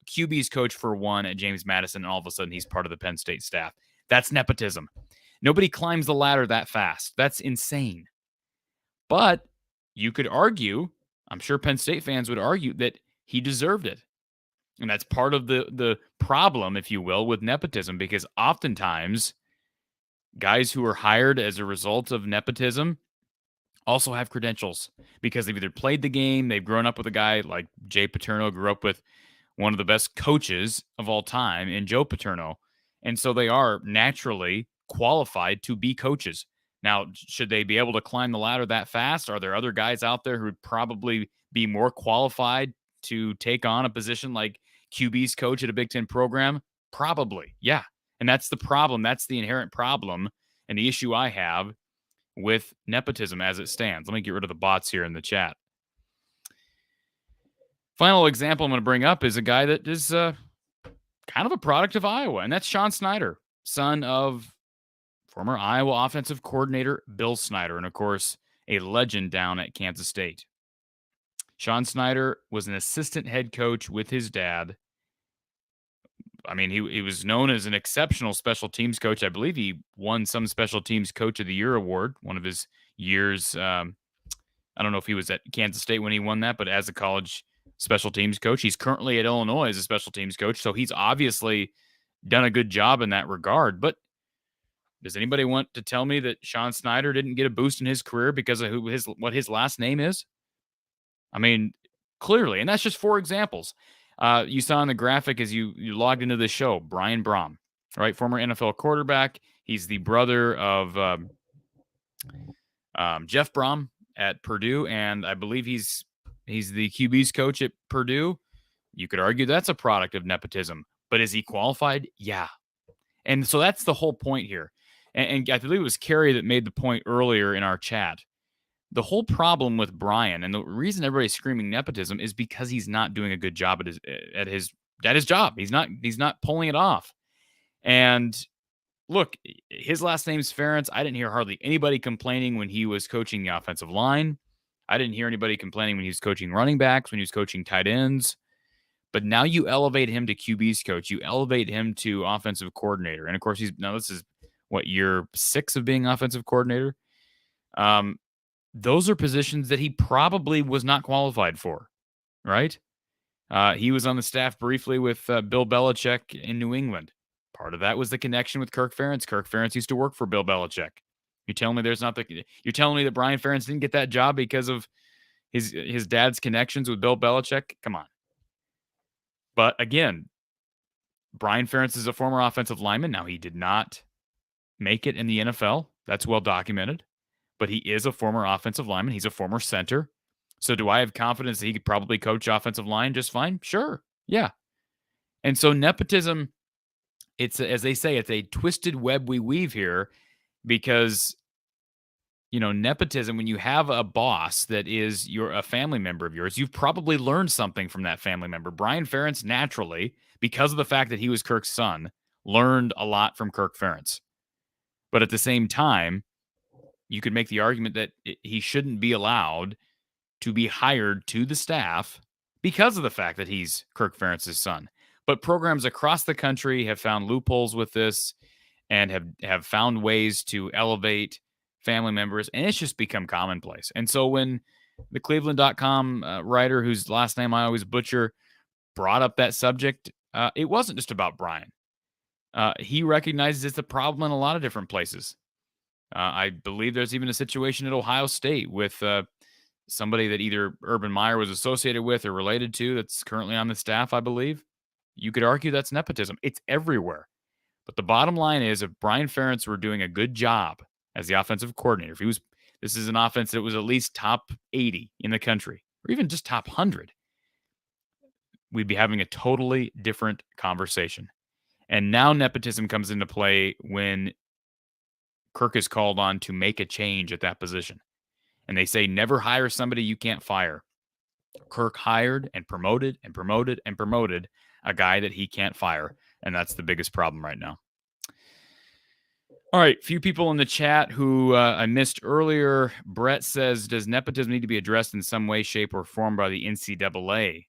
S1: QB's coach for 1 at James Madison, and all of a sudden he's part of the Penn State staff. That's nepotism. Nobody climbs the ladder that fast. That's insane. But you could argue, I'm sure Penn State fans would argue, that he deserved it. And that's part of the problem, if you will, with nepotism, because oftentimes guys who are hired as a result of nepotism also have credentials because they've either played the game, they've grown up with a guy like Jay Paterno, grew up with one of the best coaches of all time in Joe Paterno. And so they are naturally qualified to be coaches. Now, should they be able to climb the ladder that fast? Are there other guys out there who would probably be more qualified to take on a position like QB's coach at a Big Ten program? Probably, yeah. And that's the problem. That's the inherent problem and the issue I have with nepotism as it stands. Let me get rid of the bots here in the chat. Final example I'm going to bring up is a guy that is kind of a product of Iowa, and that's Sean Snyder, son of former Iowa offensive coordinator Bill Snyder, and of course, a legend down at Kansas State. Sean Snyder was an assistant head coach with his dad. I mean, he was known as an exceptional special teams coach. I believe he won some special teams coach of the year award one of his years. I don't know if he was at Kansas State when he won that, but as a college special teams coach, he's currently at Illinois as a special teams coach. So he's obviously done a good job in that regard. But does anybody want to tell me that Sean Snyder didn't get a boost in his career because of what his last name is? I mean, clearly, and that's just 4 examples. You saw in the graphic as you logged into the show, Brian Brom, right? Former NFL quarterback. He's the brother of Jeff Brom at Purdue, and I believe he's the QB's coach at Purdue. You could argue that's a product of nepotism, but is he qualified? Yeah. And so that's the whole point here. And I believe it was Kerry that made the point earlier in our chat. The whole problem with Brian, and the reason everybody's screaming nepotism, is because he's not doing a good job at his job. He's not pulling it off. And look, his last name's Ferentz. I didn't hear hardly anybody complaining when he was coaching the offensive line. I didn't hear anybody complaining when he was coaching running backs, when he was coaching tight ends. But now you elevate him to QB's coach. You elevate him to offensive coordinator. And of course, this is what, year 6 of being offensive coordinator. Those are positions that he probably was not qualified for, right? He was on the staff briefly with Bill Belichick in New England. Part of that was the connection with Kirk Ferentz. Kirk Ferentz used to work for Bill Belichick. You're telling me you're telling me that Brian Ferentz didn't get that job because of his dad's connections with Bill Belichick? Come on. But again, Brian Ferentz is a former offensive lineman. Now, he did not make it in the NFL. That's well documented. But he is a former offensive lineman. He's a former center. So do I have confidence that he could probably coach offensive line just fine? Sure. Yeah. And so nepotism, it's, as they say, it's a twisted web we weave here, because, nepotism, when you have a boss that is a family member of yours, you've probably learned something from that family member. Brian Ferentz, naturally, because of the fact that he was Kirk's son, learned a lot from Kirk Ferentz. But at the same time, you could make the argument that he shouldn't be allowed to be hired to the staff because of the fact that he's Kirk Ferentz's son. But programs across the country have found loopholes with this and have found ways to elevate family members, and it's just become commonplace. And so when the Cleveland.com writer, whose last name I always butcher, brought up that subject, it wasn't just about Brian. He recognizes it's a problem in a lot of different places. I believe there's even a situation at Ohio State with somebody that either Urban Meyer was associated with or related to that's currently on the staff, I believe. You could argue that's nepotism. It's everywhere. But the bottom line is, if Brian Ferentz were doing a good job as the offensive coordinator, this is an offense that was at least top 80 in the country, or even just top 100, we'd be having a totally different conversation. And now nepotism comes into play when Kirk is called on to make a change at that position. And they say, never hire somebody you can't fire. Kirk hired and promoted and promoted and promoted a guy that he can't fire. And that's the biggest problem right now. All right, few people in the chat who I missed earlier. Brett says, does nepotism need to be addressed in some way, shape, or form by the NCAA?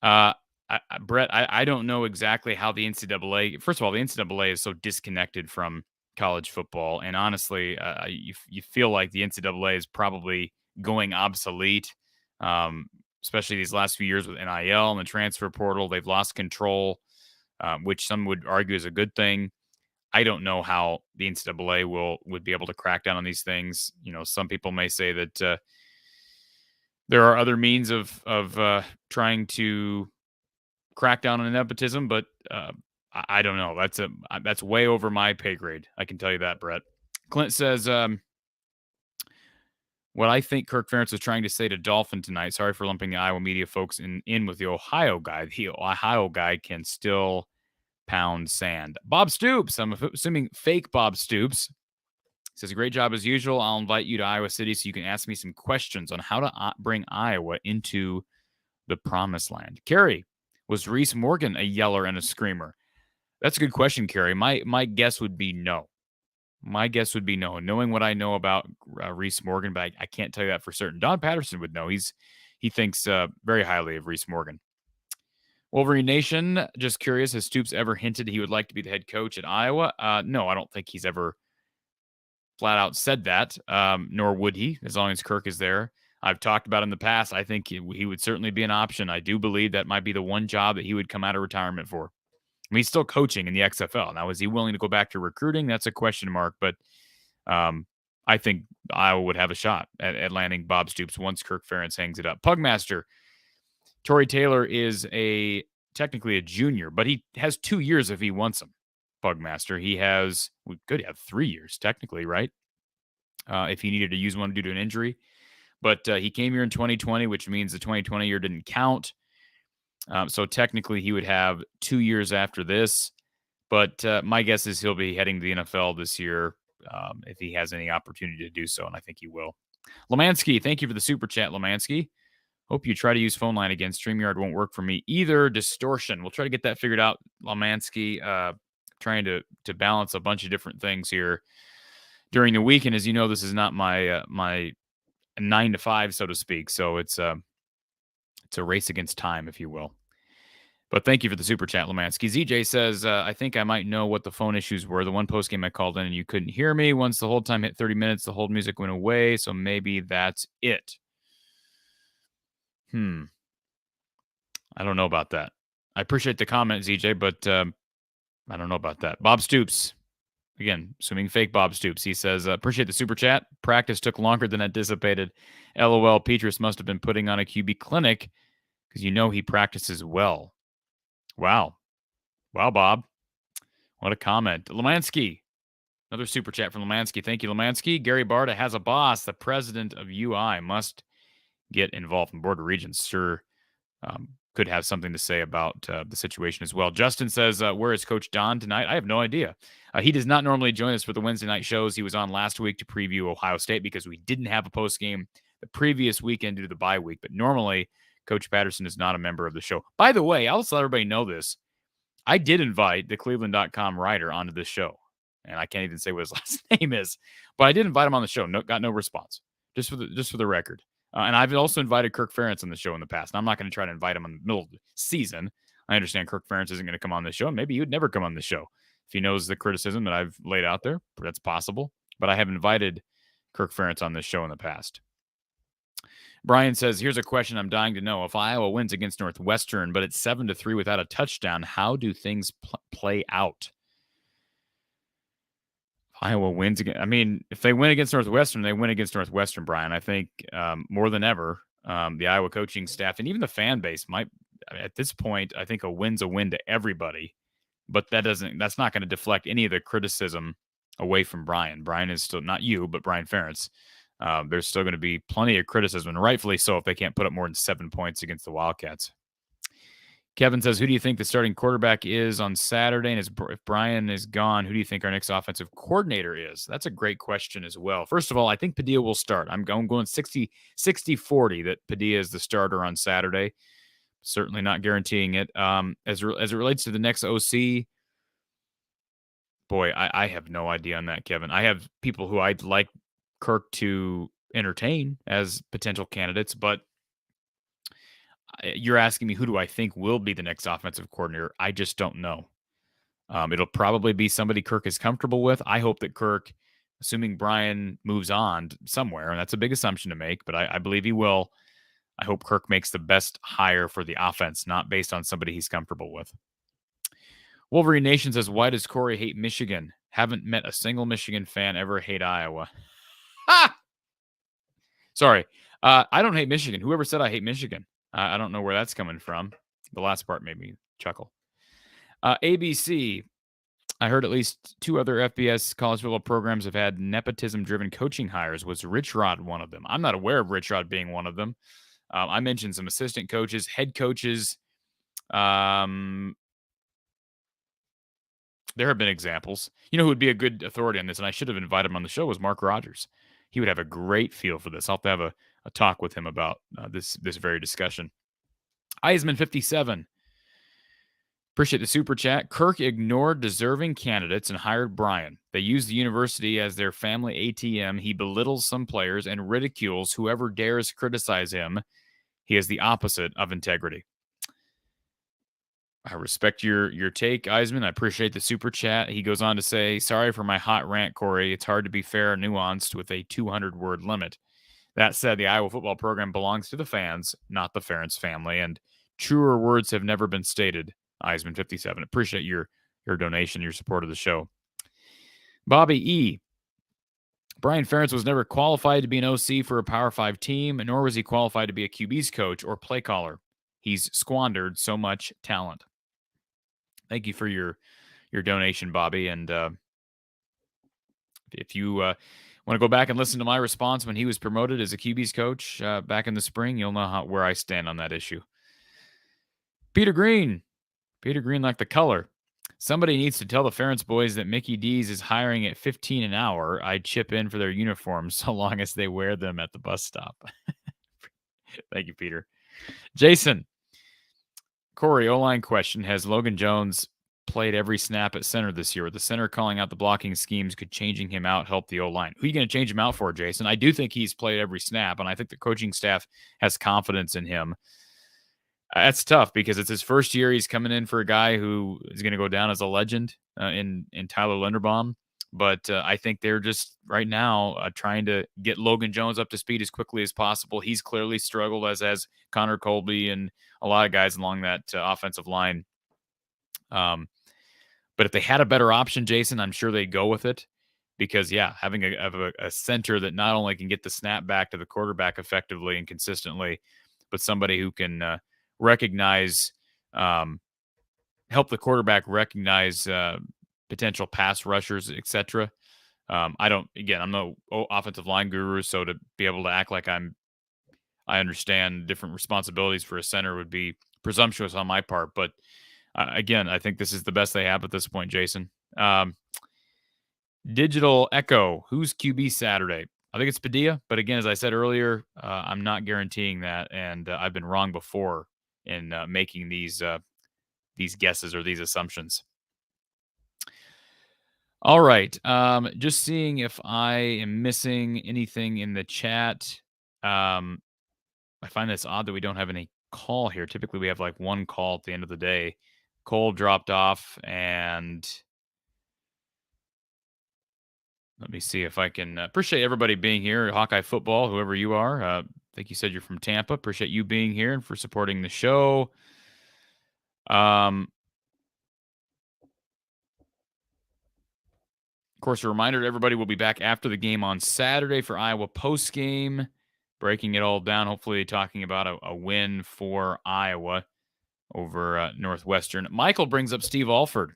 S1: Brett, I don't know exactly how the NCAA... First of all, the NCAA is so disconnected from college football, and honestly, you feel like the NCAA is probably going obsolete, especially these last few years with NIL and the transfer portal. They've lost control, which some would argue is a good thing. I don't know how the NCAA would be able to crack down on these things. Some people may say that there are other means of trying to crack down on nepotism, but I don't know. That's way over my pay grade. I can tell you that, Brett. Clint says, what I think Kirk Ferentz was trying to say to Dolphin tonight, sorry for lumping the Iowa media folks in with the Ohio guy. The Ohio guy can still pound sand. Bob Stoops, I'm assuming fake Bob Stoops, says, great job as usual. I'll invite you to Iowa City so you can ask me some questions on how to bring Iowa into the promised land. Kerry, was Reese Morgan a yeller and a screamer? That's a good question, Kerry. My guess would be no. My guess would be no. Knowing what I know about Reese Morgan, but I can't tell you that for certain. Don Patterson would know. He thinks very highly of Reese Morgan. Wolverine Nation, just curious, has Stoops ever hinted he would like to be the head coach at Iowa? No, I don't think he's ever flat out said that, nor would he, as long as Kirk is there. I've talked about in the past. I think he would certainly be an option. I do believe that might be the one job that he would come out of retirement for. I mean, he's still coaching in the XFL. Now, is he willing to go back to recruiting? That's a question mark, but I think Iowa would have a shot at landing Bob Stoops once Kirk Ferentz hangs it up. Pugmaster, Torrey Taylor is technically a junior, but he has 2 years if he wants him. Pugmaster, he could have 3 years technically, right? If he needed to use one due to an injury. But he came here in 2020, which means the 2020 year didn't count. So technically he would have 2 years after this. But my guess is he'll be heading to the NFL this year if he has any opportunity to do so, and I think he will. Lemansky, thank you for the super chat, Lemansky. Hope you try to use phone line again. StreamYard won't work for me either. Distortion. We'll try to get that figured out, Lemansky. Trying to balance a bunch of different things here during the week. And as you know, this is not my 9 to 5, so to speak. So it's a race against time, if you will. But thank you for the super chat, Lemansky. ZJ says, I think I might know what the phone issues were. The one post game I called in and you couldn't hear me. Once the hold time hit 30 minutes, the hold music went away. So maybe that's it. I don't know about that. I appreciate the comment, ZJ, but I don't know about that. Bob Stoops. Again, assuming fake Bob Stoops. He says, appreciate the super chat. Practice took longer than anticipated. LOL, Petrus must have been putting on a QB clinic because you know he practices well. Wow. Wow, Bob. What a comment. Lemansky. Another super chat from Lemansky. Thank you, Lemansky. Gary Barta has a boss. The president of UI must get involved. And Board of Regents sure could have something to say about the situation as well. Justin says, where is Coach Don tonight? I have no idea. He does not normally join us for the Wednesday night shows. He was on last week to preview Ohio State because we didn't have a post game the previous weekend due to the bye week. But normally, Coach Patterson is not a member of the show. By the way, I'll just let everybody know this. I did invite the Cleveland.com writer onto this show. And I can't even say what his last name is. But I did invite him on the show. Got no response. Just for the record. And I've also invited Kirk Ferentz on the show in the past. And I'm not going to try to invite him in the middle of the season. I understand Kirk Ferentz isn't going to come on the show. And maybe he would never come on the show if he knows the criticism that I've laid out there. That's possible. But I have invited Kirk Ferentz on this show in the past. Brian says, here's a question I'm dying to know. If Iowa wins against Northwestern, but it's 7-3 without a touchdown, how do things play out? Iowa wins again. I mean, if they win against Northwestern, they win against Northwestern, Brian. I think more than ever, the Iowa coaching staff and even the fan base might, at this point, I think a win's a win to everybody. But that's not going to deflect any of the criticism away from Brian. Brian is still, not you, but Brian Ferentz. There's still going to be plenty of criticism, and rightfully so, if they can't put up more than 7 points against the Wildcats. Kevin says, who do you think the starting quarterback is on Saturday? And if Brian is gone, who do you think our next offensive coordinator is? That's a great question as well. First of all, I think Padilla will start. I'm going 60-40 that Padilla is the starter on Saturday. Certainly not guaranteeing it. As it relates to the next OC, boy, I have no idea on that, Kevin. I have people who I'd like Kirk to entertain as potential candidates, but you're asking me who do I think will be the next offensive coordinator. I just don't know. It'll probably be somebody Kirk is comfortable with. I hope that Kirk, assuming Brian moves on somewhere, and that's a big assumption to make, but I believe he will. I hope Kirk makes the best hire for the offense, not based on somebody he's comfortable with. Wolverine Nation says, why does Corey hate Michigan? Haven't met a single Michigan fan ever hate Iowa. Sorry. I don't hate Michigan. Whoever said I hate Michigan? I don't know where that's coming from. The last part made me chuckle. ABC. I heard at least 2 other FBS college football programs have had nepotism-driven coaching hires. Was Rich Rod one of them? I'm not aware of Rich Rod being one of them. I mentioned some assistant coaches, head coaches. There have been examples. You know who would be a good authority on this, and I should have invited him on the show, was Mark Rogers. He would have a great feel for this. I'll have to have a talk with him about this very discussion. Eisman 57. Appreciate the super chat. Kirk ignored deserving candidates and hired Brian. They use the university as their family ATM. He belittles some players and ridicules whoever dares criticize him. He is the opposite of integrity. I respect your take, Eisman. I appreciate the super chat. He goes on to say, sorry for my hot rant, Corey. It's hard to be fair and nuanced with a 200-word limit. That said, the Iowa football program belongs to the fans, not the Ferentz family, and truer words have never been stated. Eisman 57. Appreciate your donation, your support of the show. Bobby E. Brian Ferentz was never qualified to be an OC for a Power 5 team, nor was he qualified to be a QB's coach or play caller. He's squandered so much talent. Thank you for your donation, Bobby. And if you want to go back and listen to my response when he was promoted as a QB's coach back in the spring, you'll know where I stand on that issue. Peter Green like the color. Somebody needs to tell the Ferentz boys that Mickey D's is hiring at $15 an hour. I'd chip in for their uniforms so long as they wear them at the bus stop. Thank you, Peter. Jason. Corey, O-line question. Has Logan Jones played every snap at center this year? With the center calling out the blocking schemes, could changing him out help the O-line? Who are you going to change him out for, Jason? I do think he's played every snap, and I think the coaching staff has confidence in him. That's tough because it's his first year. He's coming in for a guy who is going to go down as a legend in Tyler Linderbaum. But I think they're just right now trying to get Logan Jones up to speed as quickly as possible. He's clearly struggled, as has Connor Colby and a lot of guys along that offensive line. But if they had a better option, Jason, I'm sure they'd go with it. Because, yeah, having a center that not only can get the snap back to the quarterback effectively and consistently, but somebody who can recognize, help the quarterback recognize potential pass rushers, etc. I'm no offensive line guru, so to be able to act like I understand different responsibilities for a center would be presumptuous on my part. But again, I think this is the best they have at this point, Jason. Digital Echo, who's QB Saturday? I think it's Padilla, but again, as I said earlier, I'm not guaranteeing that, and I've been wrong before in making these guesses or these assumptions. All right, just seeing if I am missing anything in the chat. I find this odd that we don't have any call here. Typically, we have like one call at the end of the day. Cole dropped off, and let me see if I can appreciate everybody being here at Hawkeye Football, whoever you are. I think you said you're from Tampa. Appreciate you being here and for supporting the show. Of course, a reminder to everybody, we'll be back after the game on Saturday for Iowa postgame, breaking it all down, hopefully talking about a win for Iowa over Northwestern. Michael brings up Steve Alford,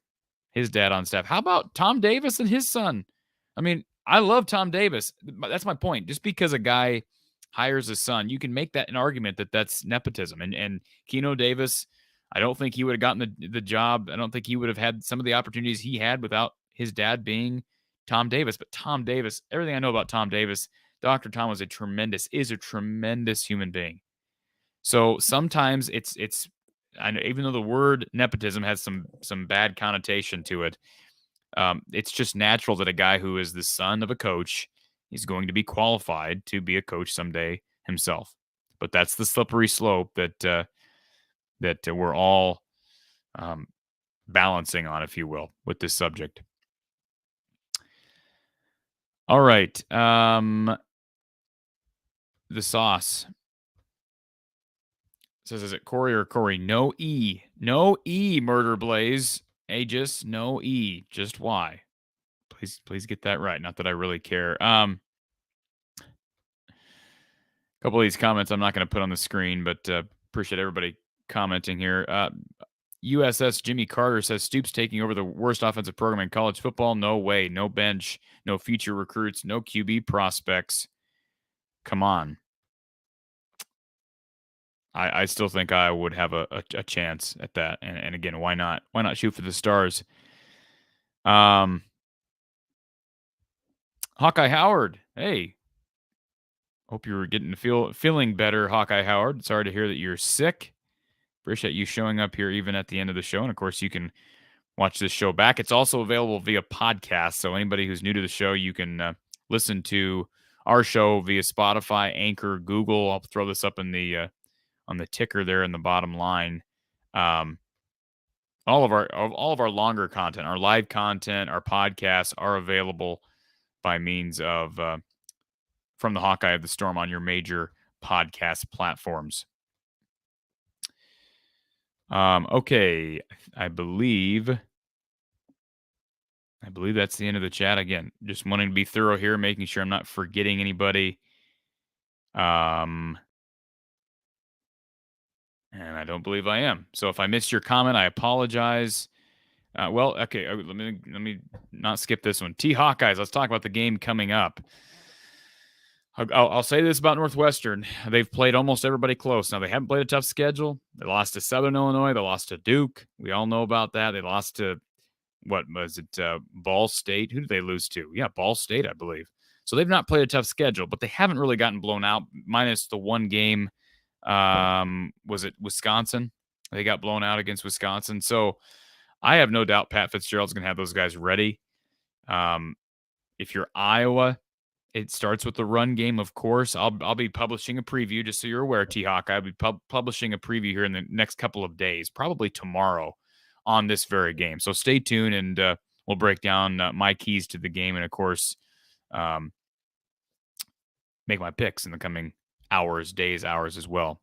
S1: his dad on staff. How about Tom Davis and his son? I mean, I love Tom Davis. That's my point. Just because a guy hires his son, you can make that an argument that that's nepotism. And Keno Davis, I don't think he would have gotten the job. I don't think he would have had some of the opportunities he had without his dad being Tom Davis. But Tom Davis, everything I know about Tom Davis, Dr. Tom is a tremendous human being. So sometimes it's I know, even though the word nepotism has some bad connotation to it, it's just natural that a guy who is the son of a coach is going to be qualified to be a coach someday himself. But that's the slippery slope that we're all balancing on, if you will, with this subject. All right. The sauce says, is it Corey or Corey? No E. No E, Murder Blaze. Aegis, no E. Just Y. Please get that right. Not that I really care. A couple of these comments I'm not going to put on the screen, but appreciate everybody commenting here. USS Jimmy Carter says, Stoops taking over the worst offensive program in college football? No way. No bench. No future recruits. No QB prospects. Come on. I still think I would have a chance at that. And again, why not? Why not shoot for the stars? Hawkeye Howard. Hey. Hope you're getting feeling better, Hawkeye Howard. Sorry to hear that you're sick. Appreciate you showing up here even at the end of the show. And, of course, you can watch this show back. It's also available via podcast. So anybody who's new to the show, you can listen to our show via Spotify, Anchor, Google. I'll throw this up in the on the ticker there in the bottom line. All of our longer content, our live content, our podcasts are available by means of From the Hawkeye of the Storm on your major podcast platforms. Okay, I believe that's the end of the chat. Again, just wanting to be thorough here, making sure I'm not forgetting anybody. And I don't believe I am. So if I missed your comment, I apologize. Well, okay, let me not skip this one. Hawkeyes, let's talk about the game coming up. I'll say this about Northwestern. They've played almost everybody close. Now, they haven't played a tough schedule. They lost to Southern Illinois. They lost to Duke. We all know about that. They lost to, what was it, Ball State? Who did they lose to? Yeah, Ball State, I believe. So they've not played a tough schedule, but they haven't really gotten blown out, minus the one game. Was it Wisconsin? They got blown out against Wisconsin. So I have no doubt Pat Fitzgerald's going to have those guys ready. If you're Iowa, it starts with the run game, of course. I'll be publishing a preview, just so you're aware, Hawkeye. I'll be publishing a preview here in the next couple of days, probably tomorrow, on this very game. So stay tuned, and we'll break down my keys to the game, and of course, make my picks in the coming hours as well.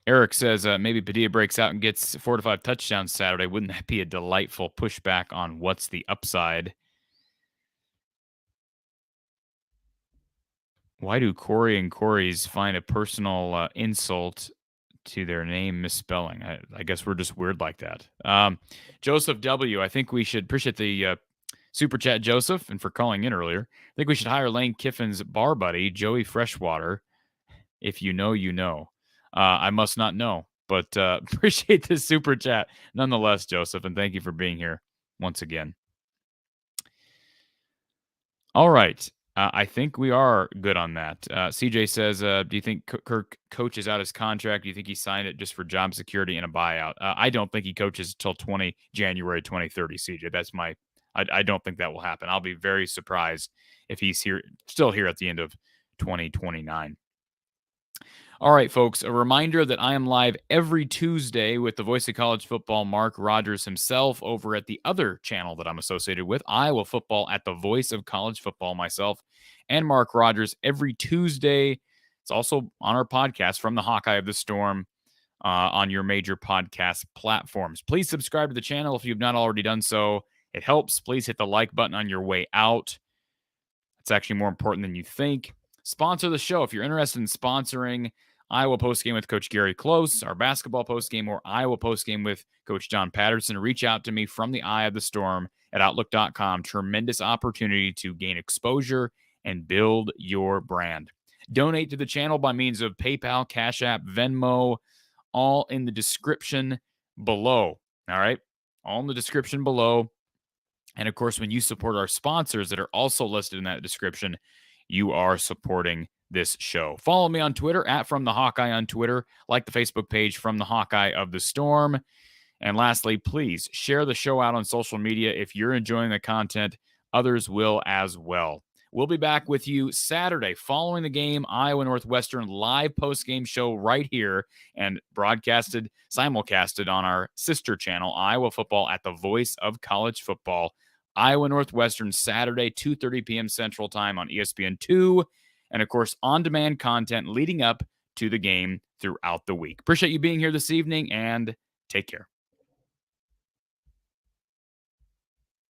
S1: Eric says maybe Padilla breaks out and gets 4 to 5 touchdowns Saturday. Wouldn't that be a delightful pushback on what's the upside? Why do Corey and Corey's find a personal insult to their name misspelling? I guess we're just weird like that. Joseph W., I think we should appreciate the super chat, Joseph, and for calling in earlier. I think we should hire Lane Kiffin's bar buddy, Joey Freshwater. If you know, you know. I must not know, but appreciate the super chat nonetheless, Joseph, and thank you for being here once again. All right. I think we are good on that. CJ says, do you think Kirk coaches out his contract? Do you think he signed it just for job security and a buyout? I don't think he coaches until January 2030, CJ. That's I don't think that will happen. I'll be very surprised if he's still here at the end of 2029. All right, folks, a reminder that I am live every Tuesday with the voice of college football, Mark Rogers himself, over at the other channel that I'm associated with, Iowa Football, at the voice of college football, myself and Mark Rogers every Tuesday. It's also on our podcast, From the Hawkeye of the Storm, on your major podcast platforms. Please subscribe to the channel if you've not already done so. It helps. Please hit the like button on your way out. It's actually more important than you think. Sponsor the show if you're interested in sponsoring Iowa postgame with Coach Gary Close, our basketball postgame, or Iowa postgame with Coach John Patterson. Reach out to me from the Eye of the Storm at Outlook.com. Tremendous opportunity to gain exposure and build your brand. Donate to the channel by means of PayPal, Cash App, Venmo, all in the description below. All right? All in the description below. And of course, when you support our sponsors that are also listed in that description, you are supporting this show. Follow me on Twitter at From the Hawkeye on Twitter. Like the Facebook page From the Hawkeye of the Storm. And lastly, please share the show out on social media. If you're enjoying the content, others will as well. We'll be back with you Saturday following the game, Iowa Northwestern, live post-game show right here and simulcasted on our sister channel, Iowa Football, at the voice of college football. Iowa Northwestern, Saturday, 2:30 p.m. Central Time on ESPN2. And, of course, on-demand content leading up to the game throughout the week. Appreciate you being here this evening, and take care.